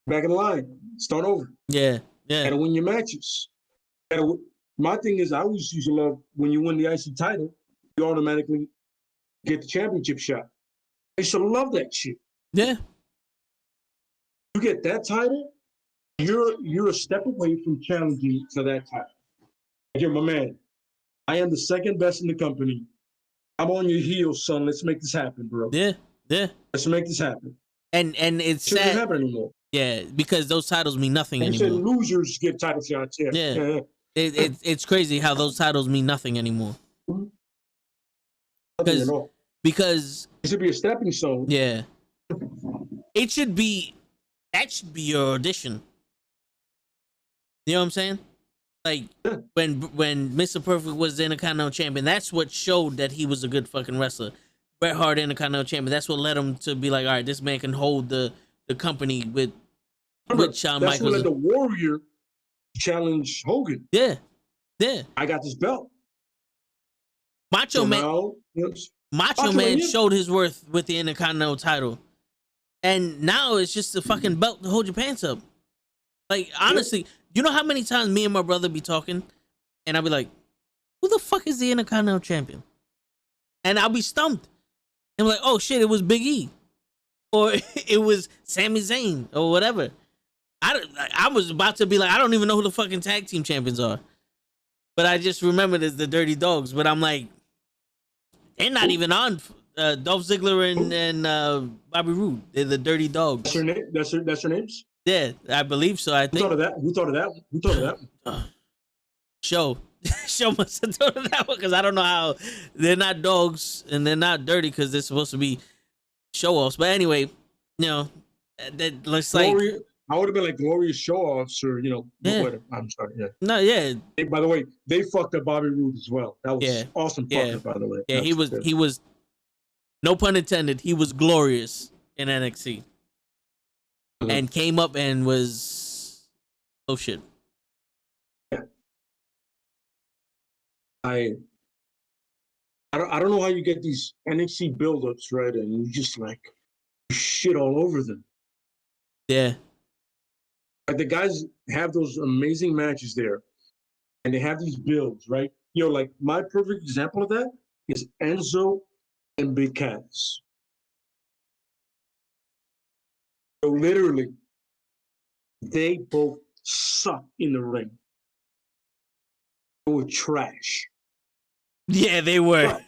Back in the line. Start over. Yeah. Got to win your matches. My thing is, I always used to love when you win the IC title, you automatically get the championship shot. I used to love that shit. Yeah. You get that title, you're a step away from challenging for that title. You're my man. I am the second best in the company. I'm on your heels, son. Let's make this happen, bro. Yeah. Let's make this happen. And it's It doesn't sad. happen anymore. Yeah, because those titles mean nothing And you said anymore. losers get title shots. Yeah. It's crazy how those titles mean nothing anymore. Nothing at all. Because It should be a stepping stone. yeah, that should be your audition. You know what I'm saying? Like when Mr. Perfect was the Intercontinental Champion, that's what showed that he was a good fucking wrestler. Bret Hart Intercontinental Champion, that's what led him to be like, all right, this man can hold the company with Shawn That's what Michaels. let the Warrior challenge Hogan. Yeah. I got this belt. Macho So Man. now, Macho Macho Man Man, yeah. showed his worth with the Intercontinental title. And now it's just a fucking belt to hold your pants up. Like, honestly, you know how many times me and my brother be talking? And I'll be like, who the fuck is the Intercontinental Champion? And I'll be stumped. And I'm like, oh shit, it was Big E. Or it was Sami Zayn or whatever. I was about to be like, I don't even know who the fucking tag team champions are. But I just remembered as the Dirty Dogs. But I'm like, they're not even on. Dolph Ziggler and Bobby Roode. They're the Dirty Dogs. That's her name. That's her names. Yeah, I believe so. I Who thought think. of that? Who thought of that one? Show must have thought of that one because I don't know how they're not dogs and they're not dirty because they're supposed to be show offs. But anyway, that looks like I would have been like glorious show offs or Yeah. whatever. I'm sorry. Yeah. no, yeah, Hey, by the way, they fucked up Bobby Roode as well. That was Yeah. awesome. Yeah. Fucker, by the way. yeah. He was, no pun intended. He was glorious in NXT and came up and was oh shit. I don't know how you get these NXT build-ups, right? And you just like shit all over them. Yeah, Like the guys have those amazing matches there, and they have these builds, right? Like my perfect example of that is Enzo and Big Cass. So literally, they both suck in the ring. They were trash. yeah, they were. Right.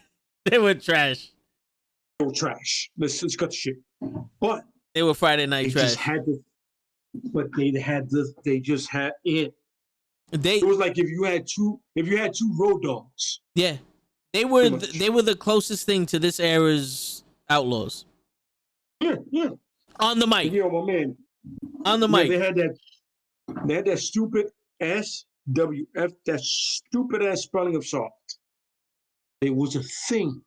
They were trash. They were trash. Let's cut the shit. But They were Friday Night they trash. just had the. But they just had it. They It was like if you had two road dogs. yeah, they were Pretty much. they were the closest thing to this era's Outlaws Yeah. on the mic. My man. On the Yeah, mic. they had that stupid SWF, that stupid ass spelling of soft. It was a thing.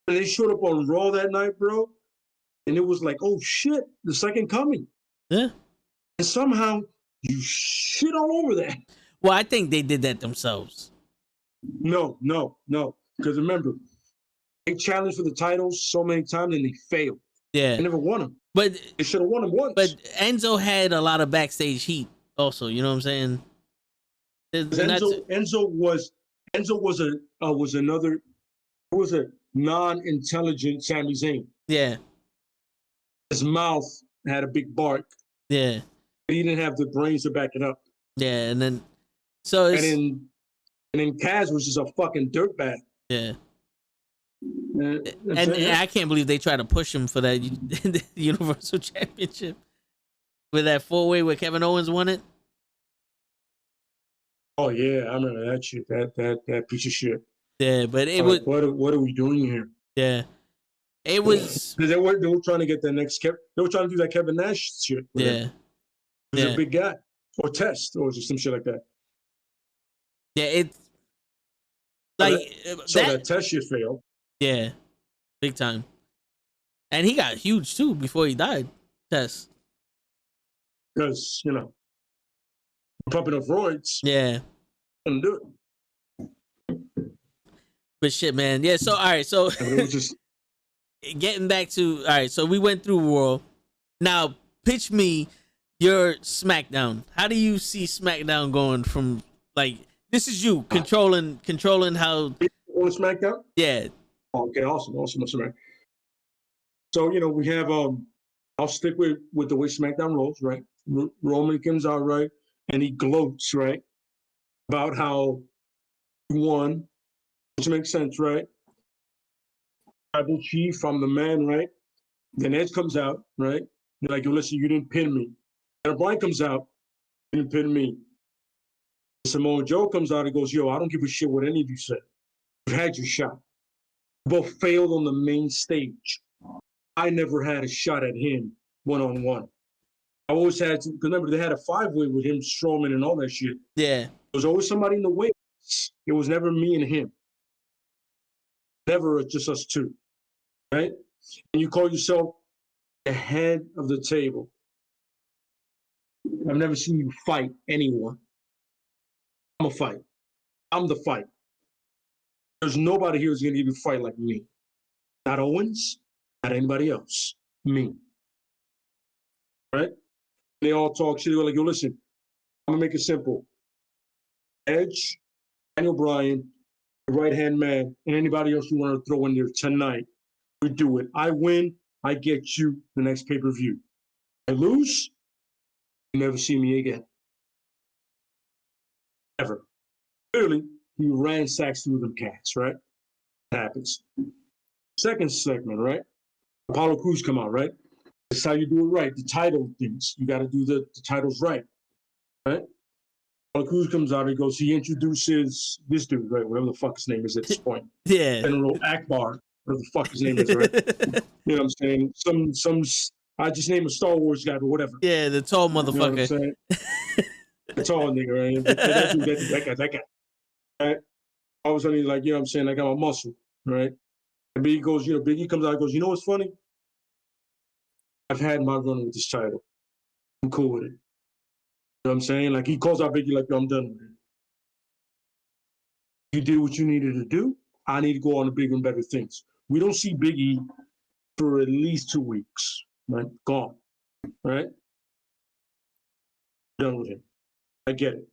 And they showed up on Raw that night, bro. And it was like, oh shit, the second coming. Yeah. And somehow you shit all over that. Well, I think they did that themselves. No. Because remember, they challenged for the titles so many times and they failed. Yeah. They never won them. But They should have won them once. But Enzo had a lot of backstage heat also, you know what I'm saying? Enzo was a non-intelligent Sami Zayn. Yeah. His mouth had a big bark. Yeah. But he didn't have the brains to back it up. Yeah, and then so it's, and then Kaz was just a fucking dirtbag. Yeah. And I can't believe they tried to push him for that Universal Championship with that 4-way where Kevin Owens won it. Oh yeah, I remember that shit. That piece of shit. Yeah, but it was. What are we doing here? Yeah, it was. They were trying to get the next. They were trying to do that Kevin Nash shit. Yeah, he was a big guy, or Test, or just some shit like that. Yeah, it's like that Test shit failed. Yeah, big time. And he got huge too before he died. Test. Because pumping up roids. Yeah. Couldn't do it. But shit, man. Yeah. So all right. So it was just getting back to all right. So we went through Raw. Now pitch me your SmackDown. How do you see SmackDown going from like this is you controlling how on SmackDown? Yeah. Okay, awesome. So we have I'll stick with the way SmackDown rolls, right? Roman comes out, right, and he gloats, right, about how he won, which makes sense, right? Tribal chief, I'm the man, right? Then Edge comes out, right? They're like, yo, listen, you didn't pin me. And Bryan comes out, you didn't pin me. Samoa Joe comes out and goes, yo, I don't give a shit what any of you said. You've had your shot. Both failed on the main stage. I never had a shot at him one-on-one. I always had to, because remember, they had a 5-way with him, Strowman, and all that shit. Yeah. There was always somebody in the way. It was never me and him. Never just us two, right? And you call yourself the head of the table. I've never seen you fight anyone. I'm a fight. I'm the fight. There's nobody here who's going to give you a fight like me. Not Owens, not anybody else. Me. Right? They all talk shit. They were like, yo, listen, I'm going to make it simple. Edge, Daniel Bryan, the right-hand man, and anybody else you want to throw in there tonight, we do it. I win, I get you the next pay-per-view. I lose, you never see me again. Ever. Clearly, he ransacks through them cats, right? That happens. Second segment, right? Apollo Crews come out, right? That's how you do it right. The title things. You got to do the titles right. Right? Apollo Crews comes out and goes, he introduces this dude, right? Whatever the fuck his name is at this point. Yeah. General Akbar, whatever the fuck his name is, right? You know what I'm saying? Some I just named a Star Wars guy, but whatever. Yeah, the tall motherfucker. You know what I'm saying? The tall nigga, right? That guy. Right? All of a sudden he's like, you know what I'm saying? I got my muscle, right? And Biggie goes, Biggie comes out and goes, you know what's funny? I've had my run with this title. I'm cool with it. You know what I'm saying? Like he calls out Biggie like, yo, I'm done with it. You did what you needed to do. I need to go on to bigger and better things. We don't see Biggie for at least 2 weeks, right? Gone, right? Done with him. I get it.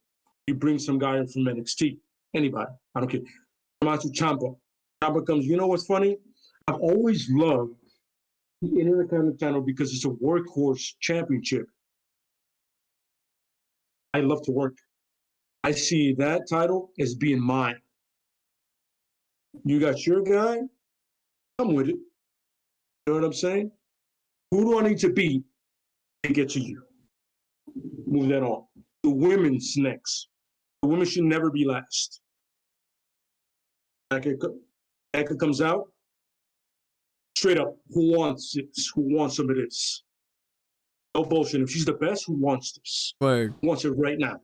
You bring some guy in from NXT. Anybody. I don't care. Tommaso Ciampa. Ciampa comes, you know what's funny? I've always loved the Intercontinental because it's a workhorse championship. I love to work. I see that title as being mine. You got your guy, I'm with it. You know what I'm saying? Who do I need to beat to get to you? Move that on. The women's next. The women should never be last. Eka comes out. Straight up, who wants this? Who wants some of this? No bullshit. If she's the best, who wants this? Word. Who wants it right now?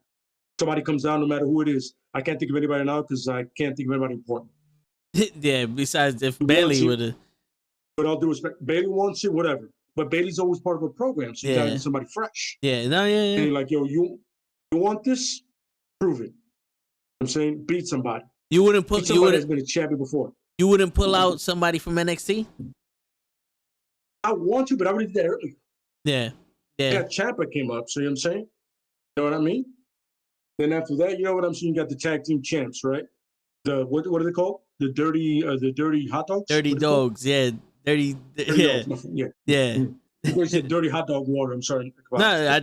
Somebody comes down, no matter who it is. I can't think of anybody now because I can't think of anybody important. Yeah, besides if He Bailey wants it. would have. With all due respect, Bailey wants it, whatever. But Bailey's always part of a program, so you gotta Yeah. get somebody fresh. Yeah, no, And yeah. you're like, yo, you want this? Prove it. I'm saying beat somebody. You wouldn't Beat put you somebody that's wouldn't been a champion before. you wouldn't pull out somebody from NXT? I want to, but I already did that earlier. Yeah. Yeah. Yeah, Ciampa came up, so you know what I'm saying? You know what I mean? Then after that, you know what I'm saying? You got the tag team champs, right? The what are they called? The dirty hot dogs? Dirty What are they called? dogs, yeah. Dirty Dirty dogs, yeah. Yeah. You said dirty hot dog water. I'm sorry. No,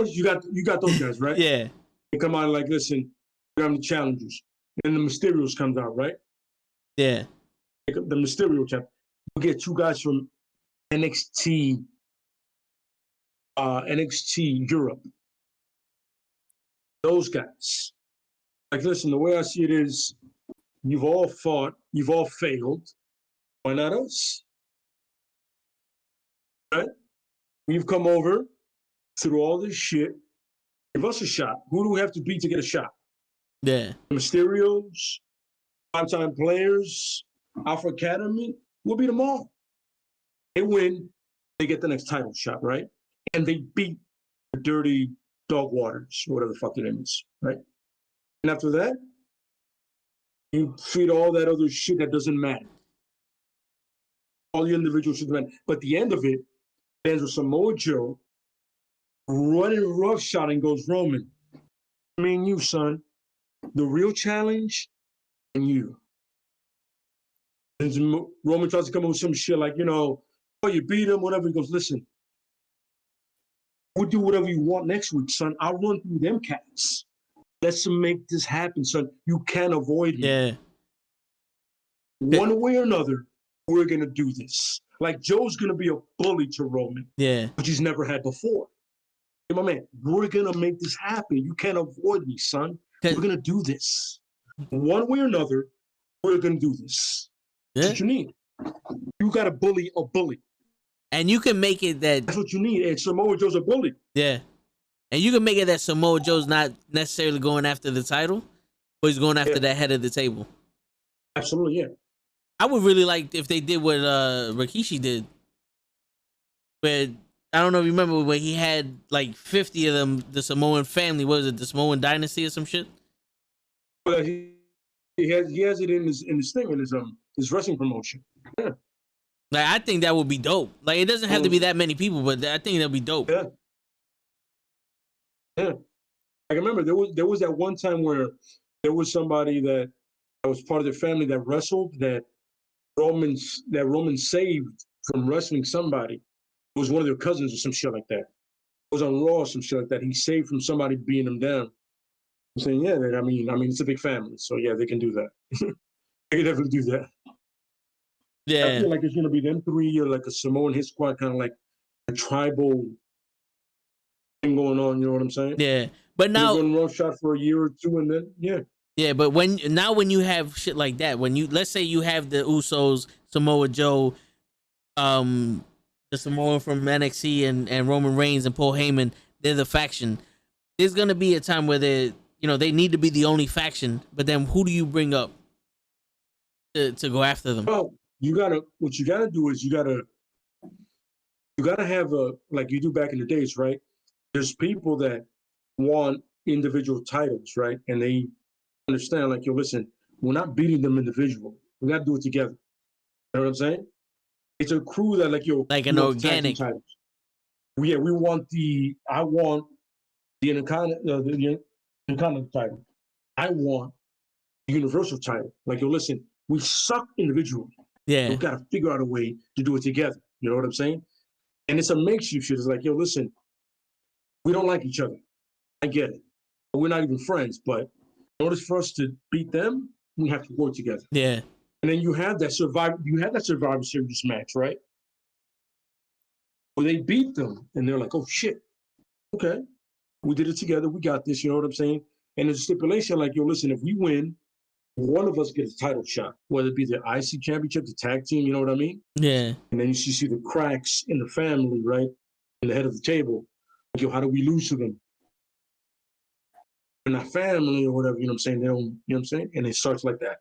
You got those guys, right? yeah. They come out like, listen, we're having the challengers. And the Mysterios comes out, right? Yeah. The Mysterio champ. We get two guys from NXT Europe. Those guys. Like, listen, the way I see it is, you've all fought, you've all failed. Why not us? Right? We've come over through all this shit. Give us a shot. Who do we have to beat to get a shot? Yeah. Mysterios, five-time players, Alpha Academy. We'll beat them all. They win, they get the next title shot, right? And they beat the dirty dog waters, whatever the fuck their name is, right? And after that, you feed all that other shit that doesn't matter. All the individual shit doesn't matter. But the end of it ends with Samoa Joe running roughshod and goes, Roman, me and you, son, the real challenge and you. And Roman tries to come up with some shit like, oh, you beat him, whatever. He goes, listen, we'll do whatever you want next week, son. I'll run through them cats. Let's make this happen, son. You can't avoid me. Yeah. One way or another, we're going to do this. Like, Joe's going to be a bully to Roman, Yeah. which he's never had before. Hey, my man, we're going to make this happen. You can't avoid me, son. We're going to do this. One way or another, we're going to do this. Yeah. That's what you need. You got to bully a bully. And you can make it that That's what you need. And Samoa Joe's a bully. yeah. And you can make it that Samoa Joe's not necessarily going after the title, but he's going after the head of the table. Absolutely, yeah. I would really like if they did what Rikishi did. But I don't know if you remember when he had like 50 of them, the Samoan family, what was it, the Samoan dynasty or some shit? But he has it in his thing, in his wrestling promotion. Yeah. Like, I think that would be dope. Like, it doesn't have to be that many people, but I think that'd be dope. Yeah. Yeah. I remember there was that one time where there was somebody that was part of their family that wrestled that Roman saved from wrestling somebody. It was one of their cousins or some shit like that. It was on Raw or some shit like that. He saved from somebody beating him down. I'm saying, yeah, I mean, it's a big family, so yeah, they can do that. They can definitely do that. Yeah. I feel like it's gonna be them three or like a Samoan hit squad, kind of like a tribal thing going on. You know what I'm saying? Yeah. But now going rough shot for a year or two, and then yeah, but when you have shit like that, when you let's say you have the Usos, Samoa Joe, the Samoan from NXT and Roman Reigns and Paul Heyman, they're the faction. There's gonna be a time where they need to be the only faction, but then who do you bring up to go after them? well, what you gotta do is you gotta have a, like you do back in the days, right? There's people that want individual titles, right? And they understand, like, yo, listen, we're not beating them individually. We got to do it together. You know what I'm saying? It's a crew that, like, yo, Like an organic. titles. Yeah, I want the Intercontinental title. I want the Universal title. Like, yo, listen, we suck individually. Yeah. We've got to figure out a way to do it together. You know what I'm saying? And it's a makeshift shit. It's like, yo, listen, we don't like each other. I get it. We're not even friends, but in order for us to beat them, we have to work together. Yeah. And then you have that Survivor Series match, right? Where they beat them, and they're like, oh, shit. Okay. We did it together. We got this. You know what I'm saying? And there's a stipulation like, yo, listen, if we win, one of us gets a title shot, whether it be the IC championship, the tag team, you know what I mean? Yeah. And then you see the cracks in the family, right? In the head of the table. Like, yo, how do we lose to them? We're not family or whatever, you know what I'm saying? They don't, you know what I'm saying? And it starts like that.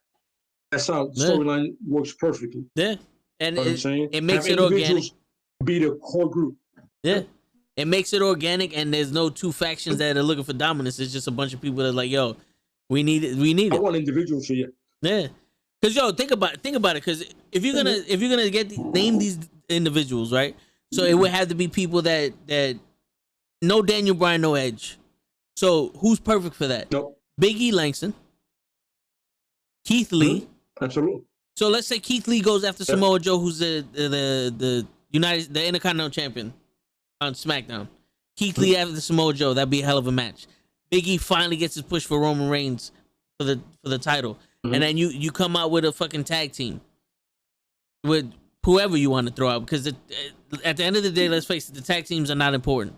That's how the storyline works perfectly. Yeah, and You know what I'm saying? it makes Have it organic. individuals be the core group. Yeah. It makes it organic, and there's no two factions that are looking for dominance. It's just a bunch of people that are like, yo, we need it. We need I it. want individuals here. Yeah. Cause yo, think about it. Cause if you're gonna name these individuals, right? So it would have to be people that no Daniel Bryan, no Edge. So who's perfect for that? Nope. Big E Langston, Keith Lee. Absolutely. So let's say Keith Lee goes after Samoa Joe, who's the Intercontinental Champion on SmackDown. Keith Lee after Samoa Joe, that'd be a hell of a match. Big E finally gets his push for Roman Reigns for the title, and then you come out with a fucking tag team with whoever you want to throw out, because at the end of the day, let's face it, the tag teams are not important.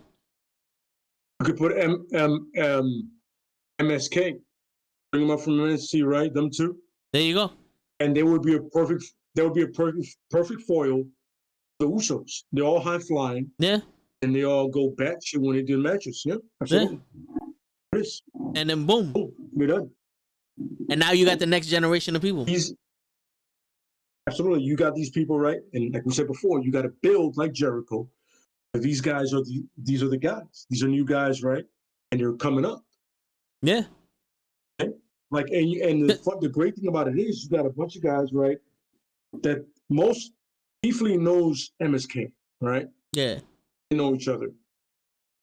You could put MSK, bring them up from NXT, right? Them two. There you go. And they would be a perfect foil. The Usos, they're all high flying. Yeah. And they all go batshit when they do matches. Yeah, absolutely. Yeah. And then boom, we're done. And now you got the next generation of people. Absolutely, you got these people, right? And like we said before, you got to build like Jericho. These guys are these are the guys. These are new guys, right? And they're coming up. Yeah. Okay? Like the great thing about it is you got a bunch of guys, right? That most Keith knows MSK, right? Yeah. They know each other.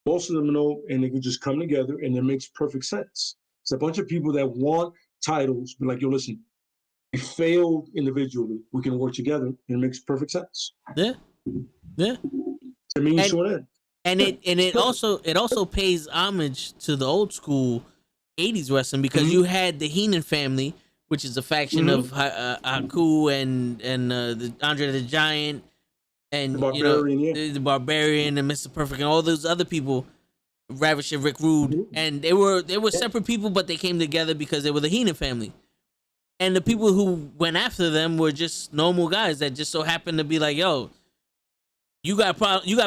Most of them know, and they can just come together, and it makes perfect sense. It's a bunch of people that want titles, but like, yo, listen, we failed individually. We can work together, and it makes perfect sense. Yeah. Yeah. To me, to an end. And it also pays homage to the old school 80s wrestling, because you had the Heenan family, which is a faction of Haku and the Andre the Giant, and the Barbarian and Mr. Perfect and all those other people, Ravish and Rick Rude, and they were separate people, but they came together because they were the Heenan family. And the people who went after them were just normal guys that just so happened to be like, yo, you got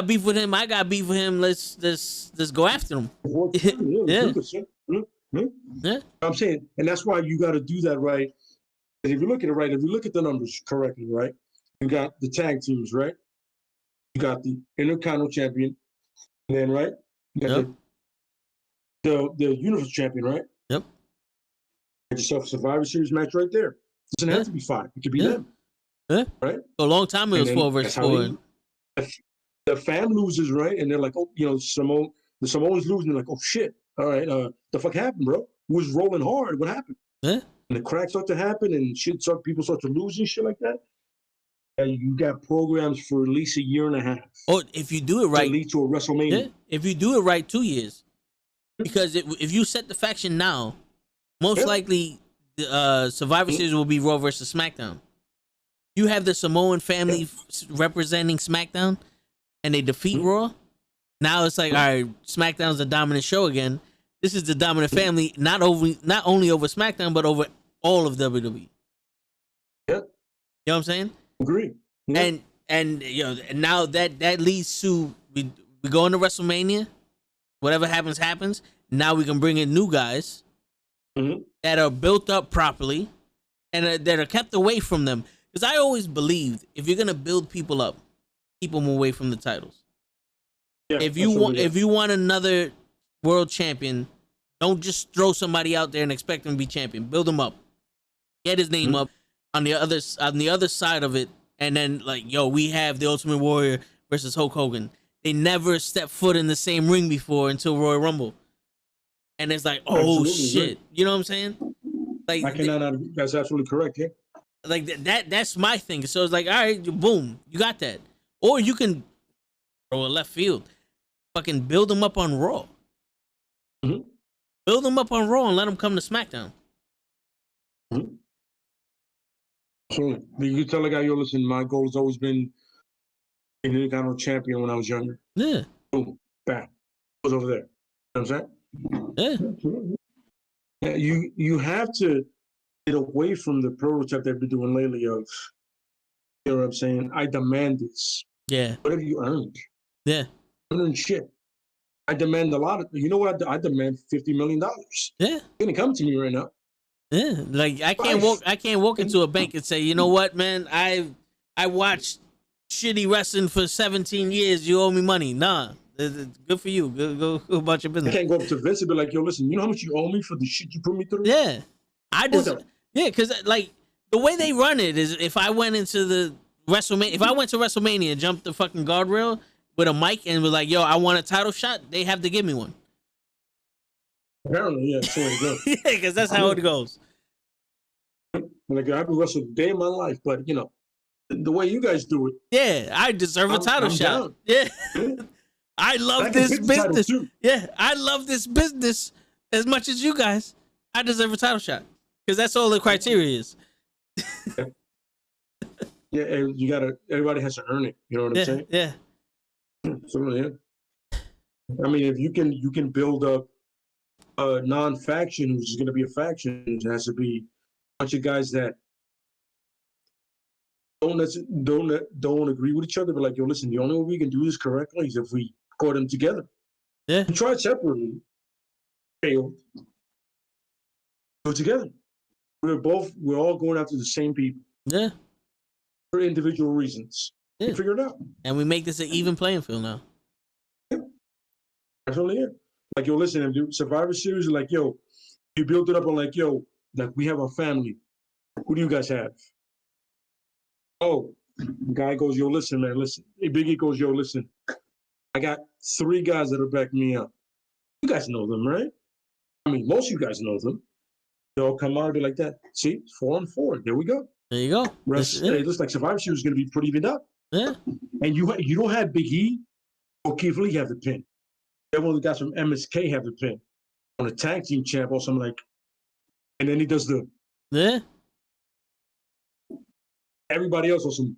beef with him, I got beef with him. Let's go after him. Yeah. Yeah. I'm saying, and that's why you got to do that right. And if you look at it right, if you look at the numbers correctly, right, you got the tag teams, right? You got the Intercontinental Champion, and then right, you got the Universal Champion, right? Yep. Get yourself a Survivor Series match right there. It doesn't have to be 5. It could be them. Yeah. Right? For a long time it was 4 versus 4. The fam loses, right? And they're like, oh, the Samoans losing. They're like, oh shit. All right, the fuck happened, bro? We was rolling hard. What happened? Yeah. And the cracks start to happen, and people start to lose and shit like that. And you got programs for at least a year and a half. Or if you do it right, to lead to a WrestleMania. Yeah. If you do it right, 2 years. Because if you set the faction now, most likely Survivor Series will be Raw versus SmackDown. You have the Samoan family representing SmackDown, and they defeat Raw. Now it's like, all right, SmackDown's the dominant show again. This is the dominant family, not only over SmackDown, but over all of WWE. Yeah. You know what I'm saying? Agree. Yeah. And now that leads to we go into WrestleMania. Whatever happens. Now we can bring in new guys that are built up properly and that are kept away from them. Because I always believed if you're gonna build people up, keep them away from the titles. Yeah, if you want another world champion, don't just throw somebody out there and expect them to be champion. Build him up, get his name up on the other side of it, and then like, yo, we have the Ultimate Warrior versus Hulk Hogan. They never stepped foot in the same ring before until Royal Rumble, and it's like, oh shit, you know what I'm saying? Like, that's absolutely correct. Yeah, like that's my thing. So it's like, all right, boom, you got that, or you can throw a left field. Fucking build them up on Raw. Build them up on Raw and let them come to SmackDown. So you can tell a guy, yo, listen, my goal has always been an Intercontinental Champion when I was younger. Yeah. Boom, bam, was over there. You know what I'm saying? Yeah. You have to get away from the prototype they've been doing lately of, you know what I'm saying? I demand this. Yeah. Whatever you earned. Yeah. Shit. I demand a lot of, you know what? I demand $50 million. Yeah. It's going to come to me right now. Yeah, like I can't walk into a bank and say, you know what, man, I watched shitty wrestling for 17 years. You owe me money. Nah, it's good for you. Go about your I business. can't go up to Vince and be like, yo, listen, you know how much you owe me for the shit you put me through? Yeah, Hold up. because like the way they run it is, if I went into the WrestleMania, if I went to WrestleMania and jumped the fucking guardrail with a mic and was like, yo, I want a title shot, they have to give me one. Apparently, yeah, that's the way to go. Yeah, because that's how it goes. Like, I haven't wrestled a day in my life, but, you know, the way you guys do it. Yeah, I deserve a title I'm shot. down. Yeah. Yeah. I love I can this pick the title, business. too. Yeah, I love this business as much as you guys. I deserve a title shot because that's all the criteria is. Yeah, and you gotta. Everybody has to earn it. You know what I'm saying? Yeah, So yeah. I mean, if you can build up a non-faction, which is going to be a faction, it has to be a bunch of guys that don't agree with each other. But like, yo, listen, the only way we can do this correctly is if we put them together. yeah, We tried separately, failed. Go together. We're all going after the same people yeah. for individual reasons. Yeah. We figure it out. And we make this an even playing field now. That's really it. Like, yo, listen, dude, Survivor Series, like, yo, you build it up on like, yo, like we have a family. Who do you guys have? Oh, the guy goes, yo, listen, man, listen. Hey, Biggie goes, yo, listen. I got 3 guys that are backing me up. You guys know them, right? I mean, most of you guys know them. They'll come out and be like that. See, 4-4. There we go. There you go. It looks like Survivor Series is going to be pretty evened up. Yeah. And you don't have Big E or Keith Lee have the pin. Everyone of the guys from MSK have the pin on a tag team champ or something like. And then he does the. Yeah. Everybody else also. You know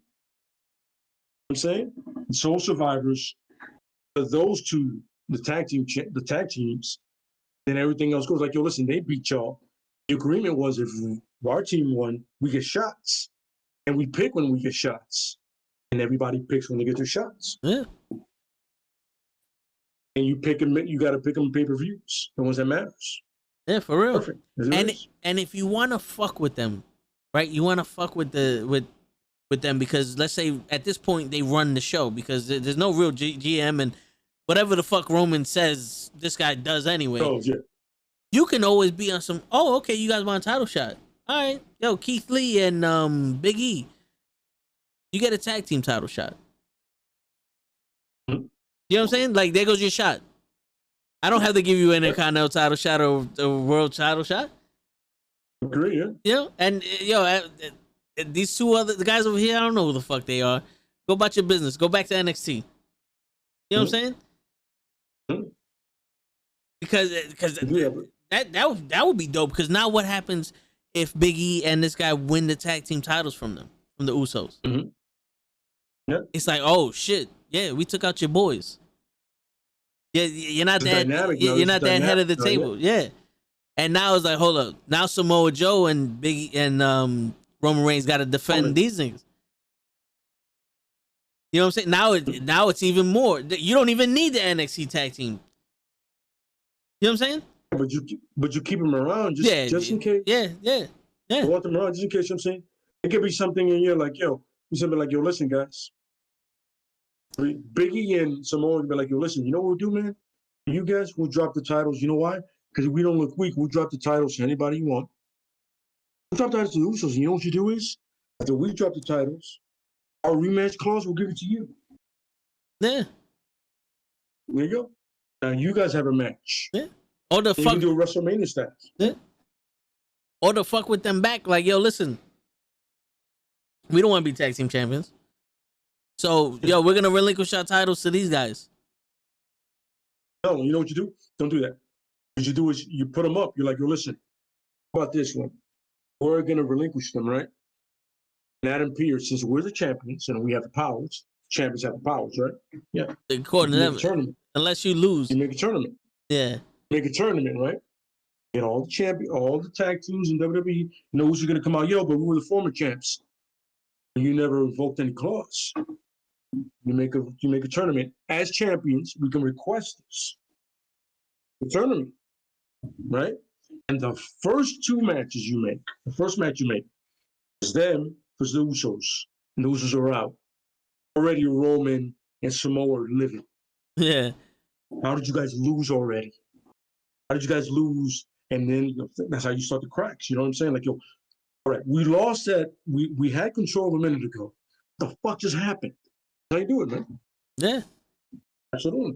what I'm saying? Soul Survivors. For those two, the tag teams, then everything else goes like, yo, listen, they beat y'all. The agreement was if our team won, we get shots. And we pick when we get shots. And everybody picks when they get their shots. Yeah. And you pick them, you got to pick them pay-per-views, the ones that matters. Yeah, for real. Perfect. And if you want to fuck with them, right? You want to fuck with them because let's say at this point they run the show because there's no real GM and whatever the fuck Roman says, this guy does anyway. Oh, yeah. You can always be on some, oh, okay, you guys want a title shot. All right. Yo, Keith Lee and Big E. You get a tag team title shot. Mm-hmm. You know what I'm saying? Like, there goes your shot. I don't have to give you an Intercontinental title shot or a world title shot. Agree, yeah. You know? And, these the guys over here, I don't know who the fuck they are. Go about your business. Go back to NXT. You know what I'm saying? Mm-hmm. Because that would be dope. Because now what happens if Big E and this guy win the tag team titles from them, from the Usos? Mm-hmm. Yeah. It's like, oh shit, yeah, we took out your boys. Yeah, you're not that. You're not that head of the table. Yeah. And now it's like, hold up. Now Samoa Joe and Big E and Roman Reigns got to defend these things. You know what I'm saying? Now it's even more. You don't even need the NXT tag team. You know what I'm saying? But you keep them around just in case. Yeah. I want them around just in case. You know what I'm saying it could be something in here like, yo, something like, yo, listen, guys. Biggie and Samoa would be like, yo, listen, you know what we'll do, man? You guys will drop the titles. You know why? Because we don't look weak. We'll drop the titles to anybody you want. We'll drop the titles to the Usos. And you know what you do is, after we drop the titles, our rematch clause will give it to you. Yeah. There you go. Now you guys have a match. Yeah. Or the you fuck can do a WrestleMania status. Yeah. Or the fuck with them back. Like, yo, listen. We don't want to be tag team champions. So, yo, we're gonna relinquish our titles to these guys. No, you know what you do? Don't do that. What you do is you put them up. You're like, yo, listen, how about this one? We're gonna relinquish them, right? And Adam Pearce, since we're the champions and we have the powers, champions have the powers, right? Yeah. According to them, unless you lose, you make a tournament. Yeah. Make a tournament, right? Get all the tag teams in WWE know who's gonna come out. Yo, but we were the former champs. You never invoked any clause. You make a tournament as champions. We can request this. The tournament, right? And the first two matches you make, the first match you make, is them versus the Usos. And the Usos are out. Already Roman and Samoa are living. Yeah. How did you guys lose already? How did you guys lose? And then that's how you start the cracks. You know what I'm saying? Like, yo, all right, we lost that. We had control a minute ago. What the fuck just happened? How you do it, man? Yeah. Absolutely.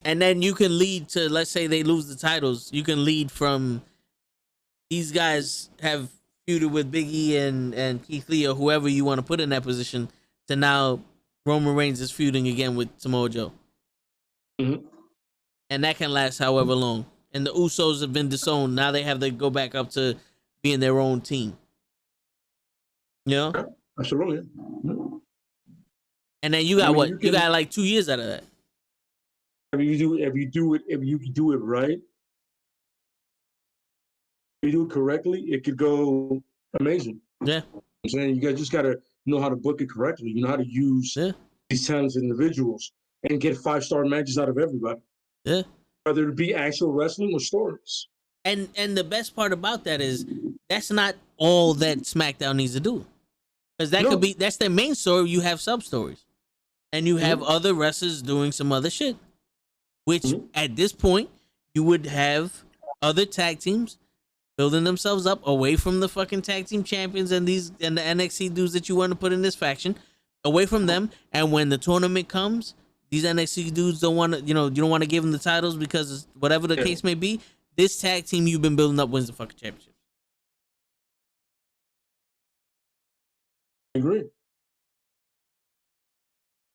And then you can lead to, let's say they lose the titles, you can lead from these guys have feuded with Big E and Keith Lee or whoever you want to put in that position to now Roman Reigns is feuding again with Samoa Joe. Mm-hmm. And that can last however long. And the Usos have been disowned. Now they have to go back up to being their own team. You know? Yeah, absolutely. And then you got you got like 2 years out of that. If you do it right, if you do it correctly, it could go amazing. Yeah. I'm saying you just gotta know how to book it correctly. You know how to use these talented individuals and get 5-star matches out of everybody. Yeah. Whether it be actual wrestling or stories. And the best part about that is that's not all that SmackDown needs to do. Because that's their main story. You have sub stories. And you have other wrestlers doing some other shit. Which at this point you would have other tag teams building themselves up away from the fucking tag team champions and the NXT dudes that you want to put in this faction, away from them. And when the tournament comes, these NXT dudes don't want to, you don't want to give them the titles because whatever the case may be, this tag team you've been building up wins the fucking championship. I agree.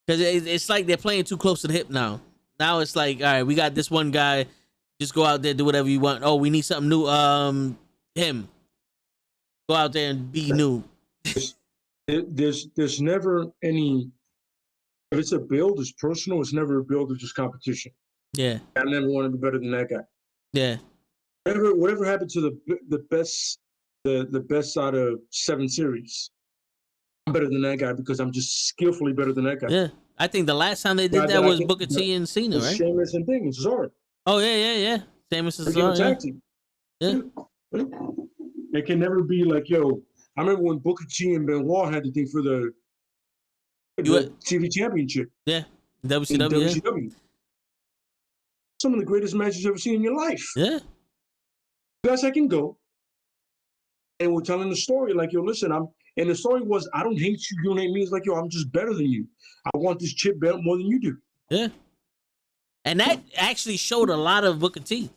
Because it's like they're playing too close to the hip now. Now it's like, all right, we got this one guy. Just go out there, do whatever you want. Oh, we need something new. Him. Go out there and be new. There's never any. If it's a build, it's personal. It's never a build. It's just competition. Yeah. I never want to be better than that guy. Yeah. Whatever happened to the best out of 7 series? I'm better than that guy because I'm just skillfully better than that guy. Yeah. I think the last time they did that was Booker T and Cena, right? Sheamus and Thing and Cesaro. Oh yeah. Sheamus and Cesaro. Yeah. It can never be like, yo. I remember when Booker T and Benoit had the thing for the TV Championship. Yeah, WCW. WCW. Some of the greatest matches you've ever seen in your life. Yeah. Best I can go. And we're telling the story like, yo, listen, and the story was, I don't hate you, you don't hate me. It's like, yo, I'm just better than you. I want this chip belt more than you do. Yeah. And that actually showed a lot of Booker T.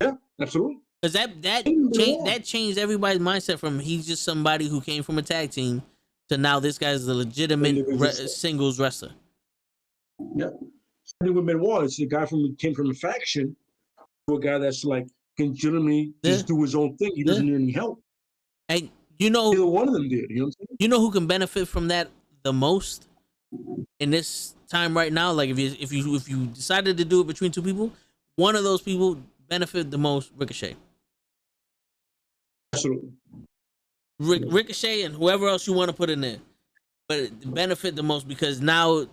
Yeah, absolutely. Because that changed everybody's mindset from he's just somebody who came from a tag team to now this guy's a legitimate singles wrestler. Yeah. Same with Benoit. It's the guy came from a faction to a guy that's like can legitimately just do his own thing. He doesn't need any help. And neither one of them did. You know what I'm saying? You know who can benefit from that the most in this time right now? Like if you decided to do it between two people, one of those people benefit the most. Ricochet. Absolutely. Ricochet and whoever else you want to put in there, but benefit the most because now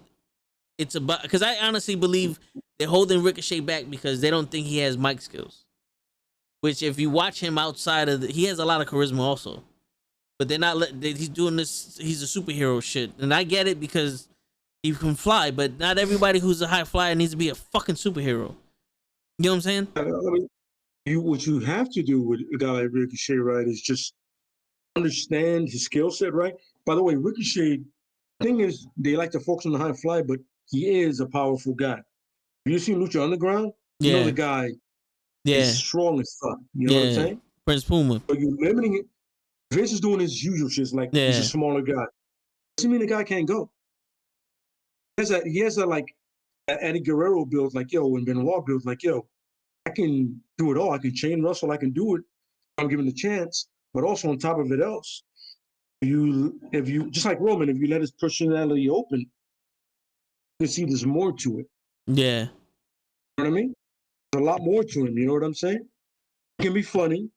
it's about. Because I honestly believe they're holding Ricochet back because they don't think he has mic skills. Which, if you watch him outside of he has a lot of charisma also, but they're not. He's doing this. He's a superhero shit, and I get it because he can fly, but not everybody who's a high flyer needs to be a fucking superhero. You know what I'm saying? I mean, what you have to do with a guy like Ricochet, right, is just understand his skill set, right? By the way, Ricochet, thing is, they like to focus on the high fly, but he is a powerful guy. Have you seen Lucha Underground? You know the guy is strong as fuck. You know what I'm saying? Prince Puma. But you're limiting it. Vince is doing his usual shit, like he's a smaller guy. Doesn't mean the guy can't go. He has a like Eddie Guerrero build, like, yo, and Benoit build, like, yo, I can do it all. I can chain wrestle. I can do it. I'm given the chance. But also on top of it else, if you just like Roman, if you let his personality open, you can see there's more to it. Yeah. You know what I mean? There's a lot more to him. You know what I'm saying? He can be funny.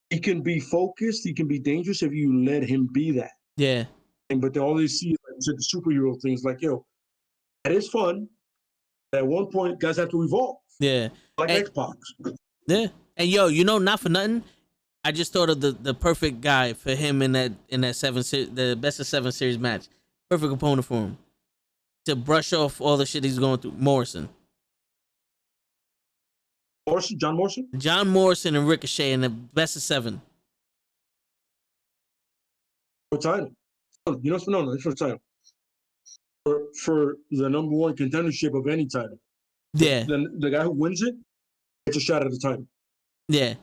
He can be focused. He can be dangerous if you let him be that. Yeah. But they always see like the superhero things like, yo, that is fun. At one point, guys have to evolve. Yeah. Like And, Xbox. yeah. And yo, not for nothing, I just thought of the perfect guy for him in that the best of 7 series match. Perfect opponent for him to brush off all the shit he's going through. Morrison, John Morrison? John Morrison, and Ricochet in the best of 7. What title? You know, no, it's for the title. For the number 1 contendership of any title. Yeah, The guy who wins it gets a shot at the title. yeah.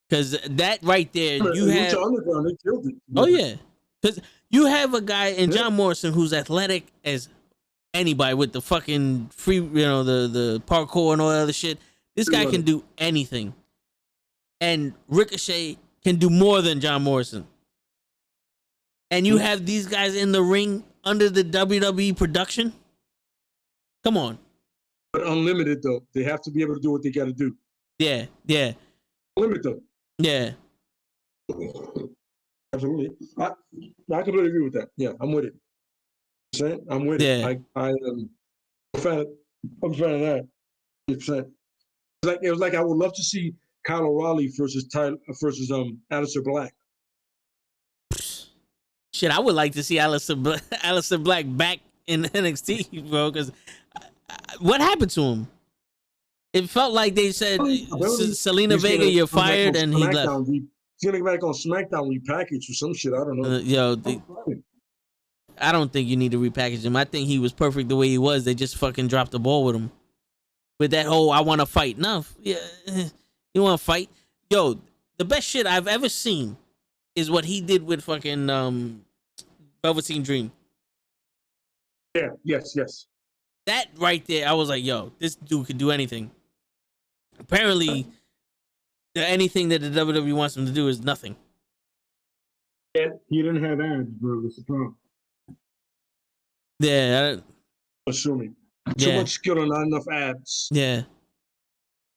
Because that right there, you Lucha have. Underground, they killed it. Oh yeah, because you have a guy in John Morrison who's athletic as anybody with the fucking free, the parkour and all that other shit. This guy can do anything, and Ricochet can do more than John Morrison. And you have these guys in the ring under the WWE production. Come on. But unlimited though, they have to be able to do what they got to do. Yeah, yeah, Unlimited though. yeah. Absolutely. I completely agree with that. Yeah, I'm with it. I'm with it. I'm a fan of that. 100%. It was like I would love to see Kyle O'Reilly versus Aleister Black. Shit, I would like to see Aleister Black back in NXT, bro. Because what happened to him? It felt like they said, Selena Vega, you're fired, and he left. He's gonna get back on SmackDown repackaged or some shit. I don't know. I don't think you need to repackage him. I think he was perfect the way he was. They just fucking dropped the ball with him. With that whole, I want to fight. No, yeah, you want to fight? Yo, the best shit I've ever seen is what he did with fucking Velveteen Dream. Yeah, yes. That right there, I was like, yo, this dude could do anything. Apparently, anything that the WWE wants him to do is nothing. Yeah, he didn't have abs, bro. That's the problem. Yeah. Assuming. Too much skill and not enough abs. Yeah.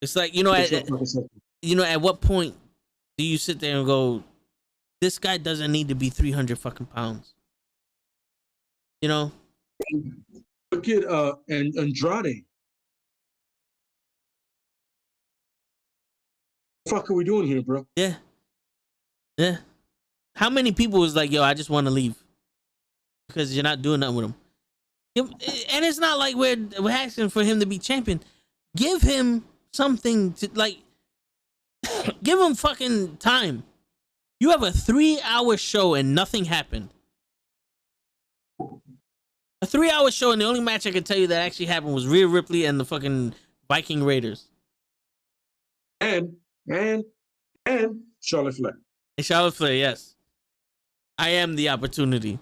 It's like, at what point do you sit there and go, this guy doesn't need to be 300 fucking pounds? You know? Look at Andrade. What the fuck are we doing here, bro? Yeah. Yeah. How many people was like, yo, I just want to leave because you're not doing nothing with him? And it's not like we're asking for him to be champion. Give him something to, like, give him fucking time. You have a 3-hour show and nothing happened. A 3-hour show, and the only match I can tell you that actually happened was Rhea Ripley and the fucking Viking Raiders. And Charlotte Flair. And Charlotte Flair, yes. I am the opportunity.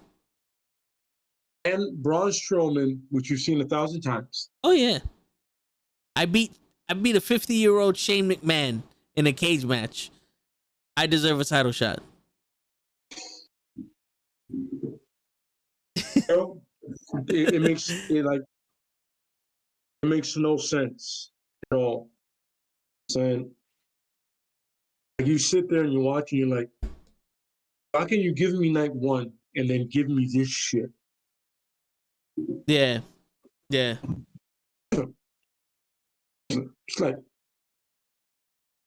And Braun Strowman, which you've seen 1,000 times. Oh yeah. I beat a 50-year-old Shane McMahon in a cage match. I deserve a title shot. It makes no sense at all. Saying, like, you sit there and you watch and you're like, how can you give me night 1 and then give me this shit? Yeah. It's like,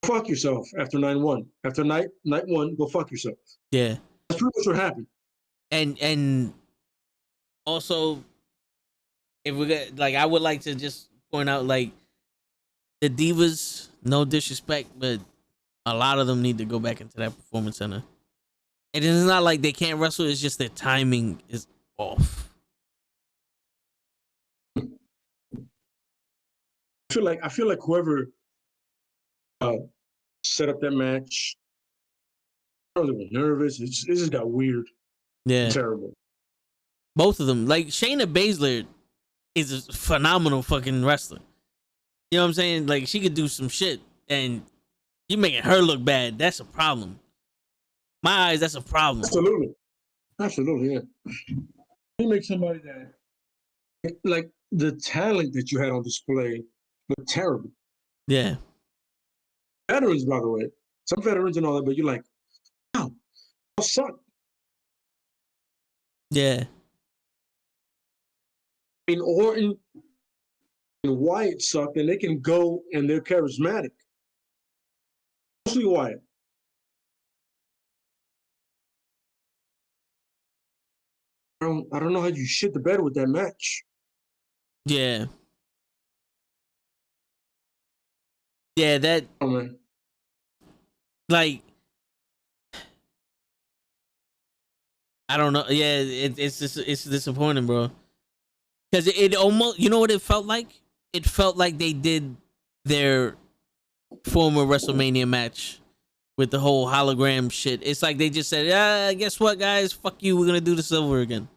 fuck yourself after night 1. After night 1, go fuck yourself. Yeah. That's pretty much what happened. And also, if we get, like, I would like to just point out, like, the divas, no disrespect, but a lot of them need to go back into that performance center. And it's not like they can't wrestle, it's just their timing is off. I feel like whoever set up that match, they were nervous. It just got weird. Yeah. Terrible. Both of them. Like, Shayna Baszler is a phenomenal fucking wrestler. You know what I'm saying? Like, she could do some shit, and you making her look bad. That's a problem. My eyes, that's a problem. Absolutely, yeah. You make somebody that, like, the talent that you had on display looked terrible. Yeah. Veterans, by the way. Some veterans and all that, but you're like, wow, that sucked. Yeah. I mean, Orton and Wyatt sucked, and they can go and they're charismatic. Mostly Wyatt. I don't know how you shit the bed with that match. Yeah. Yeah, that Oh man. like I don't know. Yeah, it's just it's disappointing, bro. Because it almost, you know what it felt like? It felt like they did their former WrestleMania match with the whole hologram shit. It's like they just said, guess what, guys? Fuck you. We're gonna do this over again.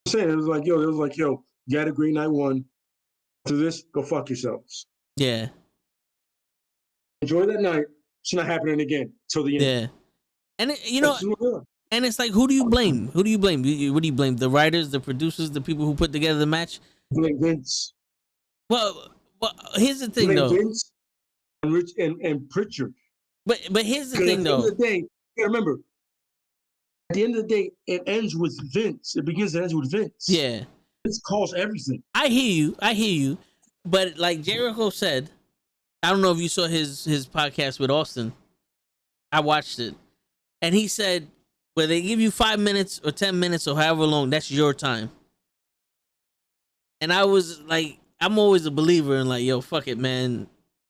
I'm saying it was like, yo, you had a great night one. To this, go fuck yourselves. Yeah. Enjoy that night. It's not happening again till the end. Yeah. And you know, That's what we're doing. and it's like, who do you blame? Who do you blame? What do you blame? The writers, the producers, the people who put together the match? Blame Vince. Well, here's the thing, Blame though. Vince and Rich and Pritchard. But here's the 'Cause thing, at the though. end of the day, you gotta remember, at the end of the day, it ends with Vince. It begins and ends with Vince. Yeah. Vince calls everything. I hear you. But like Jericho said, I don't know if you saw his podcast with Austin. I watched it. And he said, whether they give you 5 minutes or 10 minutes or however long, that's your time. And I was like, I'm always a believer in like, yo, fuck it, man.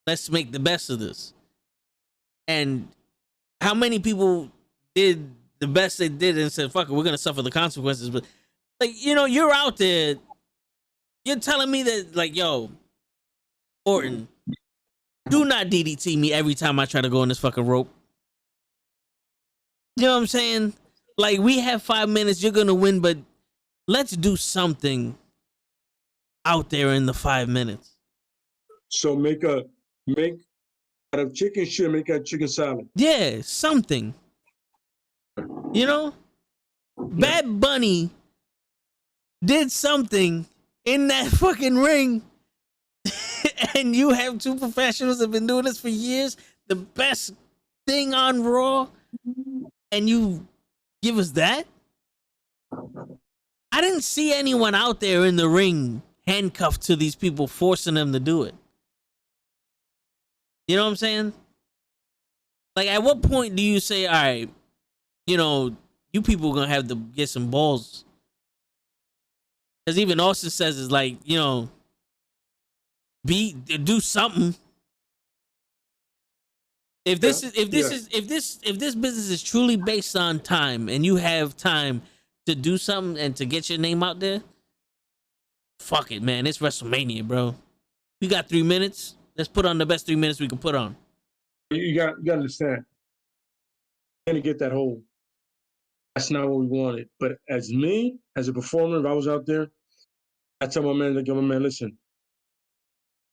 Let's make the best of this. And how many people did the best they did and said, fuck it, we're going to suffer the consequences. But like, you know, you're out there. You're telling me that, like, yo, Orton, do not DDT me every time I try to go on this fucking rope. You know what I'm saying? Like, we have 5 minutes, you're gonna win, but let's do something out there in the 5 minutes. So make out of chicken shit, make a chicken salad. Yeah, something. You know? Bad Bunny did something in that fucking ring. And you have two professionals that have been doing this for years, the best thing on Raw, and you give us that? I didn't see anyone out there in the ring handcuffed to these people, forcing them to do it. You know what I'm saying? Like, at what point do you say, all right, you know, you people are going to have to get some balls? Because even Austin says it's like, you know, do something. If this business is truly based on time and you have time to do something and to get your name out there, fuck it, man. It's WrestleMania, bro. We got 3 minutes. Let's put on the best 3 minutes we can put on. You got to understand. You're gonna get that whole. That's not what we wanted. But as me, as a performer, if I was out there, I tell my man, listen,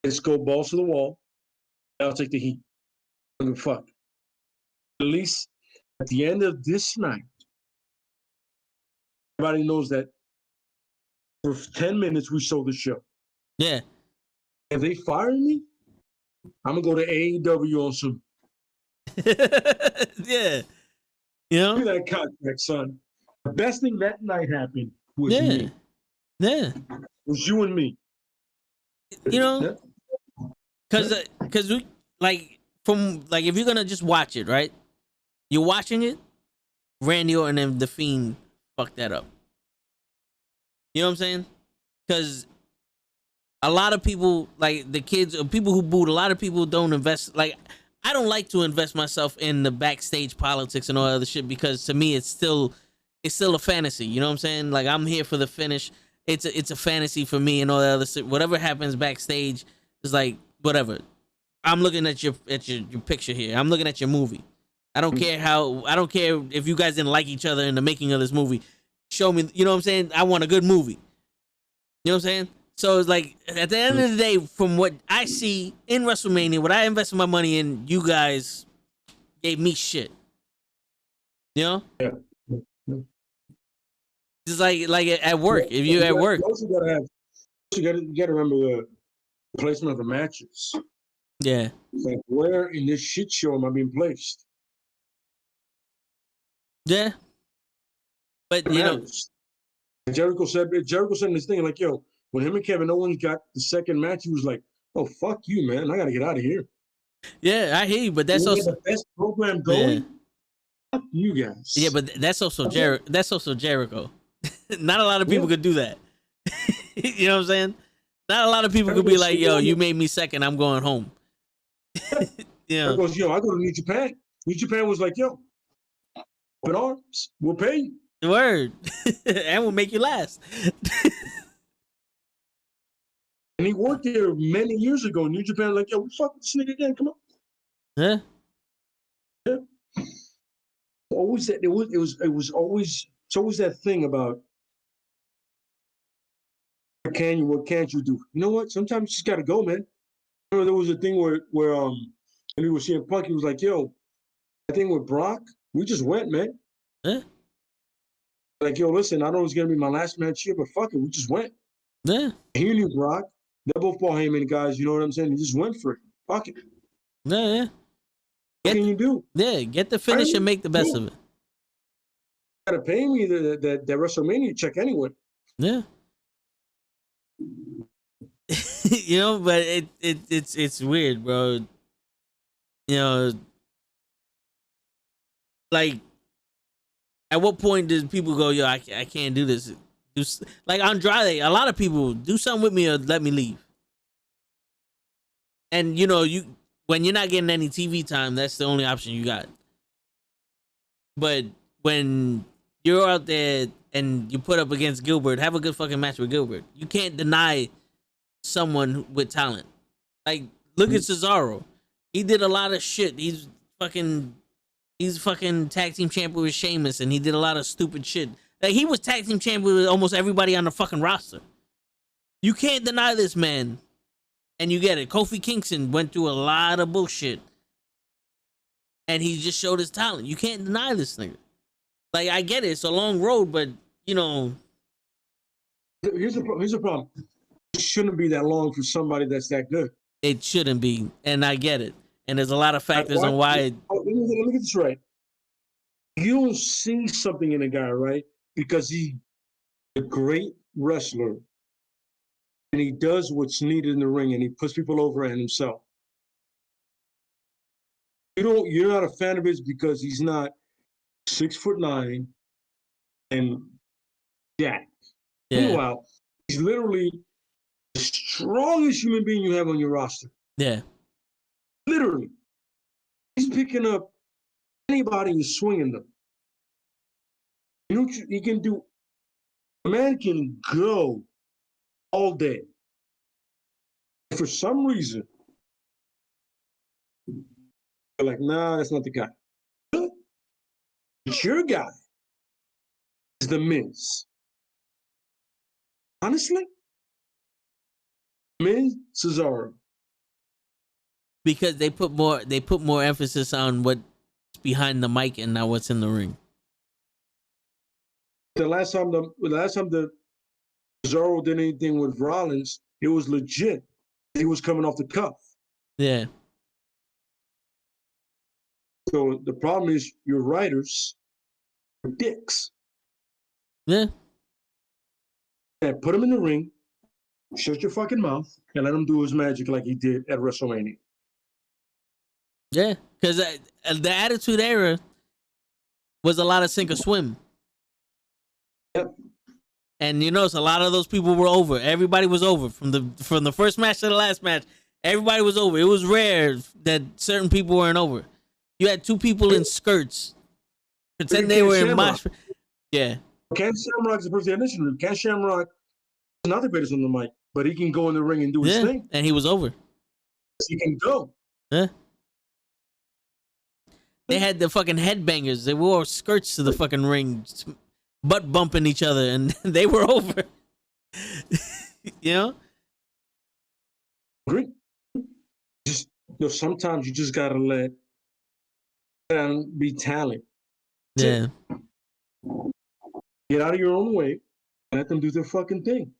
let's go balls to the wall. I'll take the heat. I don't give a fuck. At least at the end of this night, everybody knows that for 10 minutes we sold the show. Yeah. If they fire me, I'm gonna go to AEW on some. Yeah. You know? Look at that contract, son. The best thing that night happened was Yeah. me. Yeah. It was you and me. You know? Because we, like, from, like, if you're going to just watch it, right? You're watching it, Randy Orton and The Fiend fucked that up. You know what I'm saying? Because a lot of people, like the kids, or people who booed, a lot of people don't invest. Like, I don't like to invest myself in the backstage politics and all that other shit, because to me, it's still a fantasy. You know what I'm saying? Like, I'm here for the finish. It's a fantasy for me and all that other shit. Whatever happens backstage is like, whatever. I'm looking at your picture here. I'm looking at your movie. I don't care if you guys didn't like each other in the making of this movie. Show me, you know what I'm saying? I want a good movie. You know what I'm saying? So it's like, at the end of the day, from what I see in WrestleMania, what I invested my money in, you guys gave me shit. You know? Yeah. Just like at work. If you're at work. You gotta remember the placement of the matches. Yeah. It's like, where in this shit show am I being placed? Yeah. But, you know. Jericho said this thing, like, yo, when him and Kevin Owens got the second match, he was like, "Oh fuck you, man! I gotta get out of here." Yeah, I hear you, but that's We had also the best program going. Fuck you guys. yeah, but that's also Jericho. Not a lot of people could do that. You know what I'm saying? Not a lot of people could be like, "Yo, you made me second. I'm going home." Yeah. Goes, yo, I go to New Japan. New Japan was like, yo, open arms, we'll pay you. Word. And we'll make you last. And he worked there many years ago. New Japan, like, yo, we fuck with this nigga again. Come on. Yeah. Yeah. Always that. It was always that thing about what can you, what can't you do? You know what? Sometimes you just gotta go, man. You know, there was a thing where and he was seeing Punk. He was like, yo, I think with Brock, we just went, man. Yeah. Like, yo, listen, I know it's gonna be my last match here, but fuck it, we just went. Yeah. He knew Brock. They're both Paul Heyman guys, you know what I'm saying? He just went for it. Fuck it. Yeah. What can you do? Yeah, get the finish and make the best of it. You gotta pay me that WrestleMania check anyway. Yeah. You know, but it's weird, bro. You know, like, at what point does people go, yo, I can't do this? Like Andrade, a lot of people do something with me or let me leave. And you know, when you're not getting any TV time, that's the only option you got. But when you're out there and you put up against Gilbert, have a good fucking match with Gilbert. You can't deny someone with talent. Like, look at Cesaro. He did a lot of shit. He's fucking tag team champion with Sheamus, and he did a lot of stupid shit. Like, he was tag team champion with almost everybody on the fucking roster. You can't deny this man. And you get it. Kofi Kingston went through a lot of bullshit. And he just showed his talent. You can't deny this nigga. Like, I get it. It's a long road, but, you know. Here's the problem. It shouldn't be that long for somebody that's that good. It shouldn't be. And I get it. And there's a lot of factors on why. Let me get this right. You don't see something in a guy, right? Because he's a great wrestler. And he does what's needed in the ring, and he puts people over and himself. You're not a fan of his because he's not 6'9" and jacked. Yeah. Meanwhile, he's literally the strongest human being you have on your roster. Yeah. Literally. He's picking up anybody and swinging them. You know what he can do? A man can go all day. For some reason, they're like, nah, that's not the guy. But your guy is the Miz. Honestly, Miz, Cesaro. Because they put more emphasis on what's behind the mic and not what's in the ring. The last time the Cesaro did anything with Rollins, it was legit. He was coming off the cuff. Yeah. So the problem is your writers are dicks. Yeah. And put him in the ring, shut your fucking mouth, and let him do his magic like he did at WrestleMania. Yeah. Because the Attitude Era was a lot of sink or swim. Yep. And you notice a lot of those people were over. Everybody was over from the first match to the last match. Everybody was over. It was rare that certain people weren't over. You had two people in skirts pretend they were in mosh. Yeah. Ken Shamrock is the person I mentioned. Ken Shamrock is not the greatest on the mic, but he can go in the ring and do his thing. And he was over. He can go. Yeah. They had the fucking headbangers. They wore skirts to the fucking ring, butt bumping each other, and they were over. You know? Agree. Just, sometimes you just gotta let them be talent. Yeah. Get out of your own way. Let them do their fucking thing.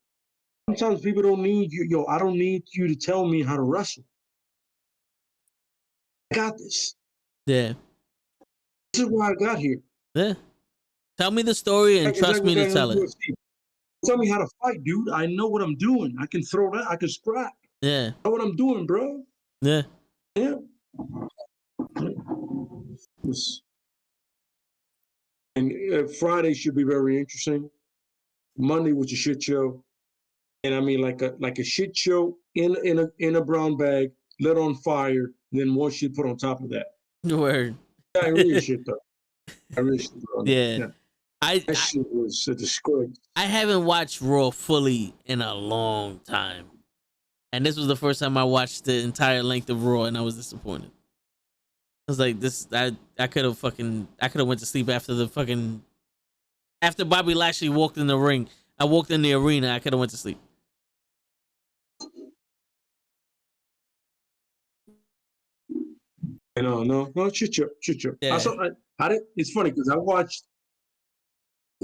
Sometimes people don't need you. Yo, I don't need you to tell me how to wrestle. I got this. Yeah. This is why I got here. Yeah. Tell me the story and trust me to tell it. Tell me how to fight, dude. I know what I'm doing. I can throw that. I can scrap. Yeah. I know what I'm doing, bro. Yeah. Yeah. Yes. And Friday should be very interesting. Monday was a shit show, and I mean like a shit show in a brown bag, lit on fire, then more shit put on top of that. Word. I really shit though. I really shit. Yeah. That shit was a disgrace. I haven't watched Raw fully in a long time. And this was the first time I watched the entire length of Raw, and I was disappointed. I was like, this, I could have went to sleep after Bobby Lashley walked in the ring. I walked in the arena, I could have went to sleep. No, shit show. Yeah. It's funny because I watched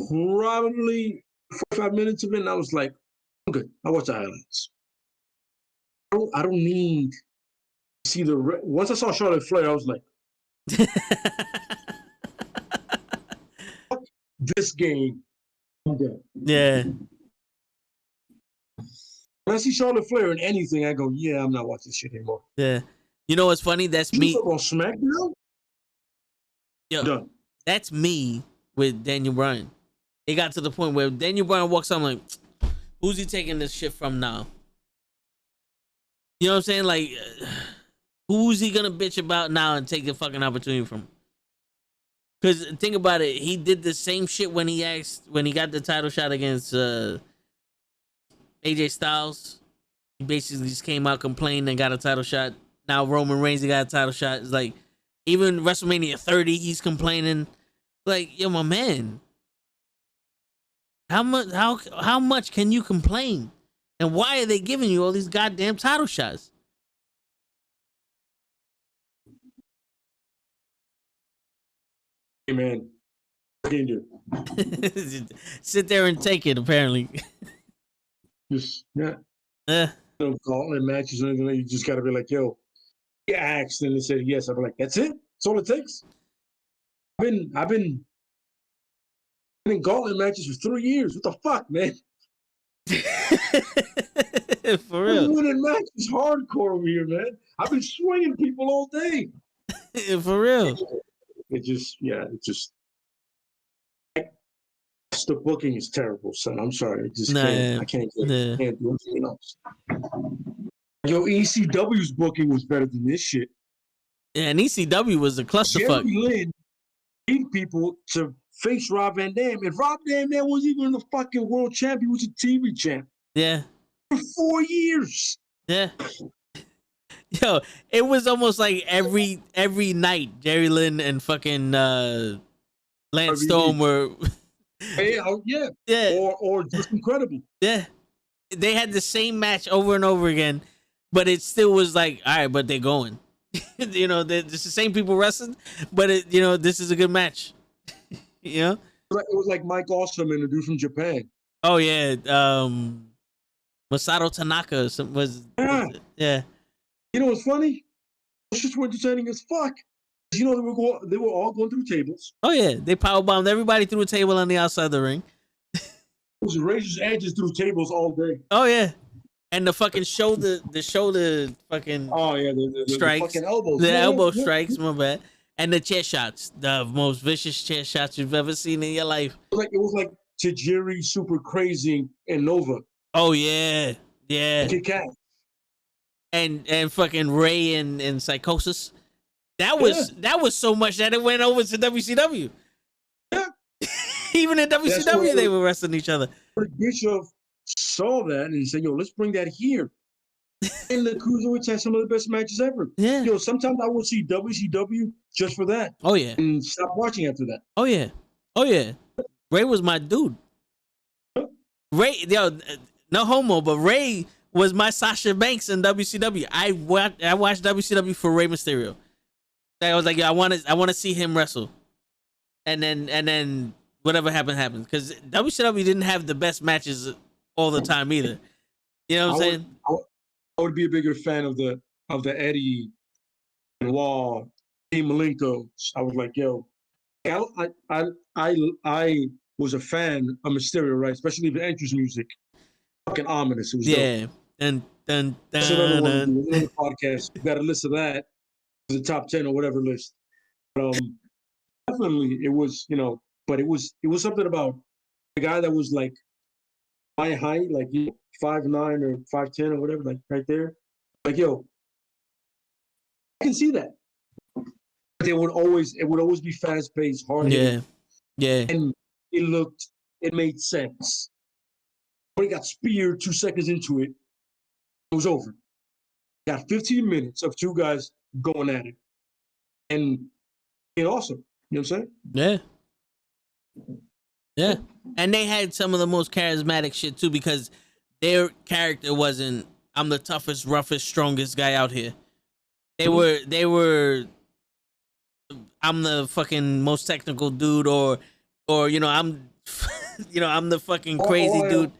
probably 45 minutes of it, and I was like, I'm good. I watch the highlights. I don't need to see once I saw Charlotte Flair, I was like, fuck this game. I'm dead. Yeah. When I see Charlotte Flair in anything, I go, yeah, I'm not watching this shit anymore. Yeah. You know what's funny? That's me. On SmackDown? Yo, done. That's me with Daniel Bryan. It got to the point where Daniel Bryan walks out, I'm like, who's he taking this shit from now? You know what I'm saying? Like, who's he gonna bitch about now and take the fucking opportunity from? Because think about it, he did the same shit when he got the title shot against AJ Styles. He basically just came out, complained, and got a title shot. Now Roman Reigns, he got a title shot. It's like, even WrestleMania 30, he's complaining. Like, yo, my man, how much can you complain? And why are they giving you all these goddamn title shots? Hey, man. What can you do? Sit there and take it, apparently. Just, no gauntlet matches or anything. You just got to be like, yo, you asked and they said yes. I'll be like, that's it? That's all it takes? I've been in gauntlet matches for 3 years. What the fuck, man? For real. I'm winning matches hardcore over here, man. I've been swinging people all day. For real. The booking is terrible, son. I'm sorry. I can't do anything else. Yo, ECW's booking was better than this shit. Yeah, and ECW was a clusterfuck. Jerry Lynn paid people to face Rob Van Dam, and Rob Van Dam wasn't even the fucking world champion. He was a TV champ. Yeah. For 4 years. Yeah. Yo, it was almost like every night Jerry Lynn and fucking Lance Storm were. Yeah. Or just incredible. Yeah. They had the same match over and over again, but it still was like, all right, but they're going. You know, it's the same people wrestling, but this is a good match. You know? It was like Mike Awesome and a dude from Japan. Oh yeah. Masato Tanaka was yeah. You know what's funny? It's just entertaining as fuck. You know, they were all going through tables. Oh yeah, they powerbombed everybody through a table on the outside of the ring. It was razor's edges through tables all day. Oh yeah, and the fucking shoulder fucking strikes, the fucking elbows. the elbow strikes. My bad. And the chair shots, the most vicious chair shots you've ever seen in your life. It was like Tajiri, Super Crazy, and Nova. Oh yeah. And fucking Ray and Psychosis. That was so much that it went over to WCW. Yeah. Even in WCW, they were wrestling each other. Bischoff saw that and said, "Yo, let's bring that here." And the Cruiserweights had some of the best matches ever. Yeah. Yo, sometimes I will see WCW just for that. Oh yeah. And stop watching after that. Oh yeah. Ray was my dude. Ray, yo, no homo, but Ray was my Sasha Banks in WCW. I watched WCW for Rey Mysterio. I was like, I want to see him wrestle, and then whatever happened because WCW didn't have the best matches all the time either. You know what I'm saying? I would be a bigger fan of the Eddie and Wall, Dean Malenko. I was like, yo, I was a fan of Mysterio, right? Especially the entrance music. Fucking ominous. It was Yeah. dope. Dun, dun, That's another one. dun. Another podcast. You got a list of that. The top 10 or whatever list. But, definitely, it was, but it was something about the guy that was like my height, like 5'9" or 5'10" or whatever, like right there. Like, yo, I can see that. But it would always be fast paced, hard hitting. Yeah. And it made sense. When he got speared 2 seconds into it, it was over. Got 15 minutes of two guys going at it. And it awesome. You know what I'm saying? Yeah. And they had some of the most charismatic shit too, because their character wasn't, I'm the toughest, roughest, strongest guy out here. They were I'm the fucking most technical dude, or I'm I'm the fucking crazy dude.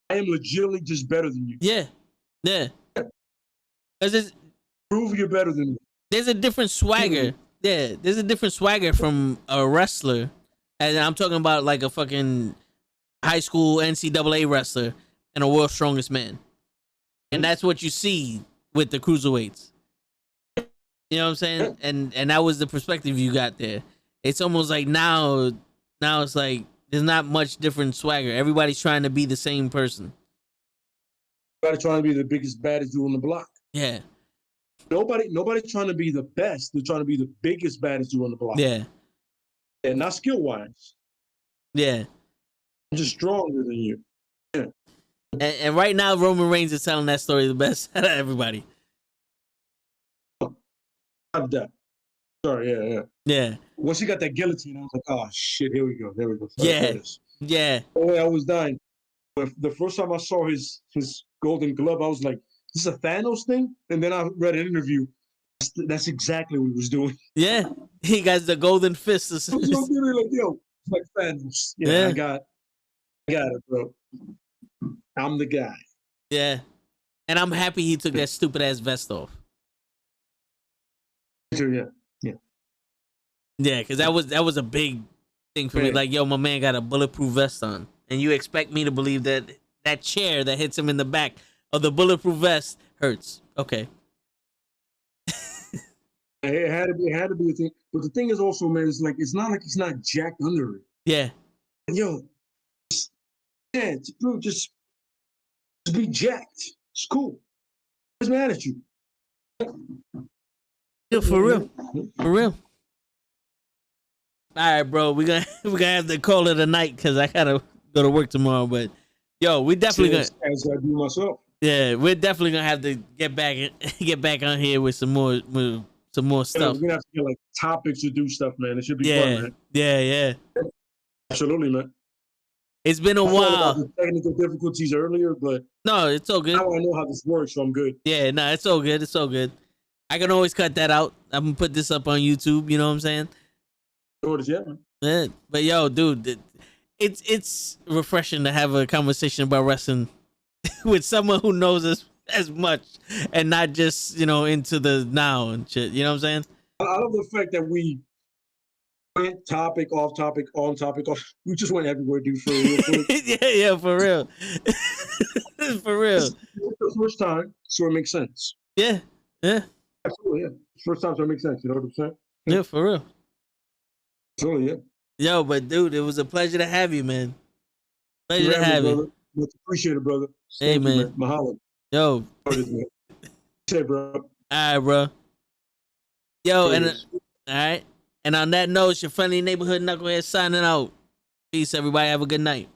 I am legitimately just better than you. Yeah. Because Prove you're better than me. there's a different swagger. Yeah, there's a different swagger from a wrestler. And I'm talking about like a fucking high school NCAA wrestler and a world's strongest man. And that's what you see with the cruiserweights. You know what I'm saying? And that was the perspective you got there. It's almost like now it's like there's not much different swagger. Everybody's trying to be the same person. Everybody trying to be the biggest, baddest dude on the block. Yeah. Nobody's trying to be the best. They're trying to be the biggest, baddest dude on the block. Yeah. And not skill wise. Yeah. I'm just stronger than you. Yeah. And right now, Roman Reigns is telling that story the best out of everybody. Not that. Sorry, Yeah. Once he got that guillotine, I was like, oh shit, here we go. There we go. Yeah. Oh, I was dying. But the first time I saw his golden glove, I was like, is this a Thanos thing? And then I read an interview. That's exactly what he was doing. Yeah. He got the golden fist. I was so good, like, yo, it's like Thanos. Yeah, I got it, bro. I'm the guy. Yeah. And I'm happy he took that stupid ass vest off. Yeah. Yeah, because that was a big thing for me. Like, yo, my man got a bulletproof vest on. And you expect me to believe that chair that hits him in the back of the bulletproof vest hurts. Okay. It had to be a thing. But the thing is also, man, it's like he's not jacked under it. Yeah. Yo, bro, just be jacked. It's cool. What's mad at you? Yeah, for real. For real. All right, bro. We're gonna have to call it a night because I gotta go to work tomorrow. But yo, we definitely As I do myself. Yeah, we're definitely gonna have to get back on here with some more stuff. We're gonna have to get like topics to do stuff, man. It should be fun, man. Yeah. Absolutely, man. It's been a while. The technical difficulties earlier, but no, it's all good. Now I know how this works, so I'm good. Yeah, no, it's all good. It's all good. I can always cut that out. I'm gonna put this up on YouTube. You know what I'm saying? Yeah, man. Yeah, but yo, dude, it's refreshing to have a conversation about wrestling with someone who knows us as much and not just into the now and shit. You know what I'm saying? I love the fact that we went topic, off topic, on topic, off. We just went everywhere, dude. For real. yeah, for real. For real. It's the first time, so it makes sense. Yeah. Absolutely, yeah. First time, so it makes sense. You know what I'm saying? Yeah, for real. Absolutely, yeah. Yo, but dude, it was a pleasure to have you, man. Pleasure to have you. Much appreciated, brother. Hey, man. You, man. Mahalo. Yo. Say, bro. All right, bro. Yo, and all right. And on that note, it's your friendly neighborhood knucklehead signing out. Peace, everybody. Have a good night.